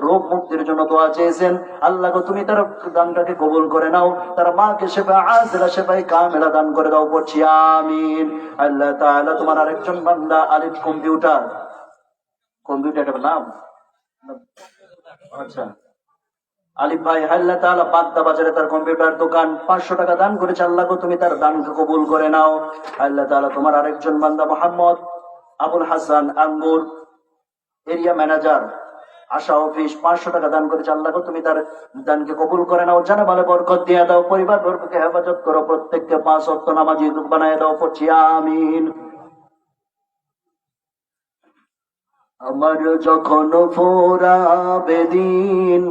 রোগ মুক্তির জন্য দোয়া চেয়েছেন, আল্লাহ গো তুমি তার দানটাকে কবুল করে নাও, তার মাকে শেফা আজিলা শেফাই কামিলা দান করে দাও, পড়ছি আমিন। আল্লাহ তাআলা তোমার আরেকজন বান্দা আলিফ কম্পিউটার নাম, আচ্ছা আলিফ ভাই, আল্লাহ তাআলা বাগদা বাজারে তার কম্পিউটার দোকান 500 টাকা দান করেছে, আল্লাহ গো তুমি তার দানকে কবুল করে নাও। আল্লাহ তাআলা তোমার আরেকজন বান্দা মোহাম্মদ আবুল হাসান আঙ্গুর এরিয়া ম্যানেজার আশা অফিস 500 টাকা দান করেছে। আল্লাহ গো তুমি তার দানকে কবুল করে নাও, জানা ভালো বরকত দিয়ে দাও, পরিবার বর্গকে হেফাজত করো, প্রত্যেককে 5 ওয়াক্ত নামাজি বানায় দাও, পড়ছি আমিন। আমার যখন ফোরাবে দিন,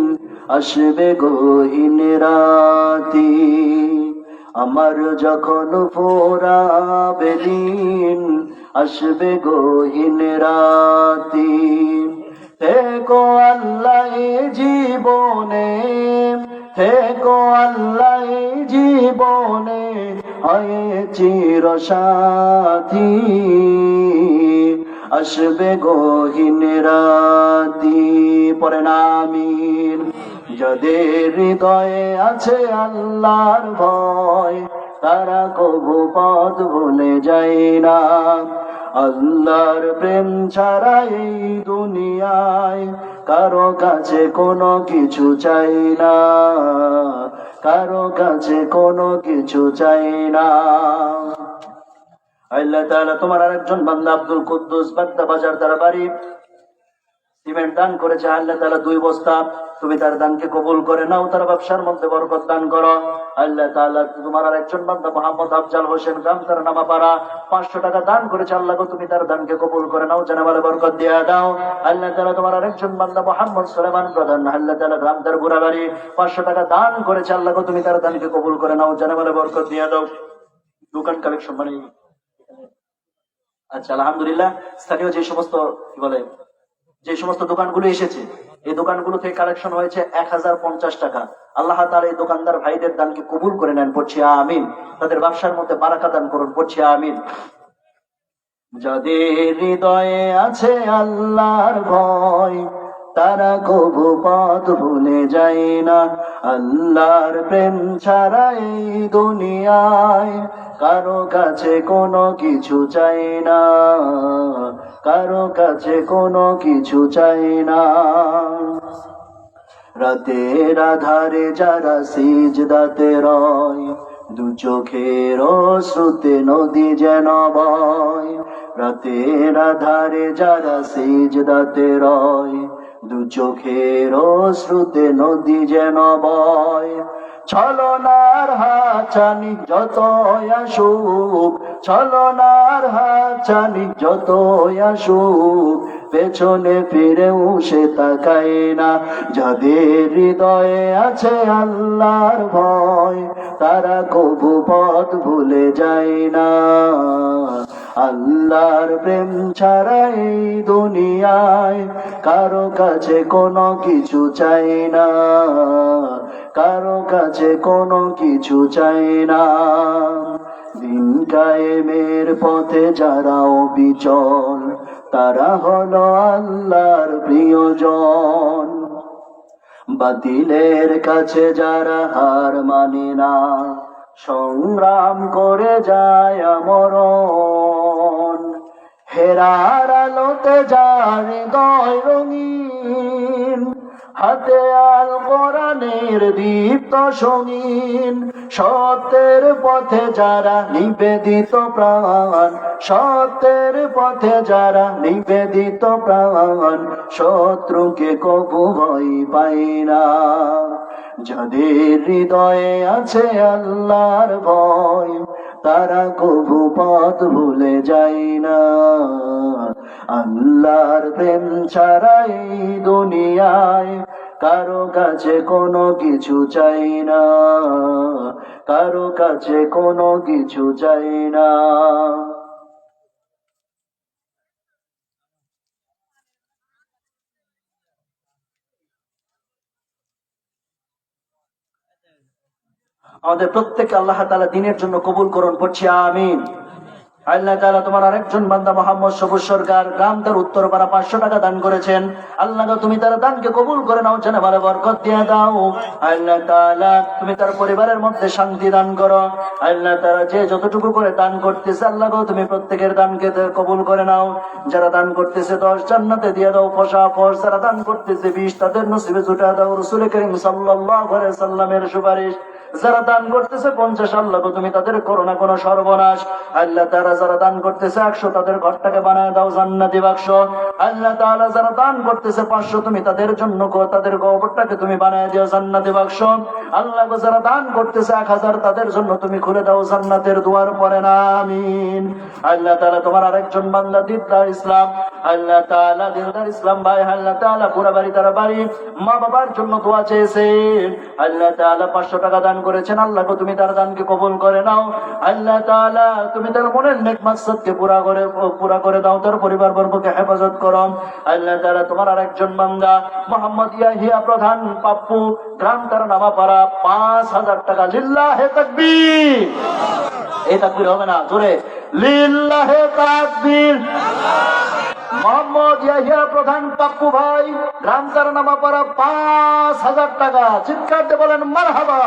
আসবে গহীন রাতি, আমার যখন ফোরাবে দিন, আসবে গহীন রাতি, থেকো আল্লাহ জীবনে, থেকো আল্লাহ জীবনে, হয় চির সাথী, আসবে গহীন রাতি, পড়েন আমিন। যাদের হৃদয়ে আছে আল্লাহর ভয়, তারা কবু পথ ভুলে যায় না। আল্লাহর প্রেম ছাড়া এই দুনিয়ায় কারো কাছে কোনো কিছু চাই না, কারো কাছে কোনো কিছু চাই না। আল্লাহ তাআলা তোমার আরেকজন বান্দা আব্দুল কুদ্দুস বাগদা বাজার তার বাড়ি সিমেন্ট দান করেছে। আল্লাহ তাআলা 2 বস্তা, তুমি তার দানকে কবুল করে নাও, তার ব্যবসার মধ্যে বরকত দান করো। আল্লাহ তাআলা তোমার আরেকজন বান্দা মোহাম্মদ আফজাল হোসেন গ্রাম তার নামাপাড়া 500 টাকা দান করেছে। আল্লাহ গো তুমি তার দানকে কবুল করে নাও, জানা ভালো বরকত দিয়ে দাও। আল্লাহ তাআলা তোমার আরেকজন বান্দা মোহাম্মদ সুলাইমান প্রধান, আল্লাহ তাআলা গ্রাম তার বুড়াবাড়ি 500 টাকা দান করেছে। আল্লাহ গো তুমি তার দানকে কবুল করে নাও, জানা ভালো বরকত দিয়ে দাও। দোকান কালেকশন মানে আচ্ছা আলহামদুলিল্লাহ, স্থানীয় যে সমস্ত কি বলে যে সমস্ত দোকানগুলো এসেছে, এই দোকানগুলো থেকে কালেকশন হয়েছে 1050 টাকা। আল্লাহ তাআলা এই দোকানদার ভাইদের দানকে কবুল করে নেন, পড়ছি আমিন। তাদের ব্যবসার মধ্যে বারাকা দান করুন, পড়ছি আমিন। যাদের হৃদয়ে আছে আল্লাহর ভয়, তারা কবু পথ ভুলে যায় না। আল্লাহর প্রেম ছাড়া এই দুনিয়ায় কারো কাছে কোনো কিছু চাই না, কারো কাছে কোনো কিছু চাই না। রাতের আধারে যারা সিজদাতে রয়, 2 চোখের অশ্রুতে নদী যেন বয়। রাতের আধারে যারা সিজদাতে রয়, 2 চোখের অশ্রুতে নদী যেন বয়। ছলনার হাতছানি যত আসুক, ছলনার হাতছানি যত আসুক, পেছনে ফিরেও সে তাকায় না। যাদের হৃদয়ে আছে আল্লাহর ভয়, তারা কবু পথ ভুলে যায় না। আল্লাহর প্রেম ছাড়া এই দুনিয়ায় কারো কাছে কোনো কিছু চাই না, কারো কাছে কোনো কিছু চাই না। দিন কায়েমের পথে যারা অবিচল, তারা হলো আল্লাহর প্রিয়জন। বাতিলের কাছে যারা হার মানে না, সংগ্রাম করে যায় মরণ। হেরার আলোতে যার হৃদয় রঙিন, হাতে আল কোরআনের দীপ্ত সঙ্গীন। সত্যের পথে যারা নিবেদিত প্রাণ, সত্যের পথে যারা নিবেদিত প্রাণ, শত্রুকে কবু ভয় পায় না। যাদের হৃদয়ে আছে আল্লাহর ভয়, তারা কবু পথ ভুলে যায় না। আল্লাহর প্রেম ছাড়া এই দুনিয়ায় কারো কাছে কোনো কিছু চাই না, কারো কাছে কোনো কিছু চাই না। আমাদের প্রত্যেককে আল্লাহ তাআলা দ্বীনের জন্য কবুল করুন, পড়ছি আমিন। আল্লাহ তাআলা তোমার আরেকজন বান্দা মোহাম্মদ সবুজ সরকার গ্রাম তার উত্তরপাড়া 500 টাকা দান করেছেন। আল্লাহ তুমি তার দানকে কবুল করে নাও, জানে ভালো বরকত দিয়ে দাও। আল্লাহ তাআলা তুমি তার পরিবারের মধ্যে শান্তি দান করো। আল্লাহ তাআলা যে যতটুকু করে দান করতেছে, আল্লাহ তুমি প্রত্যেকের দানকে কবুল করে নাও। যারা দান করতেছে 10 জান্নাতে দিয়ে দাও ফসাফস, যারা দান করতেছে 20 তাদের নসিবে জুটা দাও রাসূল করিম সাল্লাল্লাহু আলাইহি সাল্লামের সুপারিশ। যারা দান করতেছে 50, আল্লাহ তুমি তাদের করোনা কোনো সর্বনাশ। আল্লাহ তারা যারা দান করতেছে 100, তাদের ঘরটাকে বানায় দাও জান্নাতি বাক্স। আল্লাহ তাআলা যারা দান করতেছে 500 তুমি তাদের জন্য তাদের কবরটাকে তুমি বানায় দিও জান্নাতে বাক্স। আল্লাহ গো যারা দান করতেছে 1000 তাদের জন্য তুমি খুলে দাও জান্নাতের দুয়ার, পড়েন আমিন। আল্লাহ তাআলা তোমার আরেকজন বান্দা দিলদার ইসলাম, আল্লাহ তাআলা দিলদার ইসলাম ভাই, আল্লাহ তাআলা পুরো বাড়ি তার বাড়ি মা বাবার জন্য দোয়া চেয়েছেন, আল্লাহ তাআলা 500 টাকা দান করেছেন। আল্লাহ গো তুমি তার দানকে কবুল করে নাও। আল্লাহ তাআলা তুমি তার মনের নেক মাকসাদকে পুরা করে দাও, তার পরিবার বর্গকে হেফাজত করো। আল্লাহ তাআলা তোমার আরেকজন বান্দা মোহাম্মদ ইয়াহিয়া প্রধান পাপ্পু, গ্রাম তার নামাপাড়া, 5000 টাকা। লিল্লাহে তাকবীর। এই তাকবীর হবে না, জোরে লিল্লাহে তাকবীর। মোহাম্মদ ইয়াহিয়া প্রধান পাপ্পু ভাই, গ্রাম তার নামাপাড়া, 5000 টাকা। চিৎকার দিয়ে বলেন মারহাবা।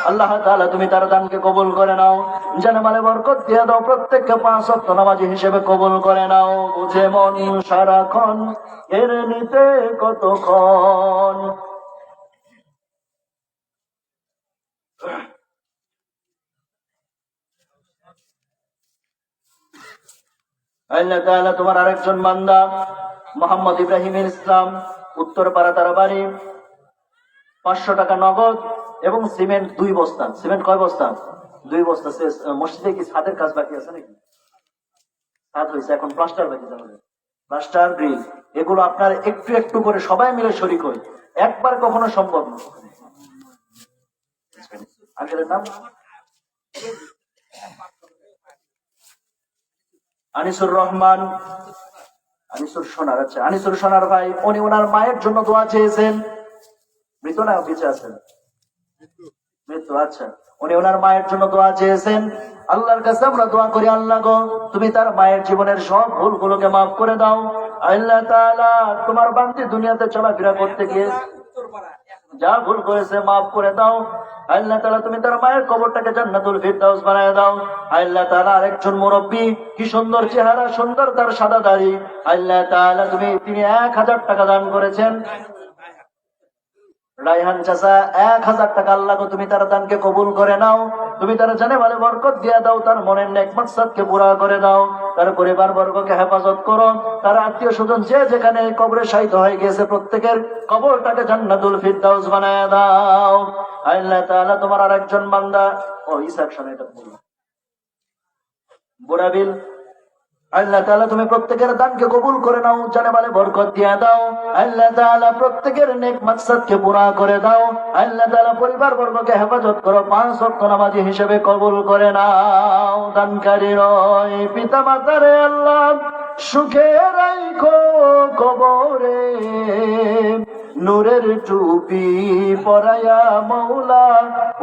আল্লাহ তাআলা তুমি তার দানকে কবুল করে নাও, জানেমালে বরকত দিয়ে দাও, প্রত্যেককে 5 ওয়াক্ত নামাজি হিসেবে কবুল করে নাও। বুঝে মন সারাক্ষণ এর নিতে কতক্ষণ। আল্লাহ তাআলা তোমার আরেকজন বান্দা মোহাম্মদ ইব্রাহিম ইসলাম, উত্তরপাড়া তার বাড়ি, 500 টাকা নগদ এবং সিমেন্ট 2 বস্তা। সিমেন্ট কয় বস্তা? 2 বস্তা। মসজিদে কি ছাদের কাজ বাকি আছে নাকি? ছাদ হয়েছে, এখন প্লাস্টার বাকি যাবে, প্লাস্টার গ্রিল। এগুলো আপনার একটু একটু করে সবাই মিলে শরীক হই, একবার কখনো সম্ভব না। আঙ্কেলের নাম আনিসুর রহমান, আনিসুর সোনার। আচ্ছা, আনিসুর সোনার ভাই, উনি ওনার মায়ের জন্য দোয়া চেয়েছেন। মৃত না বেঁচে আছেন? মৃত্যু। আচ্ছা, উনি ওনার মায়ের জন্য দোয়া চেয়েছেন। আল্লাহর কাছে আমরা দোয়া করি, আল্লাহ গো তুমি তার মায়ের জীবনের সব ভুলগুলোকে মাফ করে দাও। আল্লাহ তাআলা তোমার বান্দি দুনিয়াতে চলাফেরা করতে গিয়ে যা ভুল করেছে মাফ করে দাও। আল্লাহ তাআলা তুমি তার মায়ের কবরটাকে জান্নাতুল ফিরদাউস বানায় দাও। আল্লাহ তাআলা আরেকজন মুরব্বী, কি সুন্দর চেহারা, সুন্দর তার সাদা দাড়ি। আল্লাহ তাআলা তিনি 1000 টাকা দান করেছেন। রায়হান চাচা 1000 টাকা। আল্লাহ গো তুমি তার দানকে কবুল করে নাও, তুমি তার জানে ভালো বরকত দিয়ে দাও, তার মনের নেক মাকসাদকে পুরা করে দাও, তার পরিবার বর্গকে হেফাজত করো, তার আত্মীয় স্বজন যে যেখানে কবরে শায়িত হয়ে গেছে প্রত্যেকের কবরটাকে জান্নাতুল ফিরদাউস বানায় দাও। আল্লাহ তাআলা তোমার আরেকজন বান্দা ইসাক শাহ, এটা বুড়াবিল, আল্লাহ তাআলা তুমি প্রত্যেকের দানকে কবুল করে নাও, জানে ভালো বরকত দিয়ে দাও। আল্লাহ তাআলা প্রত্যেকের নেক মাকসাদকে পুরা করে দাও। আল্লাহ তাআলা পরিবার বর্গকে হেফাজত করো, 5 ওয়াক্ত নামাজি হিসেবে কবুল করে নাও। দানকারীর পিতা মাতারে আল্লাহ সুখে রাখো কবরে, নূরের টুপি পরায়া মৌলা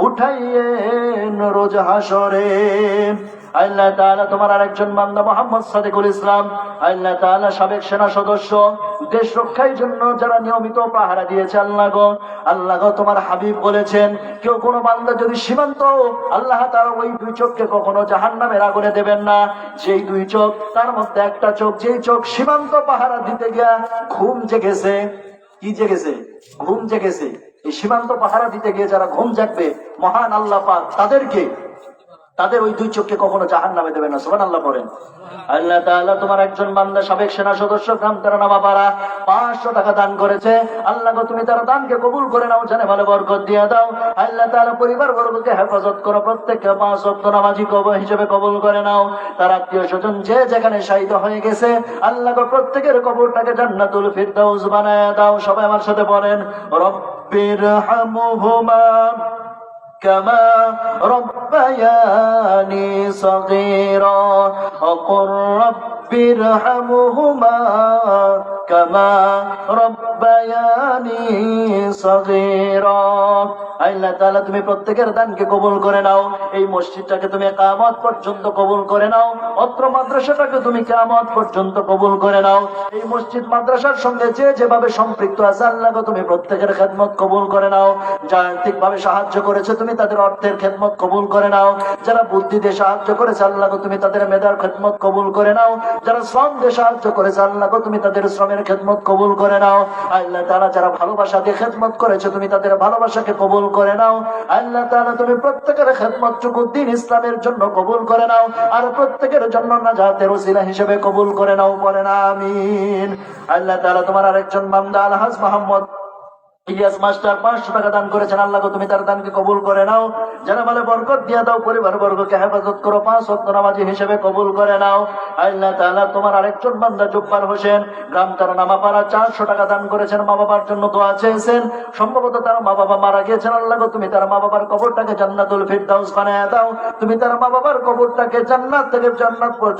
উঠাইয়েন রোজ হাসরে। আল্লাহ তাআলা তোমার আরেকজন বান্দা মোহাম্মদ সাদিকুল ইসলাম, আল্লাহ তাআলা সাবেক সেনা সদস্য, দেশ রক্ষার জন্য যারা নিয়মিত পাহারা দিয়েছে, আল্লাহ গো তোমার হাবিব বলেছেন, কেউ কোনো বান্দা যদি সীমান্ত, আল্লাহ তাআলা ওই 2 চোখকে কখনো জাহান্নামের আগুনে দেবেন না। যেই 2 চোখ, তার মধ্যে একটা চোখ, যেই চোখ সীমান্ত পাহারা দিতে গিয়া ঘুম জেগেছে। কি জেগেছে? ঘুম জেগেছে। এই সীমান্ত পাহারা দিতে গিয়ে যারা ঘুম জাগবে, মহান আল্লাহ পাক তাদের ওই 2 চোখকে কখনো জাহান্নামে দেবে না। সুবহানাল্লাহ বলেন। আল্লাহ তাআলা তোমার একজন বান্দা সাবেক সেনা সদস্য, গ্রাম তারা নামাপাড়া, 500 টাকা দান করেছে। আল্লাহ গো তুমি তার দানকে কবুল করে নাও, জানে ভালো বরকত দিয়ে দাও। আল্লাহ তাআলা পরিবার বর্গকে হেফাজত করো, প্রত্যেককে 5 ওয়াক্ত নামাজি হিসেবে কবুল করে নাও। তার আত্মীয় স্বজন যে যেখানে শায়িত হয়ে গেছে, আল্লাহ গো প্রত্যেকের কবরটাকে জান্নাতুল ফিরদাউস বানায় দাও। সবাই আমার সাথে বলেন, রব্বিরহামহুমা كما ربياني صغيرا وقل رب ارحمهما كما ربياني صغيرا। আল্লাহ তাআলা তুমি প্রত্যেকের দানকে কবুল করে নাও। এই মসজিদটাকে তুমি কিয়ামত পর্যন্ত কবুল করে নাও। অত্র মাদ্রাসাটাকে তুমি কিয়ামত পর্যন্ত কবুল করে নাও। এই মসজিদ মাদ্রাসার সঙ্গে যে যেভাবে সম্পৃক্ত আছে, আল্লাহ গো তুমি প্রত্যেকের খেদমত কবুল করে নাও। যারা আর্থিকভাবে সাহায্য করেছে, তুমি তাদের অর্থের খেদমত কবুল করে নাও। যারা বুদ্ধি দিয়ে সাহায্য করেছে, আল্লাহ গো তুমি তাদের মেধার খেদমত কবুল করে নাও। যারা শ্রম দিয়ে সাহায্য করেছে, আল্লাহ গো তুমি তাদের শ্রমের জীবনের খেদমত কবুল করে নাও। আল্লাহ তাআলা যারা ভালোবাসা দিয়ে খেদমত করেছে তুমি তাদের ভালোবাসাকে কবুল করে নাও। আল্লাহ তাআলা তুমি প্রত্যেকের খেদমতটুকু দ্বীন ইসলামের জন্য কবুল করে নাও, আর প্রত্যেকের জন্য নাজাতের ওসিলা হিসেবে কবুল করে নাও, পড়েন আমিন। আল্লাহ তাআলা তোমার আরেকজন বান্দা আলহাজ মোহাম্মদ ইলিয়াস মাস্টার 500 টাকা দান করেছেন, আল্লাহ গো তুমি তার দানকে কবুল করে নাও, জানামালে বরকত দিয়ে দাও, পরিবার বর্গকে হেফাজত করো, 5 ওয়াক্ত নামাজি হিসেবে কবুল করে নাও। আল্লাহ তাআলা তোমার আরেকজন বান্দা জব্বার হোসেন গ্রাম তার নামাপাড়া 400 টাকা দান করেছেন, মা বাবার জন্য দোয়া চেয়েছেন, সম্ভবত তার মা বাবা মারা গিয়েছেন, আল্লাহ গো তুমি তার মা বাবার কবরটাকে জান্নাতুল ফিরদাউস বানায় দাও, তুমি তার মা বাবার কবরটাকে জান্নাত থেকে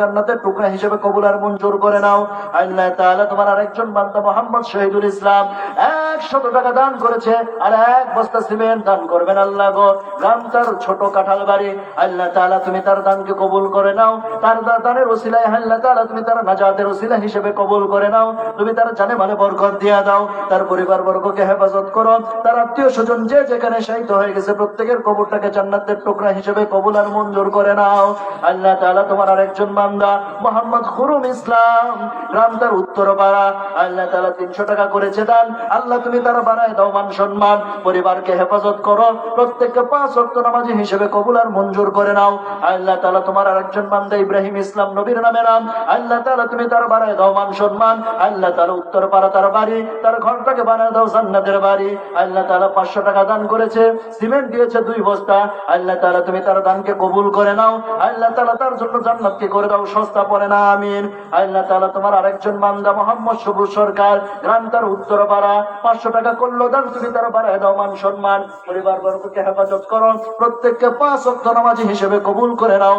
জান্নাতের টুকরা হিসেবে কবুল আর মঞ্জুর করে নাও। আল্লাহ তাআলা তোমার আরেকজন বান্দা মোহাম্মদ শহীদুল ইসলাম 100 টাকা দান করেছে, আর 1 বস্তা সিমেন্ট দান করবেন, আল্লাহ গো গ্রাম তার ছোট কাঁঠাল বাড়ি, আল্লাহ তাআলা তুমি তার দানকে কবুল করে নাও, তার দানের ওসিলায় আল্লাহ তাআলা তুমি তার নাজাতের ওসিলা হিসেবে কবুল করে নাও, তুমি তার জানে মালে বরকত দিয়া দাও, তার পরিবার বর্গকে হেফাজত করো, তার আত্মীয় স্বজন যে যেখানে শায়িত হয়ে গেছে প্রত্যেকের কবরটাকে জান্নাতের টুকরা হিসেবে কবুল আর মঞ্জুর করে নাও। আল্লাহ তাআলা তোমার আরেকজন বান্দা মোহাম্মদ খুরুম ইসলাম গ্রাম তার উত্তরপাড়া, আল্লাহ তাআলা 300 টাকা করেছে দান, আল্লাহ তুমি তার বাড়ায় দাও মান সম্মান, পরিবারকে হেফাজত করো, প্রত্যেককে 5 ওয়াক্ত নামাজি হিসেবে কবুল আর মঞ্জুর করে নাও। আল্লাহ তাআলা তোমার আরেকজন বান্দা ইব্রাহিম ইসলাম নবীর নামে নাম, আল্লাহ তাআলা তুমি তার বাড়ায় দাও মান সম্মান, আল্লাহ তাআলা উত্তরপাড়া তার বাড়ি, তার ঘরটাকে বানায় দাও জান্নাতের বাড়ি, আল্লাহ তাআলা 500 টাকা দান করেছে, সিমেন্ট দিয়েছে 2 বস্তা, আল্লাহ তাআলা তুমি তার দানকে কবুল করে নাও, আল্লাহ তাআলা তার জন্য জান্নাতকে করে দাও সস্তা, পড়ে না আমিন। আল্লাহ তাআলা তোমার আরেকজন বান্দা মোহাম্মদ সবুজ সরকার গ্রাম তার উত্তরপাড়া 500 টাকা করলো দান, তুমি তার বাড়ায় দাও মান সম্মান, পরিবার বর্গকে হেফাজত করো, প্রত্যেককে 5 ওয়াক্ত নামাজি হিসেবে কবুল করে নাও।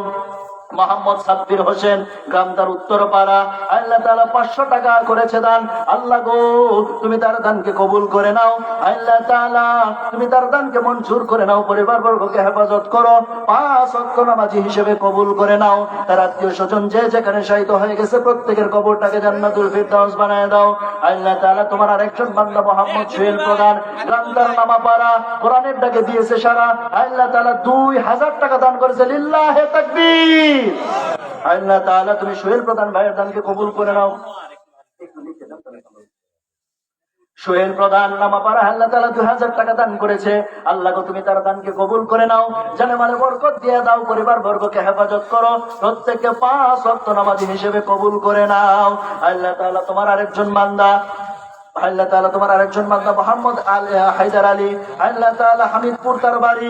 মোহাম্মদ সাব্বির হোসেন গ্রাম তার উত্তরপাড়া, আল্লাহ তাআলা 500 টাকা করেছে দান, আল্লাহ গো তুমি তার দানকে কবুল করে নাও, আল্লাহ তাআলা তুমি তার দানকে মঞ্জুর করে নাও, পরিবার বর্গকে হেফাজত করো, 5 ওয়াক্ত নামাজি হিসেবে কবুল করে নাও, তার আত্মীয় স্বজন যে যেখানে শায়িত হয়ে গেছে প্রত্যেকের কবরটাকে জান্নাতুল ফিরদাউস বানায় দাও। আল্লাহ তাআলা তোমার আরেকজন বান্দা মোহাম্মদ সোহেল প্রধান গ্রাম তার নামাপাড়া কোরআনের ডাকে দিয়েছে সারা, আল্লাহ তাআলা 2000 টাকা দান করেছে, লিল্লাহে তাকবীর। আল্লাহ তাআলা তুমি সোহেল প্রধান ভাইয়ের দানকে কবুল করে নাও। সোহেল প্রধান নামাপাড়া আল্লাহ তাআলা 2000 টাকা দান করেছে, আল্লাহ গো তুমি তার দানকে কবুল করে নাও, জানে মালে বরকত দিয়ে দাও, পরিবার বর্গকে হেফাজত করো, প্রত্যেককে 5 ওয়াক্ত নামাজি হিসেবে কবুল করে নাও। আল্লাহ তাআলা তোমার আরেকজন বান্দা, আল্লাহ তাআলা তোমার আরেকজন বান্দা মোহাম্মদ হায়দার আলী, আল্লাহ তাআলা হামিদপুর তার বাড়ি,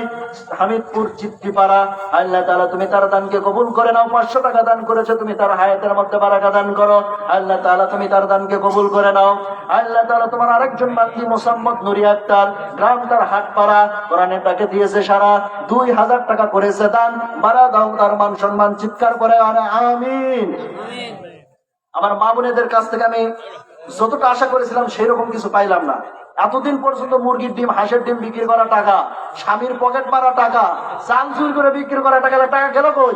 হামিদপুর চিত্তিপাড়া, আল্লাহ তাআলা তুমি তার দানকে কবুল করে নাও, 500 টাকা দান করেছে, তুমি তার হায়াতের মধ্যে বারাকা দান করো, আল্লাহ তাআলা তুমি তার দানকে কবুল করে নাও। আল্লাহ তাআলা তোমার আরেকজন বান্দি মোসাম্মদ নুরি আক্তার গ্রাম তার হাটপাড়া কোরআনের ডাকে দিয়েছে সারা, 2000 টাকা করেছে দান, বাড়া দাও তার মান সম্মান, চিৎকার করে আরে আমিন। আমার মা বোনেদের কাছ থেকে আমি যতটা আশা করেছিলাম সেই রকম কিছু পাইলাম না। এতদিন পর্যন্ত মুরগির ডিম হাঁসের ডিম বিক্রি করা টাকা, স্বামীর পকেট মারা টাকা, চাল চুরি করে বিক্রি করা টাকা, টাকা গেল কই?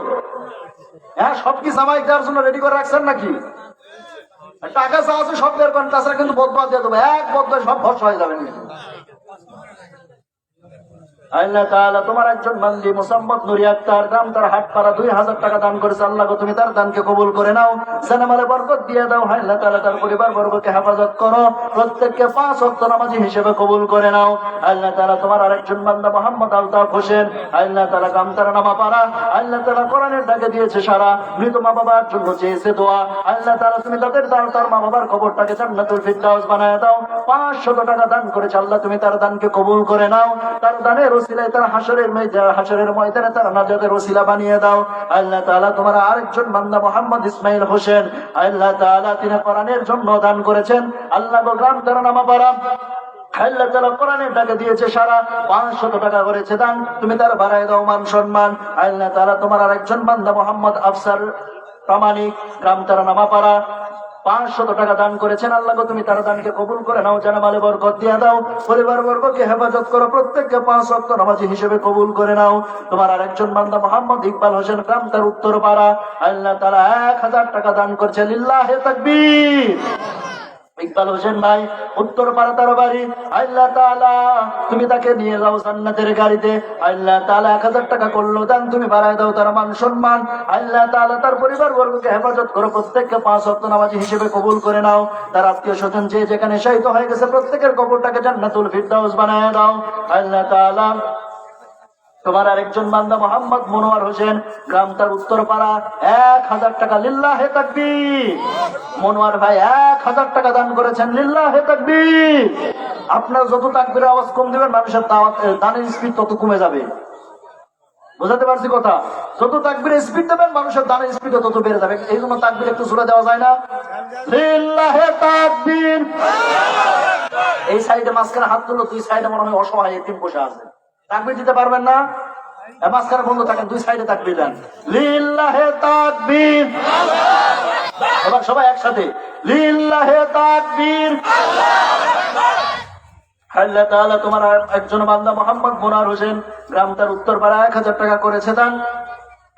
হ্যাঁ, সব কি জামাই দেওয়ার জন্য রেডি করে রাখছেন নাকি? টাকা যা আছে সব বের করেন, তাছাড়া কিন্তু বদবা দিয়ে দেবো, এক বদবায় সব ভরসা হয়ে যাবে। আল্লাহ তাআলা তোমার একজন বান্দি মোসাম্মদ নুরি আক্তার গ্রাম তার হাটপাড়া 2000 টাকা দান করেছে, আল্লাহ গো তুমি তার দানকে কবুল করে নাও, জানামালে বরকত দিয়ে দাও, আল্লাহ তাআলা তার পরিবার বর্গকে হেফাজত করো, প্রত্যেককে 5 ওয়াক্ত নামাজি হিসেবে কবুল করে নাও। আল্লাহ তাআলা তোমার আরেকজন বান্দা মোহাম্মদ আলতাফ হোসেন, আল্লাহ তাআলা গ্রাম তার নামাপাড়া, আল্লাহ তাআলা কোরআনের ডাকে দিয়েছে সারা, মৃত মা বাবার জন্য চেয়েছে দোয়া, আল্লাহ তাআলা তুমি তাদের তার মা বাবার কবরটাকে জান্নাতুল ফিরদাউস বানায় দাও, 500 টাকা দান করেছে, আল্লাহ তুমি তার দানকে কবুল করে নাও, তার দানের ওসিলায় তার হাসরের ময়দানে তার নাজাতের ওসিলা বানিয়ে দাও। আল্লাহ তাআলা তোমার আরেকজন বান্দা মোহাম্মদ ইসমাইল হোসেন, আল্লাহ তাআলা তিনি কোরআনের জন্য দান করেছেন, আল্লাহ গো গ্রাম তার নামাপাড়া, আল্লাহ তাআলা কোরআনের ডাকে দিয়েছে সারা, 500 টাকা করেছে দান, তুমি তার বাড়ায় দাও মান সম্মান। আল্লাহ তাআলা তোমার আরেকজন বান্দা মোহাম্মদ আফসার প্রামাণিক গ্রাম তার নামাপাড়া 500 টাকা দান করেছেন, আল্লাহ গো তুমি তার দানকে কবুল করে নাও, জানামালে বরকত দিয়ে দাও, পরিবার বর্গকে হেফাজত করো, প্রত্যেককে 5 ওয়াক্ত নামাজি হিসেবে কবুল করে নাও। তোমার আরেকজন বান্দা মোহাম্মদ ইকবাল হোসেন গ্রাম তার উত্তরপাড়া, আল্লাহ তাআলা 1000 টাকা দান করছে, লিল্লাহে তাকবীর। ইকবাল হোসেন ভাই উত্তর পাড়া তার বাড়ি। আল্লাহ তাআলা তুমি তাকে নিয়ে যাও জান্নাতের গাড়িতে। আল্লাহ তাআলা 1000 টাকা করলো দান, তুমি বাড়ায় দাও তার মান সম্মান। আল্লাহ তাআলা তার পরিবার বর্গকে হেফাজত করো, প্রত্যেককে 5 ওয়াক্ত নামাজি হিসেবে কবুল করে নাও। তার আত্মীয় স্বজন যে যেখানে শায়িত হয়ে গেছে প্রত্যেকের কবরটাকে জান্নাতুল ফিরদাউস বানায় দাও। আল্লাহ তাআলা তোমার আরেকজন বান্দা মোহাম্মদ মনোয়ার হোসেন, গ্রাম তার উত্তরপাড়া, 1000 টাকা লিল্লাহে তাকবীর। মনোয়ার ভাই 1000 টাকা দান করেছেন, লিল্লাহে তাকবীর। আপনার যত তাকবীরের আওয়াজ কম দিবেন মানুষের দানের স্পিড তত কমে যাবে। বুঝাতে পারছি কথা? যত তাকবীরের স্পিড দেবেন মানুষের দানের স্পিড তত বেড়ে যাবে। এই জন্য তাকবীর একটু জোরে দেওয়া যায় না? লিল্লাহে তাকবীর। এই সাইডে মাঝখানে হাত তুলো, দুই সাইডে মনে হয় অসহায় এতিম বসে আছে, তাকবীর দিতে পারবেন না? মাঝখানে বন্ধ থাকেন, দুই সাইডে তাকবীর দেন, লিল্লাহে তাকবীর। এবার সবাই একসাথে লিল্লাহে তাকবীর। আল্লাহ তাআলা তোমার একজন বান্দা মোহাম্মদ মোনার হোসেন, গ্রাম তার উত্তরপাড়া, 1000 টাকা করেছে দান।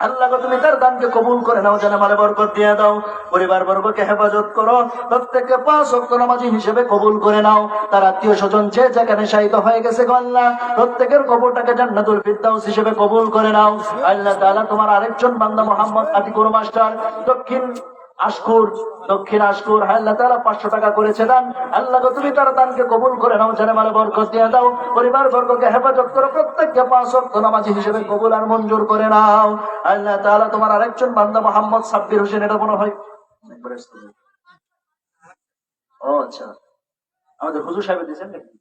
আল্লাহ গো তুমি তার দানকে কবুল করে নাও, যেন মালে বরকত দিয়ে দাও, পরিবার বর্গকে হেফাজত করো, প্রত্যেককে 5 ওয়াক্ত নামাজি হিসেবে কবুল করে নাও। তার আত্মীয় স্বজন যে যেখানে শায়িত হয়ে গেছে গো আল্লাহ প্রত্যেকের কবরটাকে জান্নাতুল ফিরদাউস হিসেবে কবুল করে নাও। আল্লাহ তাআলা তোমার আরেকজন বান্দা মোহাম্মদ আতিকুর মাস্টার, দক্ষিণ আশকুর, আল্লাহ তাআলা 500 টাকা করেছে দান। আল্লাহ গো তুমি তার দানকে কবুল করে নাও, যেন মালে বরকত দিয়ে দাও, পরিবার বর্গকে হেফাজত করো, প্রত্যেককে 5 ওয়াক্ত নামাজি হিসেবে কবুল আর মঞ্জুর করে নাও। আল্লাহ তাআলা তোমার আরেকজন বান্দা মোহাম্মদ সাব্বির হোসেন, এটা মনে হয় ও আচ্ছা আমাদের হুজুর সাহেব দিয়েছেন নাকি,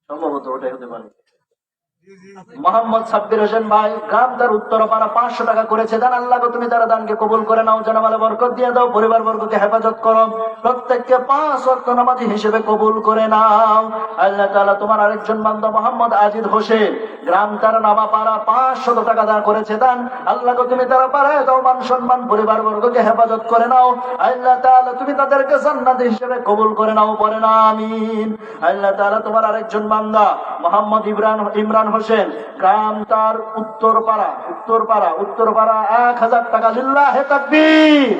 সম্ভবত ওটাই হতে পারে। মোহাম্মদ সাব্বির হোসেন ভাই, গ্রাম তার উত্তরপাড়া, 500 টাকা করেছে দান। আল্লাহ গো তুমি তার দানকে কবুল করে নাও, যেন মালে বরকত দিয়ে দাও, পরিবার বর্গকে হেফাজত করো, প্রত্যেককে 5 ওয়াক্ত নামাজি হিসেবে কবুল করে নাও। আল্লাহ তাআলা তোমার আরেকজন বান্দা মোহাম্মদ আজিদ হোসেন, গ্রাম তার নামাপাড়া, 500 টাকা দান করেছে দান। আল্লাহ গো তুমি তারা পাড়ায় দাও, মান সম্মান, পরিবার বর্গকে হেফাজত করে নাও। আল্লাহ তাআলা তুমি তাদেরকে জান্নাতি হিসেবে কবুল করে নাও, পড়ে না আমিন। আল্লাহ তাআলা তোমার আরেকজন বান্দা মোহাম্মদ ইমরান হোসেন, গ্রাম তার উত্তরপাড়া, 1000 টাকা, লিল্লাহে তাকবীর।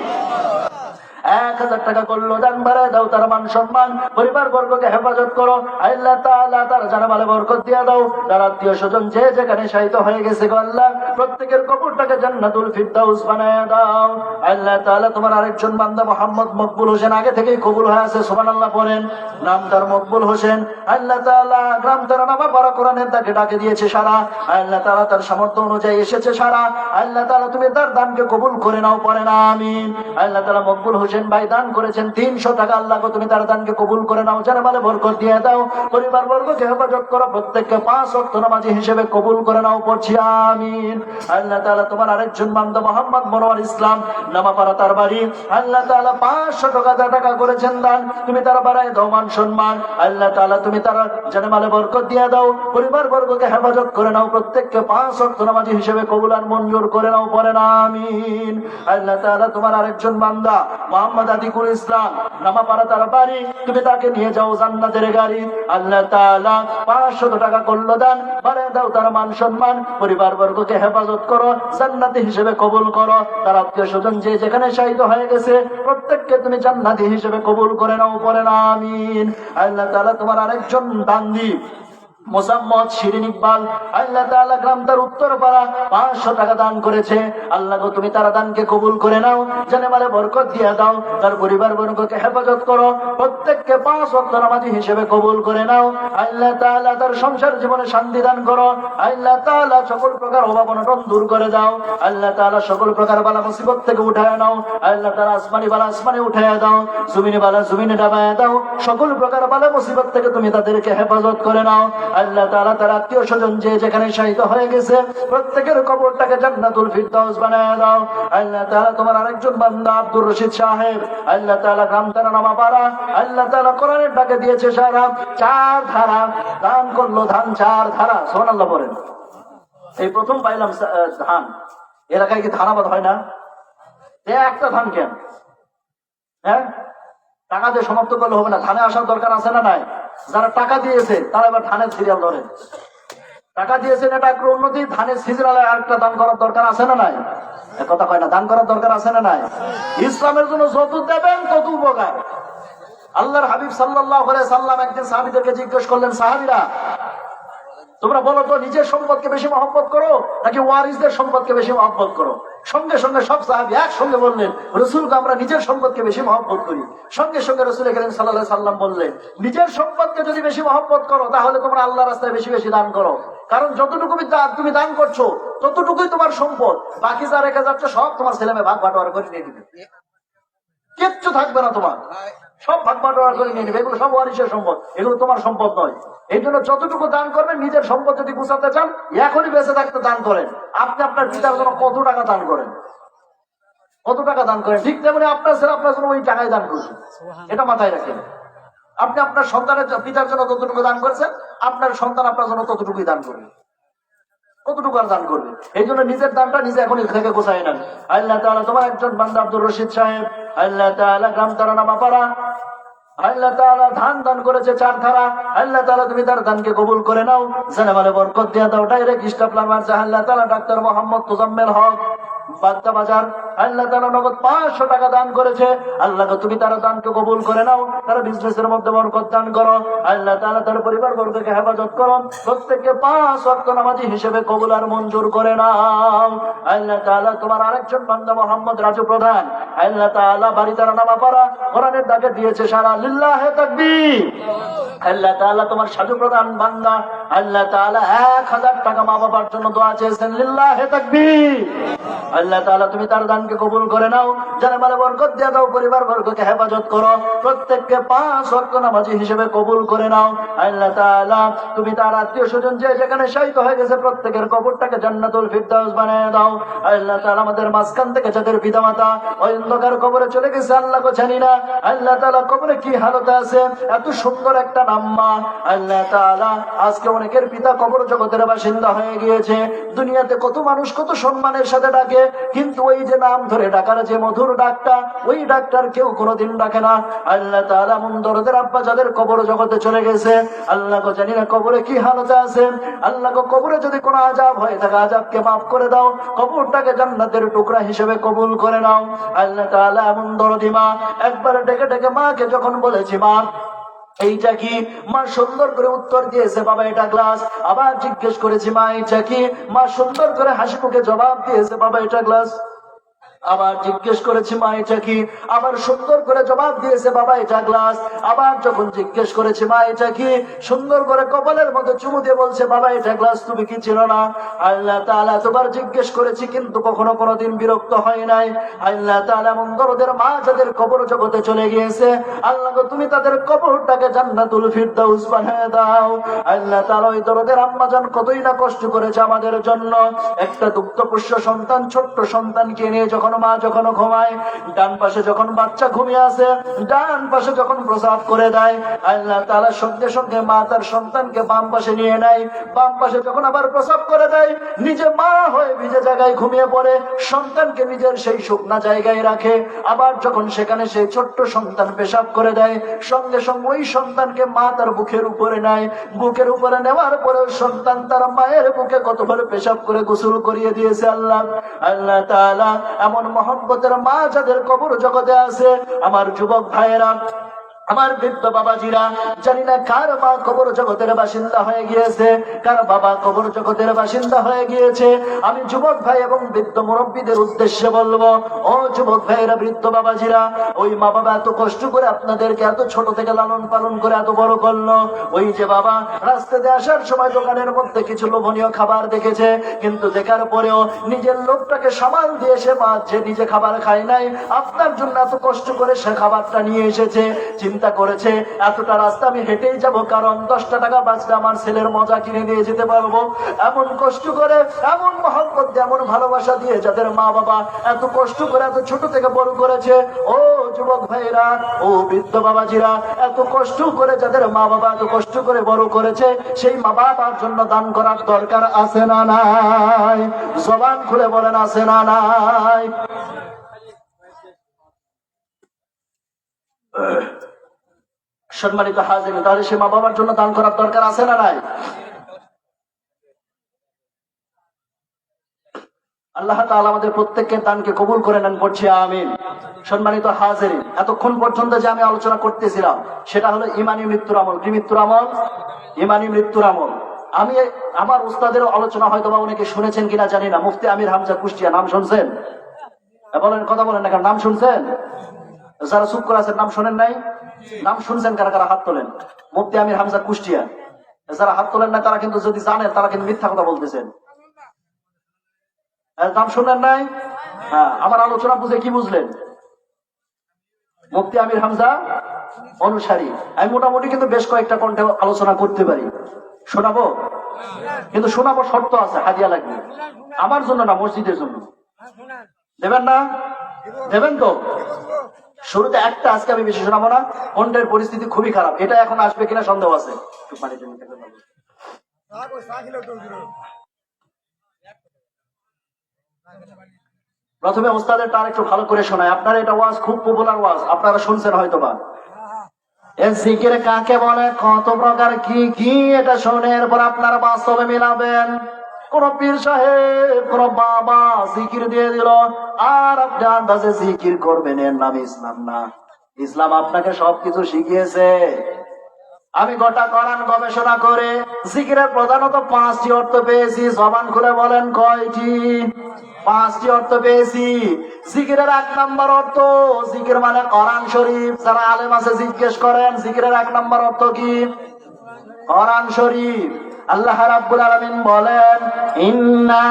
1000 টাকা করলো দান, বাড়ায় দাও তার মান সম্মান, পরিবার বর্গকে হেফাজত করো। আল্লাহ তাআলা তার জানামালে বরকত দিয়ে দাও, তার আত্মীয় স্বজন যে যেখানে শায়িত হয়ে গেছে গো আল্লাহ প্রত্যেকের কবরটাকে জান্নাতুল ফিরদাউস বানায় দাও। আল্লাহ তাআলা তোমার আরেকজন বান্দা মোহাম্মদ মকবুল হোসেন, আগে থেকেই কবুল হয়ে আছে, সুবহানাল্লাহ পড়েন, নাম তার মকবুল হোসেন। আল্লাহ তাআলা গ্রাম তার নামা পড়া কোরআনের তাকে ডাকে দিয়েছে সারা। আল্লাহ তাআলা তার সামর্থ্য অনুযায়ী এসেছে সারা। আল্লাহ তাআলা তুমি তার দানকে কবুল করে নাও, পড়েন আমিন। আল্লাহ তাআলা মকবুল হোসেন ভাই দান করেছেন 300 টাকা। আল্লাহ গো তুমি তার দানকে কবুল করে নাও, যেন মালে বরকত দিয়ে দাও, পরিবার বর্গকে হেফাজত করো, প্রত্যেককে 5 ওয়াক্ত নামাজি হিসেবে কবুল করে নাও, পড়ছি আমিন। আল্লাহ তাআলা তোমার আরেকজন বান্দা মোহাম্মদ মনোয়ার ইসলাম, নামাপাড়া তার বাড়ি। আল্লাহ তাআলা 500 টাকা করেছেন দান, তুমি তার বাড়ায় দাও মান সম্মান। আল্লাহ তাআলা তুমি তার যেন মালে বরকত দিয়ে দাও, পরিবার বর্গকে হেফাজত করে নাও, প্রত্যেককে 5 ওয়াক্ত নামাজি হিসেবে কবুল আর মঞ্জুর করে নাও, পড়েন আমিন। আল্লাহ তাআলা তোমার আরেকজন বান্দা মোহাম্মদ আতিকুল ইসলাম, নামাপাড়া তার বাড়ি, তুমি তাকে নিয়ে যাও জান্নাতের গাড়ি। আল্লাহ তাআলা 500 টাকা করলো দান, বাড়ায় দাও তার মান সম্মান, পরিবার বর্গকে হেফাজত করো, জান্নাতি হিসেবে কবুল করো, তার আত্মীয় স্বজন যে যেখানে শায়িত হয়ে গেছে প্রত্যেককে তুমি জান্নাতি হিসেবে কবুল করে নাও, পড়েন আমিন। আল্লাহ তাআলা তোমার আরেকজন বান্দি মোসাম্মদ শিরিন ইকবাল, আল্লাহ তাআলা গ্রাম তার উত্তরপাড়া, 500 টাকা দান করেছে। আল্লাহ গো তুমি তার দানকে কবুল করে নাও, জানে মালে বরকত দিয়ে দাও, তার পরিবার বর্গকে হেফাজত করো, প্রত্যেককে 5 ওয়াক্ত নামাজি হিসেবে কবুল করে নাও। আল্লাহ তাআলা তার সংসার জীবনে শান্তি দান করো। আল্লাহ তাআলা সকল প্রকার অভাব অনটন দূর করে দাও। আল্লাহ তাআলা সকল প্রকার বালা মুসিবত থেকে উঠায় নাও। আল্লাহ তাআলা আসমানি বালা আসমানে উঠায় দাও, জমিনে বালা জমিনে ডাবায় দাও, সকল প্রকার বালা মুসিবত থেকে তুমি তাদেরকে হেফাজত করে নাও। আল্লাহ তাআলা তার আত্মীয় স্বজন যে যেখানে শায়িত হয়ে গেছে প্রত্যেকের কবরটাকে জান্নাতুল ফিরদাউস বানায় দাও। আল্লাহ তাআলা তোমার আরেকজন বান্দা আব্দুর রশিদ সাহেব, আল্লাহ তাআলা গ্রাম তার নামাপাড়া, আল্লাহ তাআলা কোরআনের ডাকে দিয়েছে সারা, 4 ধারা দান করলো, ধান 4 ধারা, সুবহানাল্লাহ বলেন। এই প্রথম পাইলাম ধান, এলাকায় কি ধান আবাদ হয় না? একটা ধান কেন? হ্যাঁ, টাকা দিয়ে সমাপ্ত করলে হবে না, ধানে আসার দরকার আছে না নাই? যারা টাকা দিয়েছে তারা এবার ধানের সিরিয়াল ধরে, টাকা দিয়েছেন এটা একটা উন্নতি, ধানের সিরিয়ালে আরেকটা দান করার দরকার আছে না নাই? কথা কয় না, দান করার দরকার আছে না নাই? ইসলামের জন্য যত দেবেন তত উপকার। আল্লাহর হাবিব সাল্লাল্লাহু আলাইহি সাল্লাম একদিন সাহাবীদেরকে জিজ্ঞেস করলেন, সাহাবীরা তোমরা বলো তো নিজের সম্পদকে বেশি মহব্বত করো নাকি ওয়ারিসদের সম্পদকে বেশি মহব্বত করো? সঙ্গে সঙ্গে সব সাহাবী একসঙ্গে বললেন, রাসূলকে আমরা নিজের সম্পদকে বেশি মহব্বত করি। সঙ্গে সঙ্গে রাসূল করিম সাল্লাল্লাহু আলাইহি সাল্লাম বললেন, নিজের সম্পদকে যদি বেশি মহব্বত করো তাহলে তোমরা আল্লাহর রাস্তায় বেশি বেশি দান করো, কারণ যতটুকু তুমি দান করছো ততটুকুই তোমার সম্পদ। বাকি যা রেখে যাচ্ছে সব তোমার ছেলে মেয়ে ভাগ বাটোয়ারা করে নিয়ে দিবে, কিচ্ছু থাকবে না তোমার, সব ভাগ বাটোয়ারা করে নিয়ে নেবে। এগুলো সব ওয়ারিসের সম্পদ, এগুলো তোমার সম্পদ নয়। এই জন্য যতটুকু দান করবেন, নিজের সম্পদ যদি গুছাতে চান এখনই বেঁচে থাকতে দান করেন। আপনি আপনার পিতার জন্য কত টাকা দান করেন, কত টাকা দান করেন, ঠিক তেমনি আপনার ছেলে আপনার জন্য ওই টাকায় দান করছে, এটা মাথায় রাখেন। আপনি আপনার সন্তানের পিতার জন্য ততটুকু দান করেছেন, আপনার সন্তান আপনার জন্য ততটুকুই দান করবে, কতটুকু আর দান করবে। এই জন্য নিজের দানটা নিজে এখন থেকে গোছায় নেন। আল্লাহ তাআলা তোমার একজন বান্দা আব্দুর রশিদ সাহেব, আল্লাহ তাআলা গ্রাম তারা নামাপাড়া, আল্লাহ তাআলা ধান দান করেছে 4 ধারা। আল্লাহ তাআলা তুমি তার দানকে কবুল করে নাও, জানামালে বরকত দিয়ে দাও। ডাইরেক্ট স্টাফলার মারছে আল্লাহ তাআলা ডাক্তার মোহাম্মদ তোজাম্মেল হক বাগদা বাজার, আল্লাহ তাআলা নগদ 500 টাকা দান করেছে। আল্লাহ তুমি তার দানকে কবুল করে নাও, তার বিজনেসের মধ্যে বরকত দান করো। আল্লাহ তাআলা তার পরিবার বর্গকে হেফাজত করো, প্রত্যেককে 5 ওয়াক্ত নামাজি হিসেবে কবুল আর মঞ্জুর করে নাও। আল্লাহ তাআলা তোমার আরেকজন বান্দা মোহাম্মদ রাজু প্রধান, আল্লাহ তাআলা বাড়ি তারা নামাপাড়া কোরআনের ডাকে দিয়েছে সারা, লিল্লাহে তাকবীর। আল্লাহ তাআলা তোমার সাজু প্রধান বান্দা, আল্লাহ তাআলা 1000 টাকা মা বাবার জন্য দোয়া চেয়েছেন, লিল্লাহে তাকবীর। আল্লাহ তাআলা তুমি তার দানকে কবুল করে নাও, জানামালে বরকত দিয়ে দাও, পরিবার বর্গকে হেফাজত করো, প্রত্যেককে 5 ওয়াক্ত নামাজি হিসেবে কবুল করে নাও। আল্লাহ তাআলা তুমি তার আত্মীয় স্বজন যে যেখানে শায়িত হয়ে গেছে প্রত্যেকের কবরটাকে জান্নাতুল ফিরদাউস বানিয়ে দাও। আল্লাহ তাআলা আমাদের মাঝখান থেকে যাদের পিতামাতা ওই অন্ধকার কবরে চলে গেছে, আল্লাহ গো জানি না আল্লাহ তাআলা কবরে কি হালতে আছে, এত সুন্দর একটা নাম্মা। আল্লাহ তাআলা আজকে অনেকের পিতা কবর জগতের বাসিন্দা হয়ে গিয়েছে। দুনিয়াতে কত মানুষ কত সম্মানের সাথে ডাকে, কিন্তু ওই যে নাম ধরে ডাকার যে মধুর ডাকটা, ওই ডাকটার কেউ কোনোদিন ডাকে না। আল্লাহ তাআলা মন দরদের আব্বা যাদের কবর জগতে চলে গেছে, আল্লাহ গো জানি না কবরে কি হালতে আছে। আল্লাহ গো কবরে যদি কোনো আযাব হয়ে থাকে আযাবকে মাফ করে দাও, কবরটাকে জান্নাতের টুকরা হিসেবে কবুল করে নাও। আল্লাহ তাআলা এমন দরদি মা, একবার ডেকে ডেকে মাকে যখন বলেছি মা এইটা কি, মা সুন্দর করে উত্তর দিয়েছে বাবা এটা গ্লাস। আবার জিজ্ঞেস করেছি মা এইটা কি, মা সুন্দর করে হাসি মুখে জবাব দিয়েছে বাবা এটা গ্লাস। আবার জিজ্ঞেস করেছি মা এটা কি, আবার সুন্দর করে জবাব দিয়েছে বাবা এটা গ্লাস। আবার যখন জিজ্ঞেস করেছি মা এটা কি, সুন্দর করে কপালের মধ্যে চুমু দিয়ে বলছে বাবা এটা গ্লাস, তুমি কি ছিল না? আল্লাহ তাআলা এতবার জিজ্ঞেস করেছি কিন্তু কখনো কোনোদিন বিরক্ত হয় নাই। আল্লাহ তাআলা এমন দরদের মা যাদের কবর জগতে চলে গিয়েছে, আল্লাহ গো তুমি তাদের কবরটাকে জান্নাতুল ফিরদাউস বানিয়ে দাও। আল্লাহ তাআলা ওই দরদের আম্মা জান কতই না কষ্ট করেছে আমাদের জন্য। একটা দুগ্ধপুষ্য সন্তান, ছোট্ট সন্তানকে নিয়ে যখন মা যখন ঘুমায়, ডান পাশে যখন বাচ্চা ঘুমিয়ে আছে, ডান পাশে যখন প্রসাব করে দেয়, আল্লাহ তাআলা সঙ্গে সঙ্গে মা তার সন্তানকে বাম পাশে নিয়ে নেয়। বাম পাশে যখন আবার প্রসাব করে দেয়, নিজে মা হয়ে ভিজে জায়গায় ঘুমিয়ে পড়ে, সন্তানকে নিজের সেই শুকনা জায়গায় রাখে। আবার যখন সেখানে সেই ছোট্ট সন্তান পেশাব করে দেয়, সঙ্গে সঙ্গে ওই সন্তানকে মা তার বুকের উপরে নেয়। বুকের উপরে নেওয়ার পরে সন্তান তার মায়ের বুকে কতবার পেশাব করে গোসল করিয়ে দিয়েছে। আল্লাহ আল্লাহ তাআলা এমন মহব্বতের মা যাদের কবর জগতে আছে, আমার যুবক ভাইয়েরা, আমার বৃদ্ধ বাবাজিরা, জানি না কার মা কবর জগতের বাসিন্দা হয়ে গিয়েছে, কার বাবা কবর জগতের বাসিন্দা হয়ে গিয়েছে। আমি যুবক ভাই এবং বৃদ্ধ মুরব্বীদের উদ্দেশ্যে বলবো, ও যুবক ভাইয়েরা, বৃদ্ধ বাবাজিরা, ওই মা বাবা এত কষ্ট করে আপনাদেরকে এত ছোট থেকে লালন পালন করে এত বড় করলো। ওই যে বাবা রাস্তাতে আসার সময় দোকানের মধ্যে কিছু লোভনীয় খাবার দেখেছে, কিন্তু দেখার পরেও নিজের লোকটাকে সামাল দিয়ে সে মা যে নিজে খাবার খায় নাই, আপনার জন্য এত কষ্ট করে সে খাবারটা নিয়ে এসেছে। চিন্তা করেছে এতটা রাস্তা আমি হেঁটেই যাব, কারণ 10টা টাকা বাঁচলে আমার ছেলের মজা কিনে দিয়ে যেতে পারবো। এমন কষ্ট করে, এমন মহব্বত দিয়ে, এমন ভালোবাসা দিয়ে যাদের মা বাবা এত কষ্ট করে এত ছোট থেকে বড় করেছে, ও যুবক ভাইরা, ও বৃদ্ধ বাবাজিরা, এত কষ্ট করে যাদের মা বাবা এত কষ্ট করে বড় করেছে, সেই মা বাবার জন্য দান করার দরকার আছে না নাই? জবান খুলে বলেন আছে না নাই? সম্মানিত হাজির, তাহলে সে মা বাবার জন্য দান করার দরকার আছে না নাই? আল্লাহ তাআলা আমাদের প্রত্যেকের দানকে কবুল করে নেন, পড়ছি আমিন। সম্মানিত হাজিরিন, এতক্ষণ পর্যন্ত যে আমি আলোচনা করতেছিলাম সেটা হলো ইমানি মৃত্যুর আমল। কি মৃত্যুর আমল? ইমানি মৃত্যুর আমল। আমি আমার উস্তাদের আলোচনা হয়তো বা অনেকে শুনেছেন কিনা জানি না, মুফতি আমির হামজা কুষ্টিয়া, নাম শুনছেন? বলেন, কথা বলেন না, নাম শুনছেন? যারা চুপ করে আছেন নাম শোনেন নাই? নাম শুনছেন কারা কারা? হাত তোলেন। মুফতি আমির হামজা কুষ্টিয়া। যারা হাত তোলেন না তারা কিন্তু যদি জানেন তারা কিন্তু মিথ্যা কথা বলতেছেন। নাম শুনেন নাই? হ্যাঁ, আমার আলোচনা বুঝে কি বুঝলেন? মুফতি আমির হামজা অনুসারী। আমি মোটামুটি কিন্তু বেশ কয়েকটা কণ্ঠে আলোচনা করতে পারি। শোনাবো, কিন্তু শোনাবো শর্ত আছে, হাদিয়া লাগবে। আমার জন্য না, মসজিদের জন্য। দেবেন না? দেবেন তো? শুরুতে একটা, আজকে আমি বেশি শোনাবো না, কণ্ঠের পরিস্থিতি খুবই খারাপ। এটা এখন আসবে কিনা সন্দেহ আছে। প্রথমে ওস্তাদের তার একটু ভালো করে শোনায়। আপনারা এটা ওয়াজ খুব পপুলার ওয়াজ, আপনারা শুনছেন হয়তো বা। জিকির কাকে বলে, কত প্রকার, কি কি, এটা শুনে এরপর আপনারা বাস্তবে মিলাবেন। কোন পীর সাহেব, কোন বাবা জিকির দিয়ে দিল আর আপনি আন্দাজে জিকির করবেন, এর নাম ইসলাম না। ইসলাম আপনাকে সবকিছু শিখিয়েছে। আমি গোটা কোরআন গবেষণা করে জিকিরের প্রধানত 5টি অর্থ পেয়েছি। জবান খুলে বলেন কয়টি? 5টি অর্থ পেয়েছি। জিকিরের 1 নম্বর অর্থ, জিকির মানে কোরআন শরীফ। যারা আলেম আছে জিজ্ঞেস করেন জিকিরের 1 নম্বর অর্থ কি? কোরআন শরীফ। আল্লাহ রাব্বুল আলামিন বলেন, ইন্না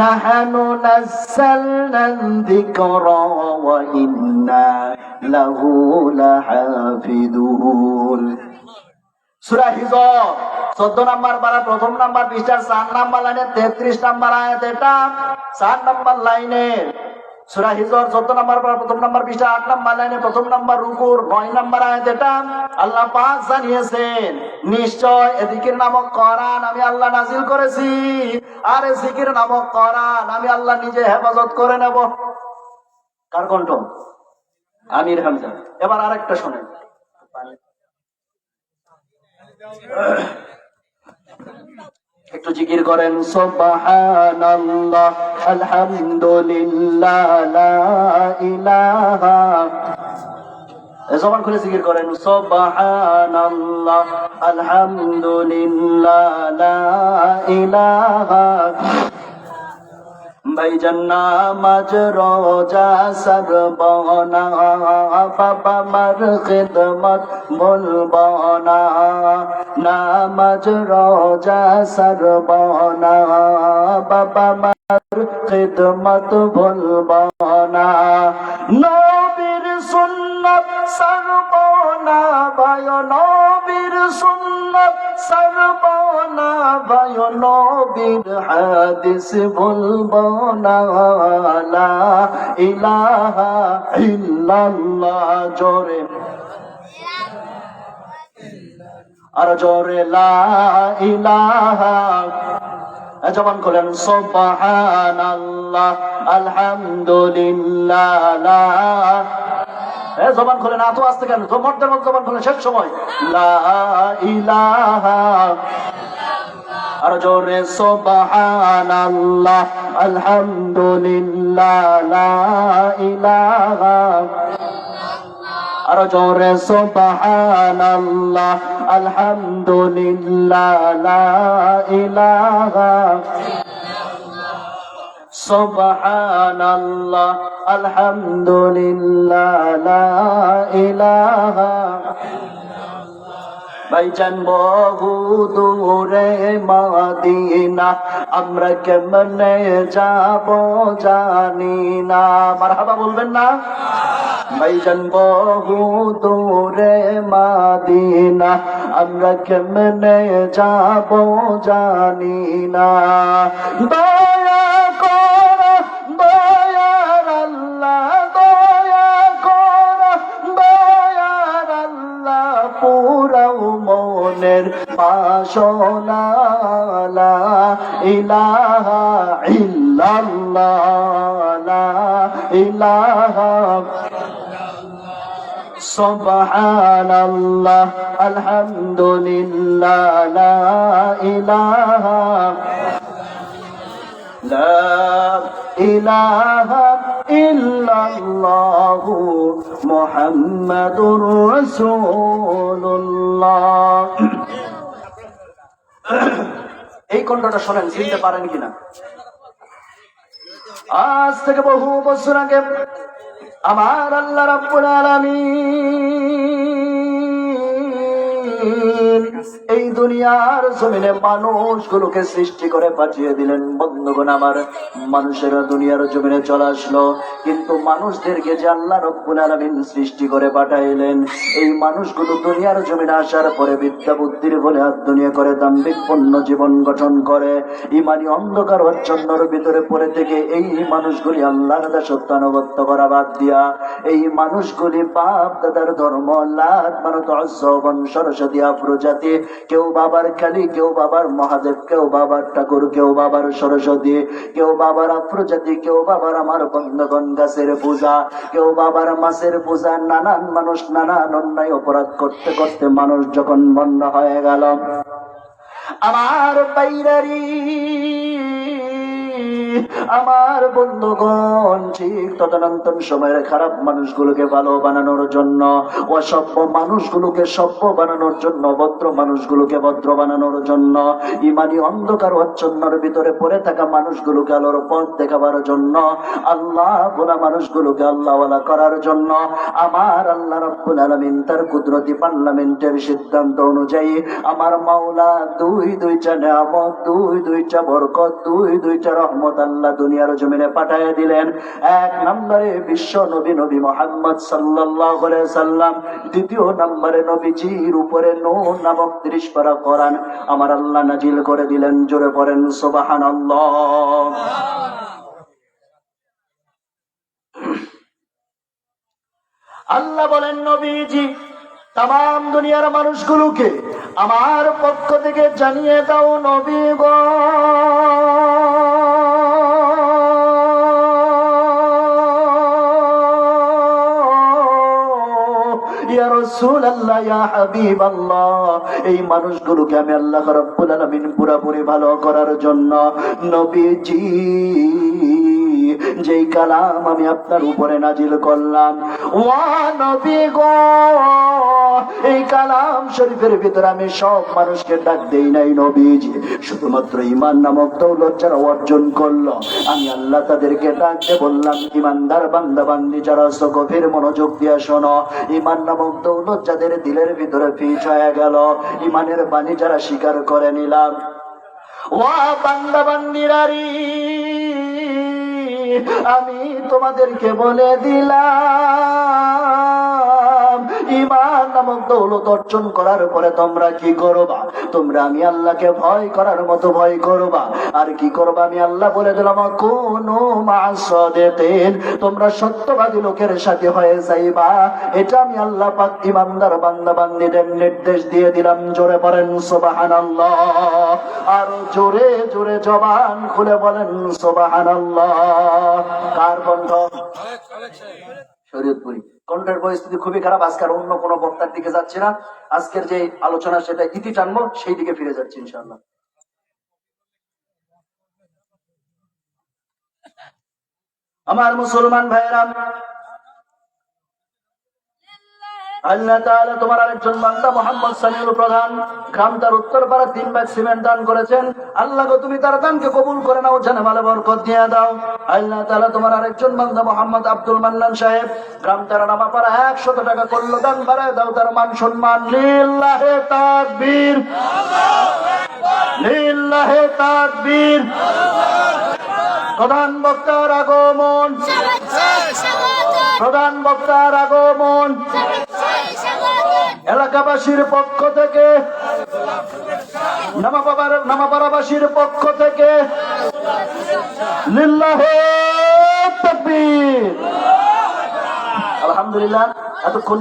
নাহনু নাযালনা যিকরা ওয়া ইন্না লাহু লাহাফিযুন। সূরা হিজর 14 নম্বর পারা 1ম নম্বর পৃষ্ঠার 4 নম্বর লাইনে 33 নম্বর আয়াত। এটা 4 নম্বর লাইনে সূরা হিজর 14 নম্বর পারা 1ম নম্বর পৃষ্ঠা 8 নম্বর লাইনে 1ম নম্বর রুকুর 9 নম্বর আয়াত। এটা আল্লাহ পাক জানিয়েছেন, নিশ্চয় এ জিকির নামক কোরআন আমি আল্লাহ নাজিল করেছি, আর এ জিকির নামক কোরআন আমি আল্লাহ নিজে হেফাজত করে নেব। কার কণ্ঠ? আমির হামজা। এবার আরেকটা শোনেন। একটু জিকির করেন, সুবহানাল্লাহ আলহামদুলিল্লাহ লা ইলাহা। জবান খুলে জিকির করেন, সুবহানাল্লাহ আলহামদুলিল্লাহ লা ইলাহা। ভাইজান নামাজ রোজা সরবনা, বাবা মার খিদমত বলবো না। নামাজ রোজা সরবনা, বাবা মার খিদমত বলবো না। নবীর সুন্নাত সরবনা ভাই, নবীর সুন্নাত সরবনা ভাই, নবীর হাদিস বলবো না। লা ইলাহা ইল্লাল্লাহ, জোরে আর জোরে লা ইলাহা। জবান খোলেন, সুবহানাল্লাহ আলহামদুলিল্লাহ লা। জবান খোলেন, এত আসতে কেন? তো মর্দের মতো জবান খোলেন, শেষ সময়। লা ইলাহা, আর জোরে সুবহানাল্লাহ আলহামদুলিল্লাহ লা ইলাহা। আর জোরে সুবহানাল্লাহ আলহামদুলিল্লাহ লা ইলাহা। সুবহানাল্লাহ আলহামদুলিল্লাহ লা ইলাহা। ভাইজান বহু দূরে মদিনা, আমরা কেমনে যাব জানি না। মারহাবা বলবেন না? ভাইজান বহু দূরে মদিনা, আমরা কেমনে যাব জানি না। দয়া কর দয়ার আল্লাহ, দয়া কর দয়ার আল্লাহ, পুরাও মনের বাসনা। লা ইলাহা ইল্লাল্লাহ লা ইলাহা। সুবহানাল্লাহ আলহামদুলিল্লাহ লা ইলাহা। লা ইলাহা ইল্লাল্লাহু মুহাম্মাদুর রাসূলুল্লাহ। এই কণ্ঠটা শোনেন, চিনতে পারেন কিনা? আজ থেকে বহু বছর আগে আমার আল্লাহ রাব্বুল আলামিন এই দুনিয়ার জমিনে মানুষগুলোকে সৃষ্টি করে পাঠিয়ে দিলেন। বন্ধুগণ আমার, মানুষেরা দুনিয়ার জমিনে চলে আসলো, কিন্তু মানুষদেরকে যে আল্লাহ রাব্বুল আলামিন সৃষ্টি করে পাঠাইলেন, এই মানুষগুলো দুনিয়ার জমিনে আসার পরে বিদ্যা বুদ্ধির বলে হাত দুনিয়া করে দাম্ভিক পূর্ণ জীবন গঠন করে ইমানি অন্ধকার অচ্ছন্নর ভিতরে পড়ে থেকে এই মানুষগুলি আল্লাহর দাসত্ব আনুগত্য করা বাদ দিয়া এই মানুষগুলি বাপ দাদার ধর্ম লাত মানত সরস্বতী প্রজাতি, কেউ বাবার কালী, কেউ বাবার মহাদেব, কেউ বাবার ঠাকুর, কেউ বাবার সরস্বতী, কেউ বাবার প্রজাতি, কেউ বাবার আমার বন্ধগণ গাছের পূজা, কেউ বাবার মাছের পূজা। নানান মানুষ নানান অন্যায় অপরাধ করতে করতে মানুষ যখন বন্ধ হয়ে গেল, আমার বাইরারি আমার বন্ধুগণ ঠিক তদনন্তর সময়ের খারাপ মানুষগুলোকে ভালো বানানোর জন্য, অসভ্য মানুষগুলোকে সভ্য বানানোর জন্য, ভদ্র মানুষগুলোকে ভদ্র বানানোর জন্য, ইমানি অন্ধকার অচ্ছন্নর ভিতরে পড়ে থাকা মানুষগুলোকে আলোর পথ দেখাবার জন্য, আল্লাহ বলা মানুষগুলোকে আল্লাহওয়ালা করার জন্য আমার আল্লাহ রাব্বুল আলামিন তার কুদরতি পার্লামেন্টের সিদ্ধান্ত অনুযায়ী আমার মাওলা দুইটা নিয়ামত, দুইটা বরকত, দুইটা রহমত আল্লাহ দুনিয়ার জমিনে পাঠাইয়া দিলেন। এক নম্বরে বিশ্ব নবী নবী মুহাম্মদ সাল্লাল্লাহু আলাইহি সাল্লাম, দ্বিতীয় নম্বরে নবীজির উপরে নূর নামক 30 পারা কোরআন আমার আল্লাহ নাজিল করে দিলেন। জোরে পড়েন সুবহানাল্লাহ। আল্লাহ বলেন, নবীজি তাম দুনিয়ার মানুষগুলোকে আমার পক্ষ থেকে জানিয়ে দাও, নবী গো ইয়া রাসূলুল্লাহ, ইয়া হাবিবাল্লাহ, এই মানুষগুলোকে আমি আল্লাহ রাব্বুল আলামিন পুরোপুরি ভালো করার জন্য নবীজি যেই কালাম আমি আপনার উপরে নাজিল করলাম, ওয়া নবী গো এই কালাম শরীফের ভিতরে আমি সব মানুষকে ডাক দেই নাই নবীজি, শুধুমাত্র ঈমান নামক দৌলত যারা অর্জন করলো আমি আল্লাহ তাদেরকে ডাক দিয়ে বললাম, ঈমানদার বান্দা বান্দি যারা আছো গভীর মনোযোগ দিয়ে শোনো, ঈমান নামক দৌলত যাদের দিলের ভিতরে ফিট হয়ে গেল, ঈমানের বাণী যারা স্বীকার করে নিলাম, ওয়া বান্দা বান্দিরারি আমি তোমাদেরকে বলে দিলাম, ঈমান নামক দৌলত অর্জন করার পরে তোমরা কি করবা? তোমরা আমি আল্লাহকে ভয় করার মতো ভয় করবা। আর কি করবা? আমি আল্লাহ বলে দিলাম, কুনু মা'আস সাদিকিন, তোমরা সত্যবাদী লোকের সাথে হয়ে যাইবা। এটা আমি আল্লাহ পাক ঈমানদার বান্দা বান্দীদের নির্দেশ দিয়ে দিলাম। জোরে বলেন সুবহানাল্লাহ, আর জোরে জোরে জবান খুলে বলেন সুবহানাল্লাহ। কার কণ্ঠ? শরীয়তপুরি। কণ্ঠের পরিস্থিতি খুবই খারাপ। আজকের অন্য কোনো বক্তার দিকে যাচ্ছে না, আজকের যে আলোচনা সেটা ইতি টানবো, সেই দিকে ফিরে যাচ্ছে ইনশাআল্লাহ। আমার মুসলমান ভাইয়েরা, আল্লাহ তাআলা তোমার আরেকজন বান্দা মোহাম্মদ সামিউল প্রধান গ্রাম তার উত্তরপাড়া 3 ব্যাগ সিমেন্ট দান করেছেন। আল্লাহ গো তুমি তার দানকে কবুল করে নাও, জানে ভালো বরকত দিয়ে দাও। আল্লাহ তাআলা তোমার আরেকজন বান্দা মোহাম্মদ আব্দুল মান্নান সাহেব গ্রাম তার নামাপাড়া 100 টাকা করলো দান, বাড়ায় দাও তার মান সম্মান। লিল্লাহে তাকবীর, লিল্লাহে তাকবীর। প্রধান বক্তার আগমন, প্রধান বক্তার আগমন এলাকাবাসীর পক্ষ থেকে, নামাপাড়াবাসীর পক্ষ থেকে লিল্লাহে তাকবীর। আলহামদুলিল্লাহ। এতক্ষণ